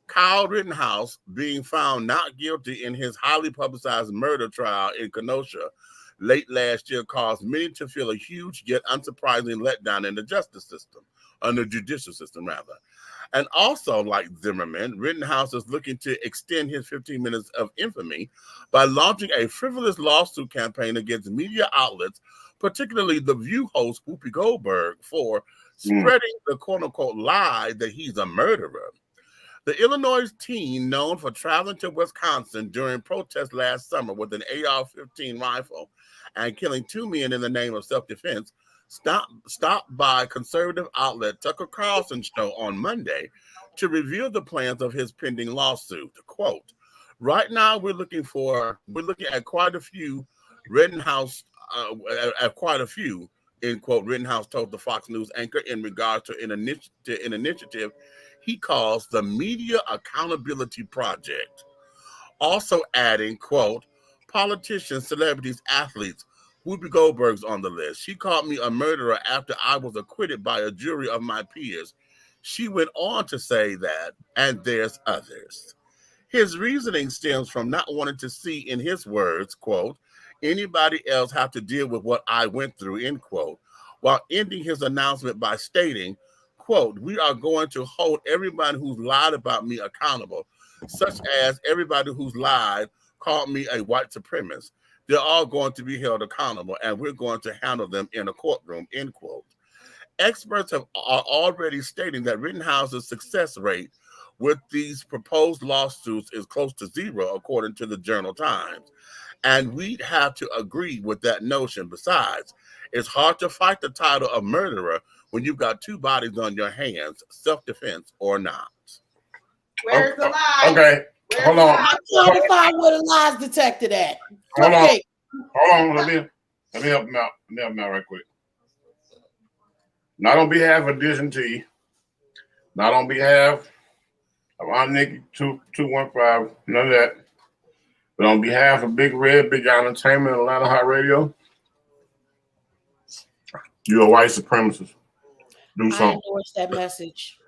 Speaker 3: Kyle Rittenhouse being found not guilty in his highly publicized murder trial in Kenosha late last year caused many to feel a huge yet unsurprising letdown in the justice system, the judicial system rather. And also, like Zimmerman, Rittenhouse is looking to extend his 15 minutes of infamy by launching a frivolous lawsuit campaign against media outlets, particularly the View host Whoopi Goldberg, for spreading the quote-unquote lie that he's a murderer. The Illinois teen, known for traveling to Wisconsin during protests last summer with an AR-15 rifle and killing 2 men in the name of self-defense, stopped by conservative outlet Tucker Carlson's show on Monday to reveal the plans of his pending lawsuit. Quote, right now we're looking at quite a few Rittenhouse, end quote, Rittenhouse told the Fox News anchor in regards to an initiative he calls the Media Accountability Project. Also adding, quote, politicians, celebrities, athletes, Whoopi Goldberg's on the list. She called me a murderer after I was acquitted by a jury of my peers. She went on to say that, and there's others. His reasoning stems from not wanting to see, in his words, quote, anybody else have to deal with what I went through, end quote, while ending his announcement by stating, quote, we are going to hold everybody who's lied about me accountable, such as everybody who's lied, called me a white supremacist. They're all going to be held accountable, and we're going to handle them in a courtroom, end quote. Experts are already stating that Rittenhouse's success rate with these proposed lawsuits is close to zero, according to the Journal Times. And we'd have to agree with that notion. Besides, it's hard to fight the title of murderer when you've got 2 bodies on your hands, self-defense or not.
Speaker 5: Where's the lie?
Speaker 6: Okay, hold on.
Speaker 4: I'm trying to find where the lies detected at.
Speaker 6: Hold on.
Speaker 4: Okay.
Speaker 6: Hold on. Let me help him out. Right quick. Not on behalf of Dish and T. Not on behalf of Aunt Nikki 215. None of that. But on behalf of Big Red, Big Entertainment, Atlanta Hot Radio, you're a white supremacist. Do
Speaker 4: I
Speaker 6: something.
Speaker 4: endorse that message.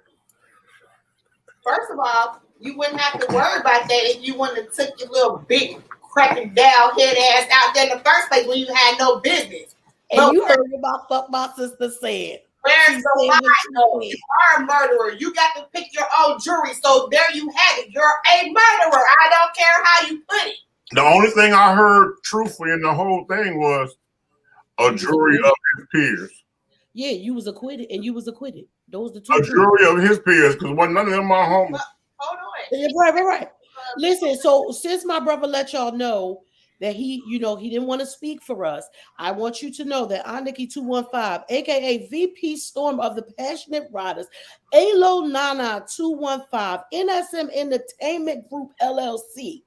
Speaker 5: First of all, you wouldn't have to worry about that if you wouldn't have took your little big cracking down head ass out there in the first place when you had no business.
Speaker 4: And
Speaker 5: But
Speaker 4: you heard about fuck my sister said.
Speaker 5: where's the lie? No, you are a murderer. You got to pick your own jury. So there you have it. You're a murderer. I don't care how you put it.
Speaker 6: The only thing I heard truthfully in the whole thing was a jury of his peers.
Speaker 4: Yeah, you was acquitted, and you was acquitted. Those the 2.
Speaker 6: A jury of his peers, because none of them are homies.
Speaker 5: Hold on.
Speaker 4: Yeah, right. Listen, so since my brother let y'all know that he didn't want to speak for us, I want you to know that Aniki 215, aka VP Storm of the Passionate Riders, Alo Nana 215, NSM Entertainment Group LLC.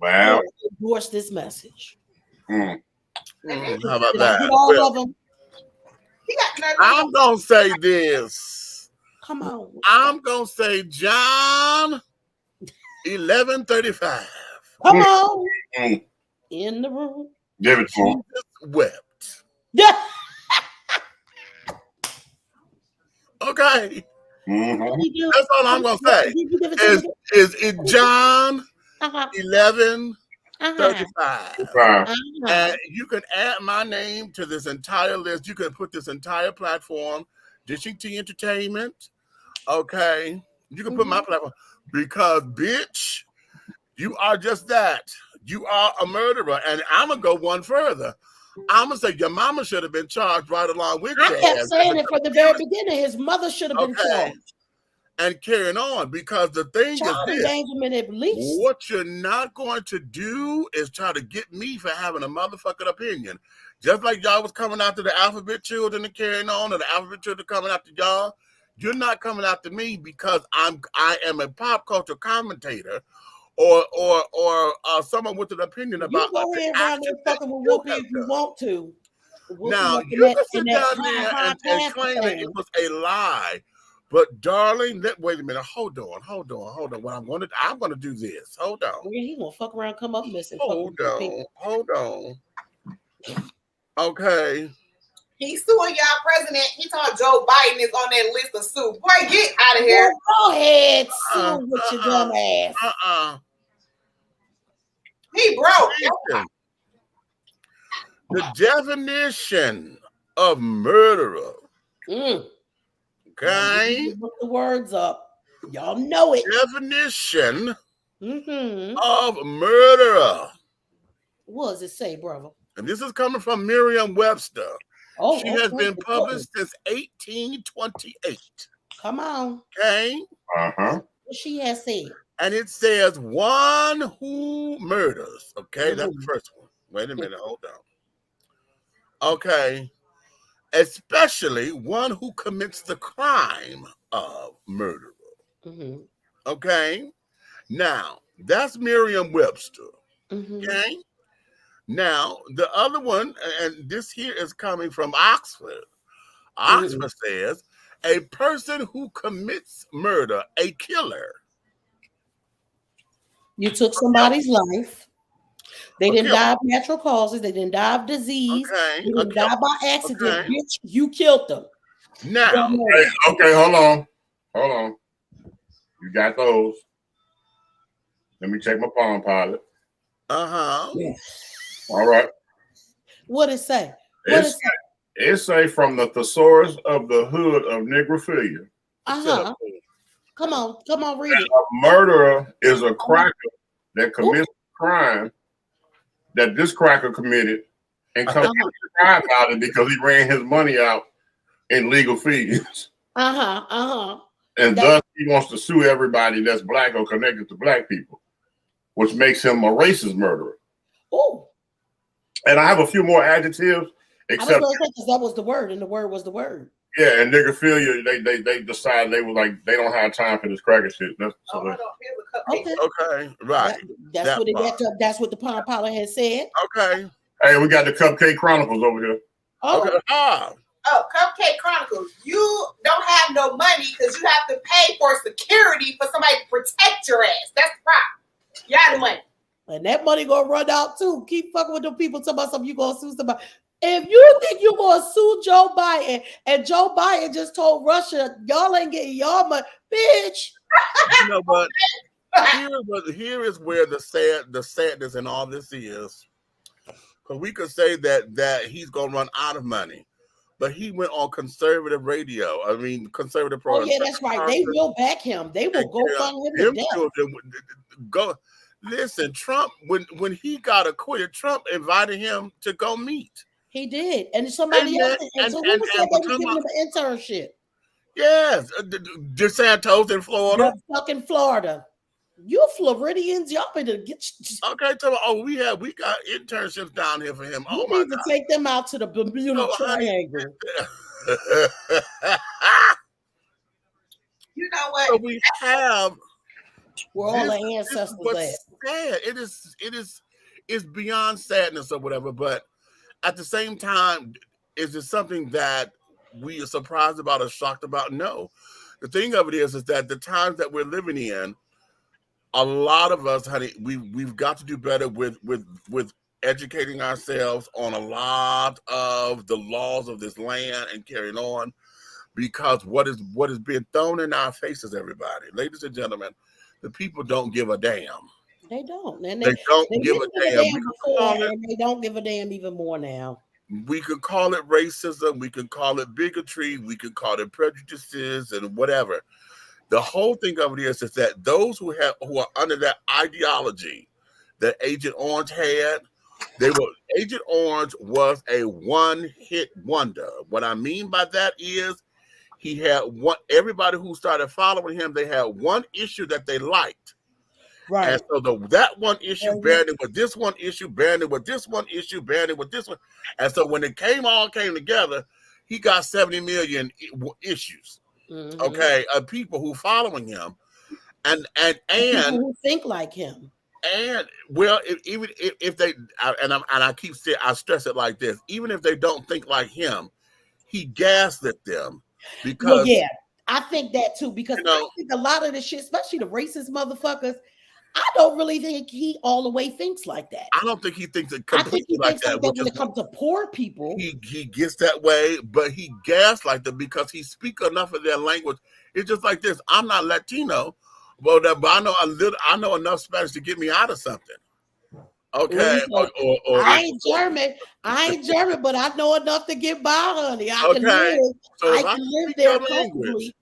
Speaker 6: Wow.
Speaker 4: Endorse this message.
Speaker 3: How about
Speaker 4: Did I
Speaker 3: that?
Speaker 4: get all of them?
Speaker 3: I'm going to say this.
Speaker 4: Come on.
Speaker 3: I'm going to say John 11:35.
Speaker 4: Come on. In the room.
Speaker 6: Give it to him.
Speaker 3: Jesus wept.
Speaker 4: Yeah.
Speaker 3: Okay.
Speaker 6: Mm-hmm.
Speaker 3: That's all I'm going to say. Is it John 11:35? And you can add my name to this entire list. You can put this entire platform, Dishing T Entertainment. Okay. You can put my platform because, bitch, you are just that. You are a murderer. And I'm going to go one further. I'm going to say your mama should have been charged right along with you.
Speaker 4: I kept saying it from the very beginning. His mother should have been charged.
Speaker 3: And carrying on, because the thing is this,
Speaker 4: at least.
Speaker 3: What you're not going to do is try to get me for having a motherfucking opinion. Just like y'all was coming after the alphabet children and carrying on, or the alphabet children coming after y'all, you're not coming after me because I am a pop culture commentator or someone with an opinion about.
Speaker 4: You go ahead around there fucking with Whoopi if you want to.
Speaker 3: Now you can sit down there and claim that it was a lie. But darling, wait a minute. Hold on. What I'm gonna do this. Hold on.
Speaker 4: He gonna fuck around, come up missing.
Speaker 3: Hold on. Okay.
Speaker 5: He's suing y'all president. He told Joe Biden is on that list of sue. Boy, get out of here.
Speaker 4: Well, go ahead, sue with your dumb ass.
Speaker 5: He broke.
Speaker 3: Listen, the definition of murderer. Okay.
Speaker 4: Look the words up. Y'all know it.
Speaker 3: Definition
Speaker 4: of
Speaker 3: murderer.
Speaker 4: What does it say, brother?
Speaker 3: And this is coming from Merriam-Webster.
Speaker 4: Oh,
Speaker 3: she has been published since 1828.
Speaker 4: Come on.
Speaker 3: Okay.
Speaker 4: What she has said.
Speaker 3: And it says one who murders. Okay, that's the first one. Wait a minute, hold on. Okay. Especially one who commits the crime of murder. Okay. Now, that's Merriam-Webster. Okay. Now, the other one, and this here is coming from Oxford. Oxford says a person who commits murder, a killer.
Speaker 4: You took somebody's life. They didn't die of natural causes. They didn't die of disease. They didn't die by accident. Bitch, you killed them.
Speaker 3: Now,
Speaker 6: okay, hold on. Hold on. You got those. Let me check my Palm Pilot.
Speaker 4: Yeah.
Speaker 6: All right.
Speaker 4: What it say?
Speaker 6: It say from the thesaurus of the hood of negrophilia.
Speaker 4: Come on, read it.
Speaker 6: A murderer is a cracker that commits a crime that this cracker committed and comes to cry about it because he ran his money out in legal fees. And thus he wants to sue everybody that's black or connected to black people, which makes him a racist murderer.
Speaker 4: Oh.
Speaker 6: And I have a few more adjectives, except
Speaker 4: that was the word, and the word was the word.
Speaker 6: Yeah, and negrophilia, they decided they were like they don't have time for this cracker shit. That's
Speaker 3: okay, right.
Speaker 4: That's what it got to, that's what the Palm Pilot has said.
Speaker 3: Okay.
Speaker 6: Hey, we got the Cupcake Chronicles over here.
Speaker 5: Cupcake Chronicles. You don't have no money because you have to pay for security for somebody to protect your ass. That's the problem. You have the money.
Speaker 4: And that money gonna run out too. Keep fucking with them people talking about something you gonna sue somebody. If you think you're gonna sue Joe Biden and Joe Biden just told Russia y'all ain't getting y'all money, bitch.
Speaker 3: You know what? Here is where the sadness in all this is. Because we could say that he's gonna run out of money. But he went on conservative radio. I mean, conservative program.
Speaker 4: Oh, yeah, that's right. They will back him. They will go fund him to death.
Speaker 3: Go. Listen, Trump, when he got acquitted, Trump invited him to go meet.
Speaker 4: He did. And somebody else. And so who was that was giving him an internship?
Speaker 3: Yes. DeSantis in Florida.
Speaker 4: Fucking Florida. You Floridians, y'all better get.
Speaker 3: Okay, so we got internships down here for him.
Speaker 4: You need to take them out to the Bermuda Triangle.
Speaker 5: You know what?
Speaker 3: So we have
Speaker 4: where all the ancestors at.
Speaker 3: Sad. It's beyond sadness or whatever, but at the same time, is it something that we are surprised about or shocked about? No. The thing of it is that the times that we're living in, a lot of us, honey, we've got to do better with educating ourselves on a lot of the laws of this land and carrying on, because what is being thrown in our faces, everybody, ladies and gentlemen, the people don't give a damn.
Speaker 4: They don't.
Speaker 3: And they don't give a damn.
Speaker 4: And they don't give a damn even more now.
Speaker 3: We could call it racism. We could call it bigotry. We could call it prejudices and whatever. The whole thing of it is that those who are under that ideology that Agent Orange had, Agent Orange was a one-hit wonder. What I mean by that is he had everybody who started following him, they had one issue that they liked. Right. And so that one issue banded with this one issue, banded with this one issue, banded with this one. And so when it all came together, he got 70 million issues. Mm-hmm. Okay, of people who following him, and people
Speaker 4: who think like him,
Speaker 3: and well, even if they, I keep saying, I stress it like this: even if they don't think like him, he gaslit them because
Speaker 4: I think that too, because I think a lot of the shit, especially the racist motherfuckers, I don't really think he all the way thinks like that.
Speaker 3: I don't think he thinks it
Speaker 4: I think
Speaker 3: completely
Speaker 4: he
Speaker 3: like
Speaker 4: thinks
Speaker 3: that.
Speaker 4: when it comes to poor people.
Speaker 3: He gets that way, but he gaslights them because he speaks enough of their language. It's just like this. I'm not Latino, but I know I know enough Spanish to get me out of something. Okay,
Speaker 4: I ain't German. I ain't German, but I know enough to get by, honey. I can
Speaker 3: okay.
Speaker 4: live.
Speaker 3: So
Speaker 4: I
Speaker 3: if I
Speaker 4: can
Speaker 3: can
Speaker 4: live
Speaker 3: speak
Speaker 4: there
Speaker 3: your
Speaker 4: comfortably.
Speaker 3: language,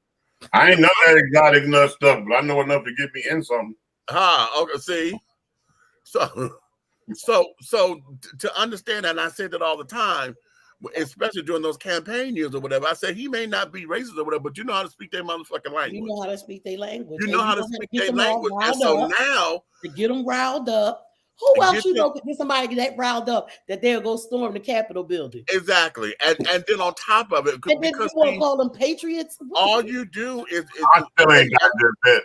Speaker 6: I ain't know that exotic nut stuff, but I know enough to get me in something.
Speaker 3: okay. See, so to understand that, and I say that all the time, especially during those campaign years or whatever. I say he may not be racist or whatever, but you know how to speak their motherfucking language.
Speaker 4: You know how to speak their language.
Speaker 3: You know how to speak their language, and so now
Speaker 4: to get them riled up. Who else you know could get somebody that riled up that they'll go storm the Capitol building?
Speaker 3: Exactly, and then on top of it,
Speaker 4: and then you want to call them patriots.
Speaker 3: All you do is
Speaker 6: I still ain't got this bit.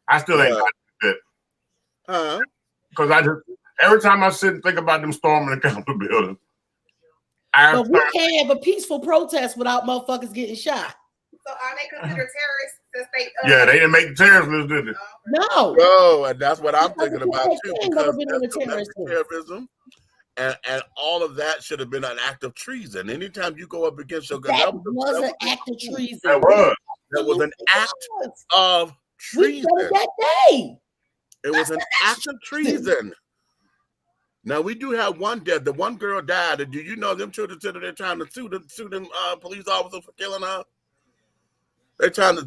Speaker 6: I still ain't got this bit. Because I just every time I sit and think about them storming the Capitol building.
Speaker 4: But we can't have a peaceful protest without motherfuckers getting shot.
Speaker 5: So are they considered terrorists? Since they,
Speaker 6: yeah, they didn't make the terrorist list, did they?
Speaker 3: No, and that's what I'm thinking about too. Because
Speaker 4: that's
Speaker 3: terrorism, and all of that should have been an act of treason. Anytime you go up against your
Speaker 4: that was an act of treason.
Speaker 3: That was an act of treason.
Speaker 4: That day.
Speaker 3: It was an act of treason. Now we do have one death. The one girl died. Do you know them children said that they're trying to sue them police officers for killing her?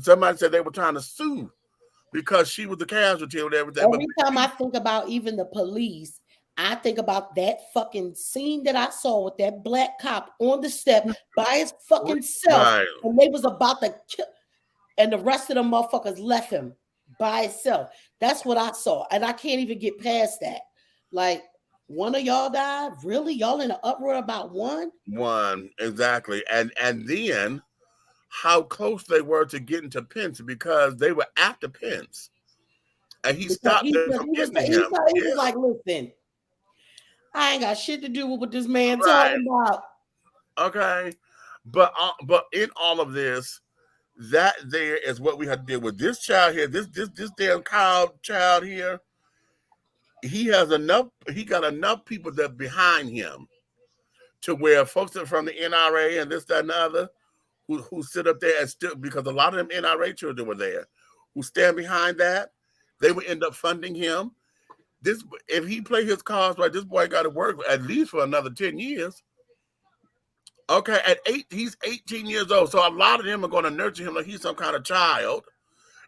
Speaker 3: Somebody said they were trying to sue because she was the casualty or everything.
Speaker 4: Every time I think about even the police, I think about that fucking scene that I saw with that black cop on the step by his fucking self,
Speaker 3: right.
Speaker 4: And they was about to kill, and the rest of the motherfuckers left him by himself. That's what I saw, and I can't even get past that. Like, one of y'all died? Really? Y'all in an uproar about one?
Speaker 3: One, exactly. And then how close they were to getting to Pence because they were after Pence. And he stopped them from getting him.
Speaker 4: He was like, listen, I ain't got shit to do with what this man talking about.
Speaker 3: Okay. But in all of this, that there is what we have to deal with. This child here, this damn child here, he got enough people that behind him to where folks that from the NRA and this, that, and the other who sit up there and still, because a lot of them NRA children were there, who stand behind that, they would end up funding him. If he play his cards right, this boy got to work at least for another 10 years. Okay, he's 18 years old, so a lot of them are going to nurture him like he's some kind of child.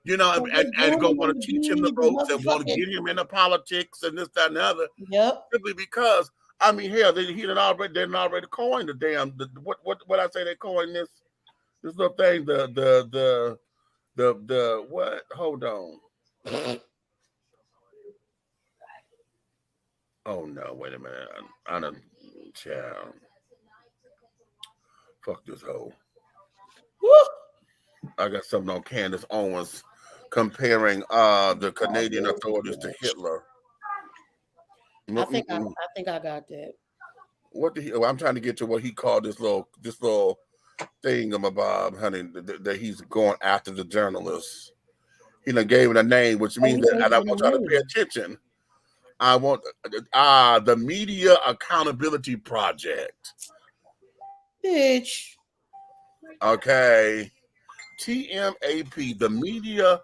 Speaker 3: You know, and going to want to teach him the ropes and want to get him into politics and this, that, and the other.
Speaker 4: Yep.
Speaker 3: Simply because, I mean, hell, they already coined the damn what I say they coined this little thing, the what? Hold on. Oh no, wait a minute. I done child. Fuck this hoe. Woo! I got something on Candace Owens comparing the Canadian authorities to Hitler.
Speaker 4: I think I got that.
Speaker 3: What the hell? I'm trying to get to what he called this little thingamabob, honey, that he's going after the journalists. He done gave it a name, which means that, and I want y'all to pay attention. I want the Media Accountability Project.
Speaker 4: Bitch.
Speaker 3: Okay. TMAP, the Media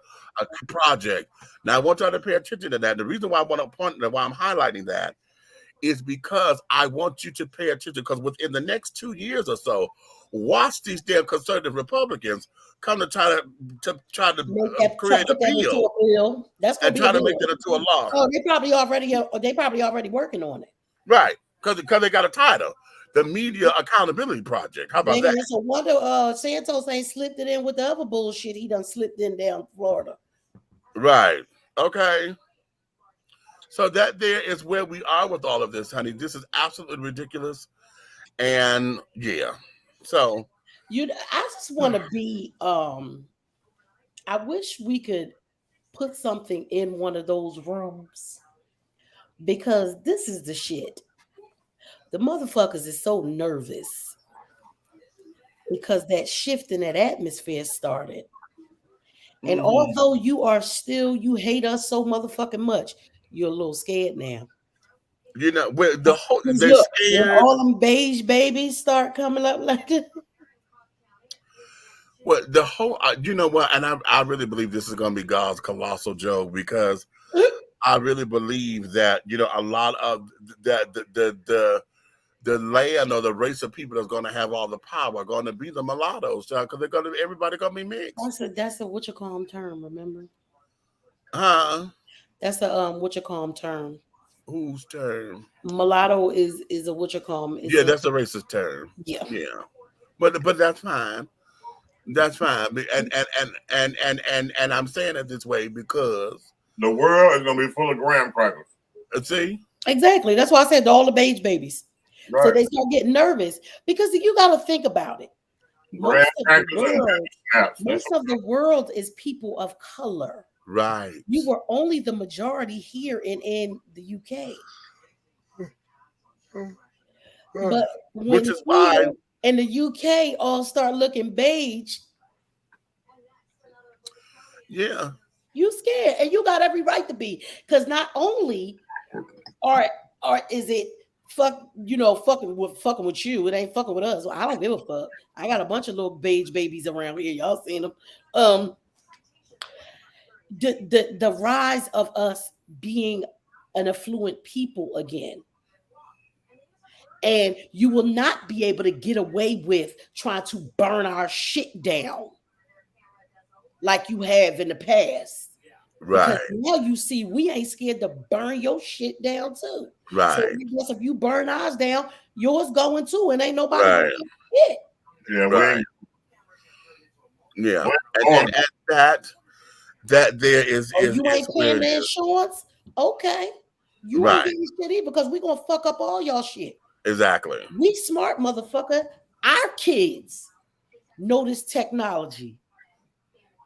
Speaker 3: Project. Now I want y'all to pay attention to that. The reason why why I'm highlighting that is because I want you to pay attention, because within the next 2 years or so, watch these damn conservative Republicans come to try to create a bill.
Speaker 4: That's
Speaker 3: and try to make that into a law.
Speaker 4: Oh, they probably already working on it.
Speaker 3: Right, because they got a title, the Media Accountability Project. How about that?
Speaker 4: It's a wonder Santos ain't slipped it in with the other bullshit he done slipped in down Florida.
Speaker 3: Right. Okay. So that there is where we are with all of this, honey. This is absolutely ridiculous. And yeah. So
Speaker 4: I just want to be I wish we could put something in one of those rooms, because this is the shit. The motherfuckers is so nervous because that shift in that atmosphere started. And although you hate us so motherfucking much, you're a little scared now.
Speaker 3: You know, with the whole they're
Speaker 4: Look, when
Speaker 3: scared.
Speaker 4: all them beige babies start coming up like that.
Speaker 3: Well, the whole, you know what, and I really believe this is going to be God's colossal joke because I really believe that, you know, a lot of the land or the race of people that's going to have all the power are going to be the mulattoes, because they're going to everybody going to be mixed.
Speaker 4: That's a what you call 'em term. Remember?
Speaker 3: Huh?
Speaker 4: That's a what you call 'em term.
Speaker 3: Whose term?
Speaker 4: Mulatto is a what you call 'em.
Speaker 3: Yeah, that's a racist term.
Speaker 4: Yeah.
Speaker 3: Yeah, but that's fine. That's fine. And I'm saying it this way because
Speaker 6: the world is gonna be full of graham crackers.
Speaker 3: See,
Speaker 4: exactly. That's why I said all the beige babies.
Speaker 6: Right.
Speaker 4: So they start getting nervous because you got to think about it. Most of the world is people of color.
Speaker 3: Right.
Speaker 4: You were only the majority here in the UK. But when here in the UK all start looking beige,
Speaker 3: yeah,
Speaker 4: you scared, and you got every right to be, because not only are is it fucking with you, it ain't fucking with us. I don't give a fuck. I got a bunch of little beige babies around here. Y'all seen them. The rise of us being an affluent people again. And you will not be able to get away with trying to burn our shit down like you have in the past.
Speaker 3: Right.
Speaker 4: Because now you see we ain't scared to burn your shit down too.
Speaker 3: Right.
Speaker 4: So I guess if you burn ours down, yours going too, and ain't nobody
Speaker 3: right.
Speaker 4: doing shit.
Speaker 6: Yeah,
Speaker 3: right. Yeah. And that there is.
Speaker 4: Oh, you ain't paying the insurance? Okay. You ain't getting shit either, because we gonna fuck up all y'all shit.
Speaker 3: Exactly.
Speaker 4: We smart, motherfucker. Our kids know this technology.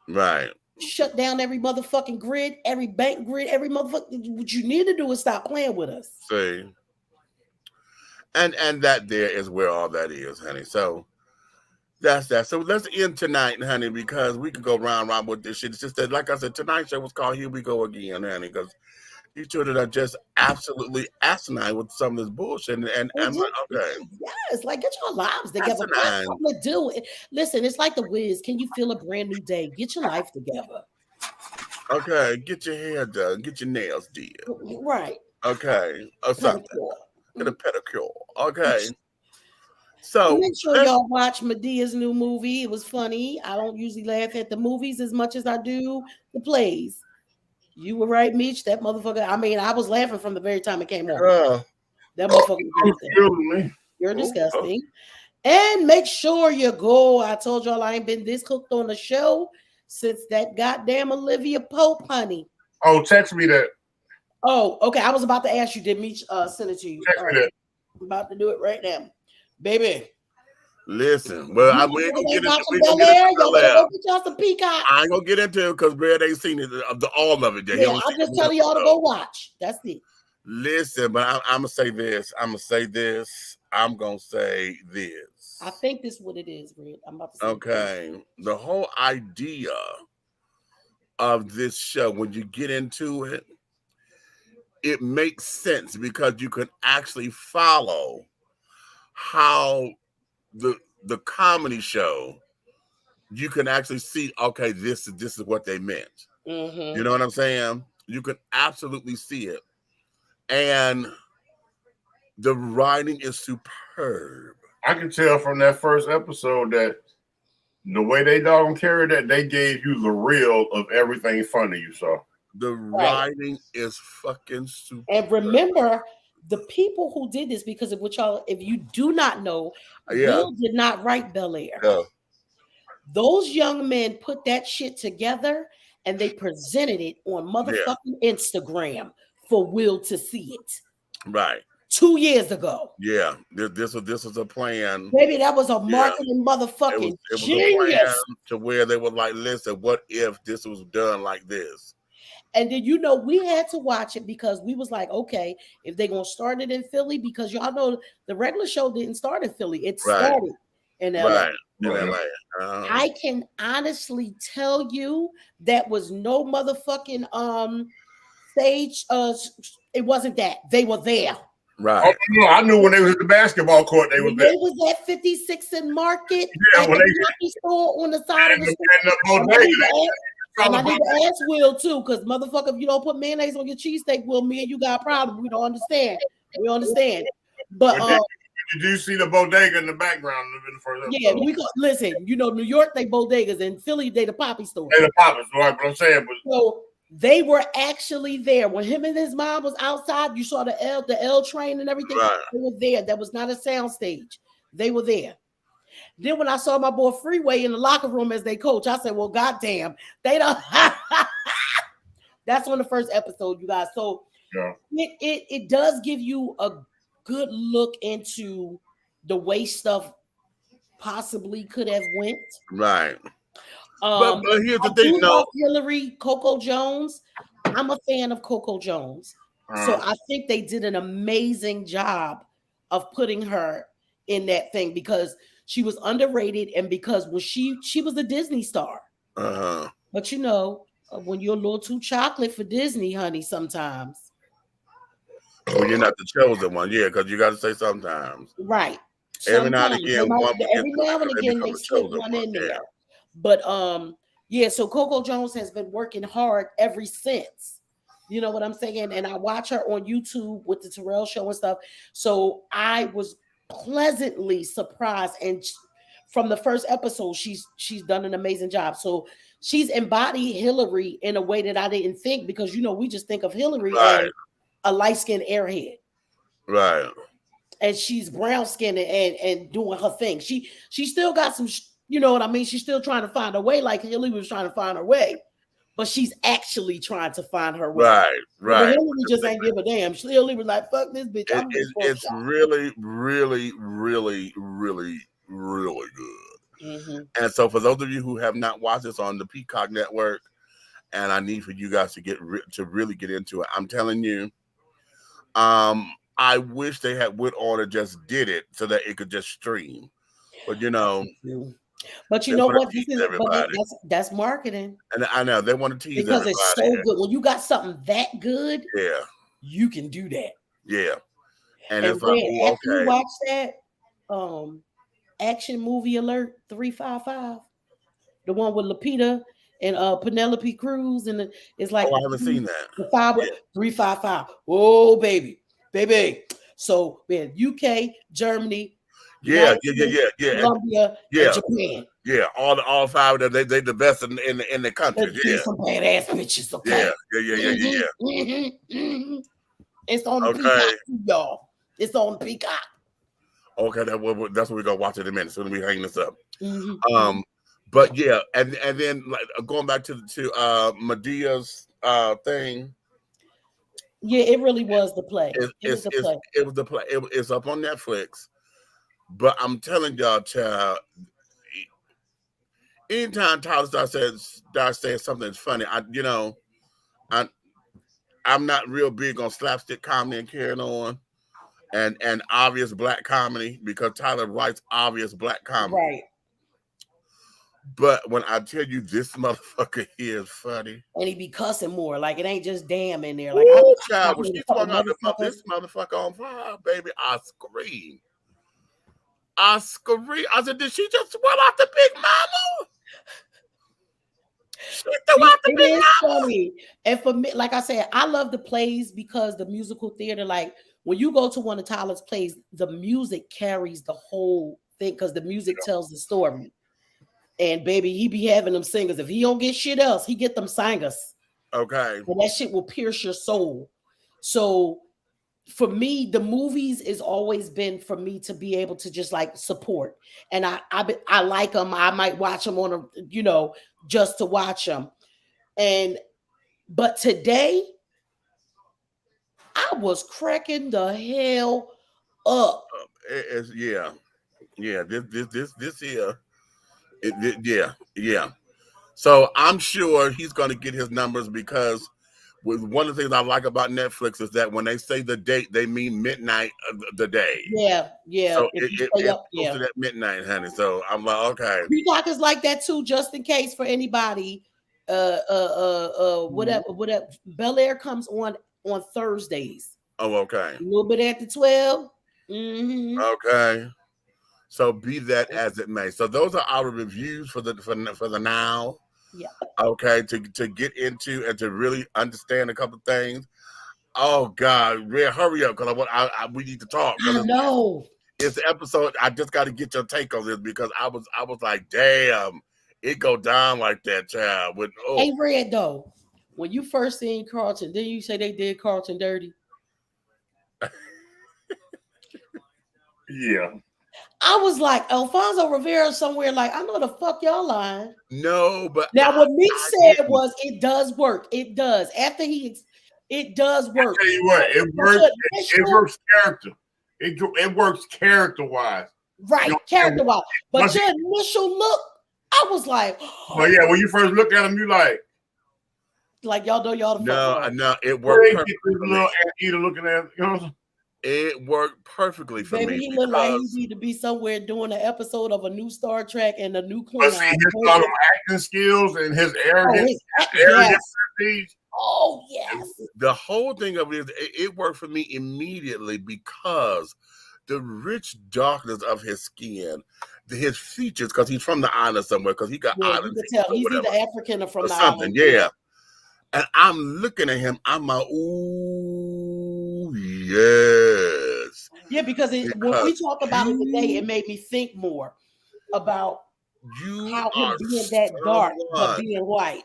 Speaker 3: Right.
Speaker 4: Shut down every motherfucking grid, every bank grid, every motherfucker. What you need to do is stop playing with us.
Speaker 3: See. And that there is where all that is, honey. So that's that. So let's end tonight, honey, because we could go round with this shit. It's just that, like I said, tonight's show was called Here We Go Again, honey, because these children are just absolutely asinine with some of this bullshit. And I'm like, okay.
Speaker 4: Yes, like get your lives together. Find something to do. Listen, it's like the Wiz. Can you feel a brand new day? Get your life together.
Speaker 3: Okay, get your hair done. Get your nails did.
Speaker 4: Right.
Speaker 3: Okay. Or something. Get a pedicure. Okay. So
Speaker 4: make sure y'all watch Medea's new movie. It was funny. I don't usually laugh at the movies as much as I do the plays. You were right, Meech. That motherfucker. I mean, I was laughing from the very time it came on. That motherfucker. You're disgusting. And make sure you go. I told y'all I ain't been this cooked on the show since that goddamn Olivia Pope, honey.
Speaker 6: Oh, text me that.
Speaker 4: Oh, okay. I was about to ask you. Did Meech send it to you?
Speaker 6: Text me that.
Speaker 4: I'm about to do it right now, baby.
Speaker 3: Listen, well, we ain't gonna get into
Speaker 4: y'all some Peacock.
Speaker 3: I ain't gonna get into it because Brad ain't seen it, all of it yet.
Speaker 4: Yeah, I'm just telling y'all to go watch. That's it.
Speaker 3: Listen, but I'm gonna say this. I'm gonna say this.
Speaker 4: I think this is what it is, Brad. I'm about to say
Speaker 3: okay. The whole idea of this show, when you get into it, it makes sense because you can actually follow how the comedy show, you can actually see, okay, this is what they meant.
Speaker 4: Mm-hmm.
Speaker 3: You know what I'm saying? You can absolutely see it. And the writing is superb.
Speaker 6: I can tell from that first episode that the way they doggone carried that, they gave you the real of everything funny you saw.
Speaker 3: The writing is fucking superb.
Speaker 4: And remember, the people who did this, because of what y'all, if you do not know, Will did not write Bel Air.
Speaker 3: Yeah.
Speaker 4: Those young men put that shit together and they presented it on motherfucking Instagram for Will to see it.
Speaker 3: Right.
Speaker 4: 2 years ago.
Speaker 3: Yeah. This was a plan.
Speaker 4: Maybe that was a marketing motherfucking
Speaker 3: it was
Speaker 4: genius.
Speaker 3: A plan to where they were like, listen, what if this was done like this?
Speaker 4: And then, we had to watch it because we was like, okay, if they're going to start it in Philly, because y'all know the regular show didn't start in Philly. It started in LA.
Speaker 3: Right. In LA.
Speaker 4: I can honestly tell you that was no motherfucking stage. It wasn't that. They were there.
Speaker 3: Right.
Speaker 6: no, I knew when they was at the basketball court, they was
Speaker 4: When
Speaker 6: there.
Speaker 4: they was at 56 and Market,
Speaker 6: Yeah,
Speaker 4: at
Speaker 6: when
Speaker 4: the
Speaker 6: they
Speaker 4: Rocky store on the side of
Speaker 6: and
Speaker 4: the
Speaker 6: the
Speaker 4: store.
Speaker 6: bodega,
Speaker 4: And I need to ask Will too, because motherfucker, if you don't put mayonnaise on your cheesesteak, Will, me and you got a problem. We don't understand. We understand. But
Speaker 6: did you see the bodega in the background in the first
Speaker 4: yeah,
Speaker 6: episode?
Speaker 4: we go listen, you know, New York, they bodegas, and Philly, they the poppy store.
Speaker 6: They the poppers, right? But I'm saying, but
Speaker 4: So they were actually there when him and his mom was outside. You saw the L train and everything.
Speaker 3: Right.
Speaker 4: They were there. That was not a sound stage. They were there. Then when I saw my boy Freeway in the locker room as they coach, I said, "Well, goddamn, they don't." That's on the first episode, you guys. So
Speaker 6: yeah.
Speaker 4: it does give you a good look into the way stuff possibly could have went.
Speaker 3: Right. But here's the thing,
Speaker 4: Hillary, Coco Jones. I'm a fan of Coco Jones, so I think they did an amazing job of putting her in that thing because she was underrated and because when she was a Disney star. But you know, when you're a little too chocolate for Disney, honey, sometimes.
Speaker 3: When you're not the chosen one, yeah, because you got to say sometimes.
Speaker 4: Right.
Speaker 3: Every now and again,
Speaker 4: they slip one in there. Yeah. But yeah, so Coco Jones has been working hard ever since. You know what I'm saying? And I watch her on YouTube with the Terrell Show and stuff. So I was pleasantly surprised. And from the first episode, she's done an amazing job. So she's embodied Hillary in a way that I didn't think, because you know we just think of Hillary as a light-skinned airhead.
Speaker 3: Right.
Speaker 4: And she's brown skinned and doing her thing. She still got some, you know what I mean? She's still trying to find her way, like Hillary was trying to find her way, but she's actually trying to find her way.
Speaker 3: Right.
Speaker 4: But Hillary just ain't give a damn. Hillary was like, "Fuck this bitch."
Speaker 3: It's really, really, really, really, really good. Mm-hmm. And so, for those of you who have not watched this on the Peacock Network, and I need for you guys to really get into it, I'm telling you, I wish they had went on and just did it so that it could just stream. But you know,
Speaker 4: but you know what? That's marketing.
Speaker 3: And I know they want to tease
Speaker 4: because everybody. It's so good. When you got something that good,
Speaker 3: yeah,
Speaker 4: you can do that.
Speaker 3: Yeah, and
Speaker 4: it's like, after you watch that, Action Movie Alert 355, the one with Lupita and Penelope Cruz, and it's like,
Speaker 3: I haven't seen that.
Speaker 4: 355. Oh baby. So we had UK, Germany, Colombia, and Japan.
Speaker 3: Yeah, all five of them, they the best in the country. Yeah,
Speaker 4: some badass bitches. Okay.
Speaker 3: Yeah.
Speaker 4: It's on the Peacock, y'all. It's on the Peacock.
Speaker 3: Okay, that's what we're gonna watch in a minute. So we hang this up. Mm-hmm. But yeah, and then like going back to Medea's thing.
Speaker 4: Yeah, it really was the play. It was
Speaker 3: the play. It's up on Netflix. But I'm telling y'all, child, anytime Tyler starts saying something that's funny, I'm not real big on slapstick comedy and carrying on, and obvious black comedy, because Tyler writes obvious black comedy.
Speaker 4: Right.
Speaker 3: But when I tell you this motherfucker here is funny,
Speaker 4: and he be cussing more, like it ain't just damn in there. Like,
Speaker 3: child, when she talking about this motherfucker on fire, baby, I scream. I said, did she just swell out the big mama? She threw out the big mama.
Speaker 4: Funny. And for me, like I said, I love the plays because the musical theater, like when you go to one of Tyler's plays, the music carries the whole thing because the music tells the story. And baby, he be having them singers. If he don't get shit else, he get them singers.
Speaker 3: Okay.
Speaker 4: And that shit will pierce your soul. So for me, the movies has always been for me to be able to just like support. And I like them. I might watch them on just to watch them. But today, I was cracking the hell up.
Speaker 3: Yeah. This here. Yeah. So I'm sure he's going to get his numbers, because with one of the things I like about Netflix is that when they say the date, they mean midnight of the day.
Speaker 4: Yeah.
Speaker 3: So it's posted at midnight, honey. So I'm like, okay.
Speaker 4: Peacock is like that too, just in case for anybody. Whatever. Bel Air comes on Thursdays.
Speaker 3: Oh, okay.
Speaker 4: A little bit after 12. Mm-hmm.
Speaker 3: Okay. So be that as it may. So those are our reviews for the now.
Speaker 4: Yeah.
Speaker 3: Okay, to get into and to really understand a couple things. Oh God, Red, hurry up because we need to talk.
Speaker 4: I know.
Speaker 3: It's the episode. I just got to get your take on this because I was like, damn, it go down like that, child.
Speaker 4: Hey, Red, though, when you first seen Carlton, didn't you say they did Carlton dirty?
Speaker 6: Yeah.
Speaker 4: I was like, Alfonso Rivera somewhere like, I know the fuck y'all lying.
Speaker 3: No, but
Speaker 4: now what Meek said was it does work. It does. After it does work.
Speaker 6: I tell you what, it works. It works character. It works character-wise.
Speaker 4: Right, character-wise. But your initial look, I was like,
Speaker 6: well, yeah, when you first look at him, you like
Speaker 4: y'all know y'all the fuck.
Speaker 3: No, it worked perfectly.
Speaker 6: Little anteater looking at, you know.
Speaker 3: It worked perfectly for me.
Speaker 4: Maybe he looked like he need to be somewhere doing an episode of a new Star Trek and a new Klingon.
Speaker 6: His acting skills and his arrogance.
Speaker 4: Oh, yes.
Speaker 3: The whole thing of it, it worked for me immediately because the rich darkness of his skin, his features, because he's from the island somewhere, because he got island.
Speaker 4: You can tell he's either African or from the
Speaker 3: something,
Speaker 4: island.
Speaker 3: Yeah. And I'm looking at him, I'm like, ooh, yes.
Speaker 4: Yeah, because when we talk about it today, it made me think more about how him being that dark but being white.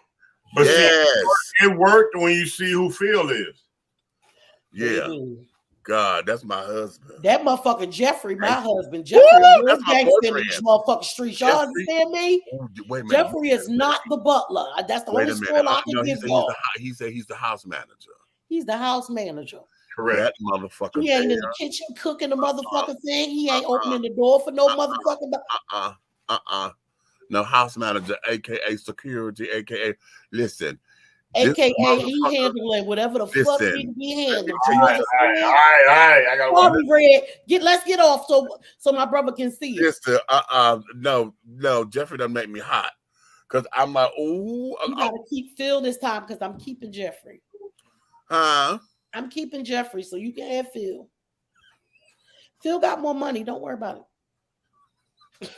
Speaker 6: But it worked when you see who Phil is.
Speaker 3: Yeah. God, that's my husband.
Speaker 4: That motherfucking Jeffrey, my husband. Jeffrey, that's my gangster in these motherfucking streets. Y'all understand me?
Speaker 3: Wait a minute.
Speaker 4: Jeffrey is not the butler. That's the only spoiler I can give y'all.
Speaker 3: He said he's the house manager.
Speaker 4: He's the house manager.
Speaker 6: Correct.
Speaker 3: That motherfucker.
Speaker 4: He ain't in the kitchen cooking the motherfucking thing. He ain't opening the door for no motherfucking.
Speaker 3: No, house manager, aka security, aka listen.
Speaker 4: AKA he handling whatever the fuck need to be handled.
Speaker 6: All right. I got
Speaker 4: one. Red. Let's get off so my brother can see it.
Speaker 3: Listen, no, Jeffrey doesn't make me hot. Cause I'm like, ooh.
Speaker 4: You gotta keep Phil this time because I'm keeping Jeffrey.
Speaker 3: Huh?
Speaker 4: I'm keeping Jeffrey so you can have Phil. Phil got more money. Don't worry about it.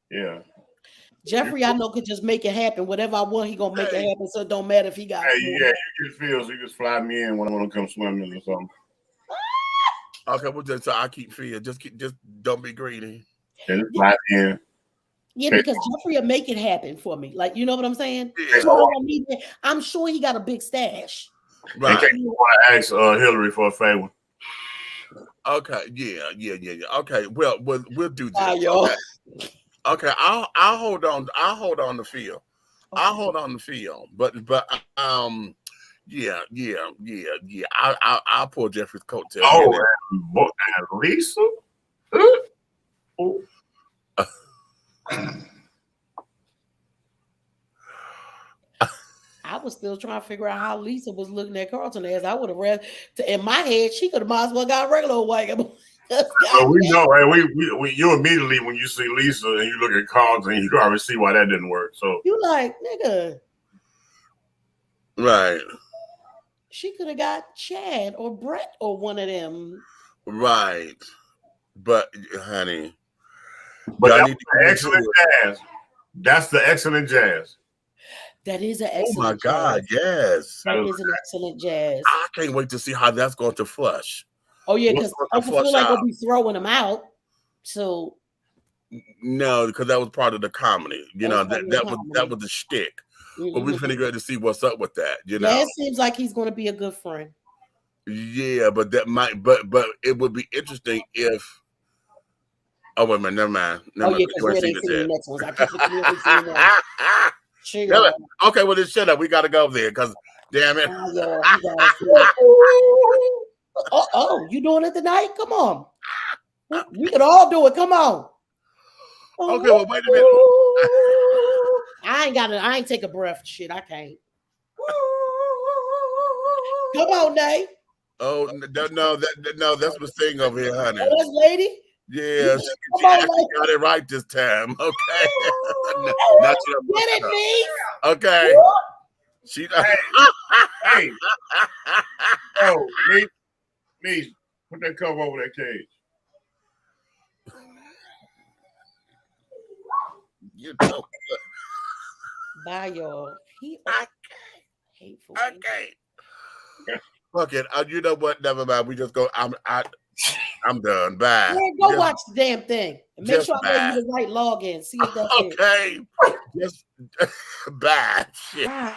Speaker 6: Yeah.
Speaker 4: Jeffrey, I know, could just make it happen. Whatever I want, he gonna make it happen. So it don't matter if he got.
Speaker 6: Hey, yeah, you just feel so you just fly me in when I want to come swimming or something.
Speaker 3: Okay, well, so I keep Phil. Just don't be greedy.
Speaker 6: Yeah, just fly me in.
Speaker 4: Yeah, because Jeffrey will make it happen for me. Like, you know what I'm saying?
Speaker 3: Yeah.
Speaker 4: I'm sure he got a big stash.
Speaker 3: Right.
Speaker 6: You want to ask Hillary for a favor?
Speaker 3: Okay. Yeah. Okay. Well, we'll do this.
Speaker 4: Y'all.
Speaker 3: Okay. I'll hold on. I'll hold on to Phil. I'll hold on to Phil. But yeah. I'll pull Jeffrey's coattail.
Speaker 6: Oh, and Lisa. Oh.
Speaker 4: I was still trying to figure out how Lisa was looking at Carlton as I would have read. In my head, she could have might as well got a regular white.
Speaker 6: Well, we know, right? We you immediately when you see Lisa and you look at Carlton, you already see why that didn't work. So
Speaker 4: you like, nigga,
Speaker 3: right?
Speaker 4: She could have got Chad or Brett or one of them,
Speaker 3: right? But honey,
Speaker 6: but that's the excellent jazz. That's the excellent jazz.
Speaker 4: That is an excellent.
Speaker 3: Oh my God, yes.
Speaker 4: That is an excellent jazz.
Speaker 3: I can't wait to see how that's going to flush.
Speaker 4: Oh yeah, because I feel like we'll be throwing them out. So
Speaker 3: no, because that was part of the comedy. You know, that was the shtick. Mm-hmm. But we're finna go to see what's up with that. You know,
Speaker 4: it seems like he's going to be a good friend.
Speaker 3: Yeah, but that might, but it would be interesting if. Oh wait a minute, never mind.
Speaker 4: Yeah, because we ain't seen the next ones. I can't see that.
Speaker 3: Okay, well then shut up. We gotta go there because damn it.
Speaker 4: Oh, you doing it tonight? Come on. We could all do it. Come on.
Speaker 3: Okay, well wait a minute.
Speaker 4: I ain't take a breath. Shit, I can't. Come on, Nay.
Speaker 3: Oh no, that's the thing over here, honey.
Speaker 4: Oh, that's lady.
Speaker 3: Yeah, she
Speaker 4: Come on,
Speaker 3: actually
Speaker 4: like-
Speaker 3: got it right this time. Okay.
Speaker 4: Get it, me?
Speaker 3: Okay. She
Speaker 6: Hey, oh, me, put that cover over that cage.
Speaker 3: You know.
Speaker 4: Bye, y'all. He hateful.
Speaker 3: Okay. Fuck it. You know what? Never mind. We just go. I'm done. Bye.
Speaker 4: Man, go
Speaker 3: Just-
Speaker 4: watch the damn thing and make
Speaker 3: just
Speaker 4: sure I know you the right login. See if that's it.
Speaker 3: Okay. Just bye. Shit.
Speaker 4: Bye.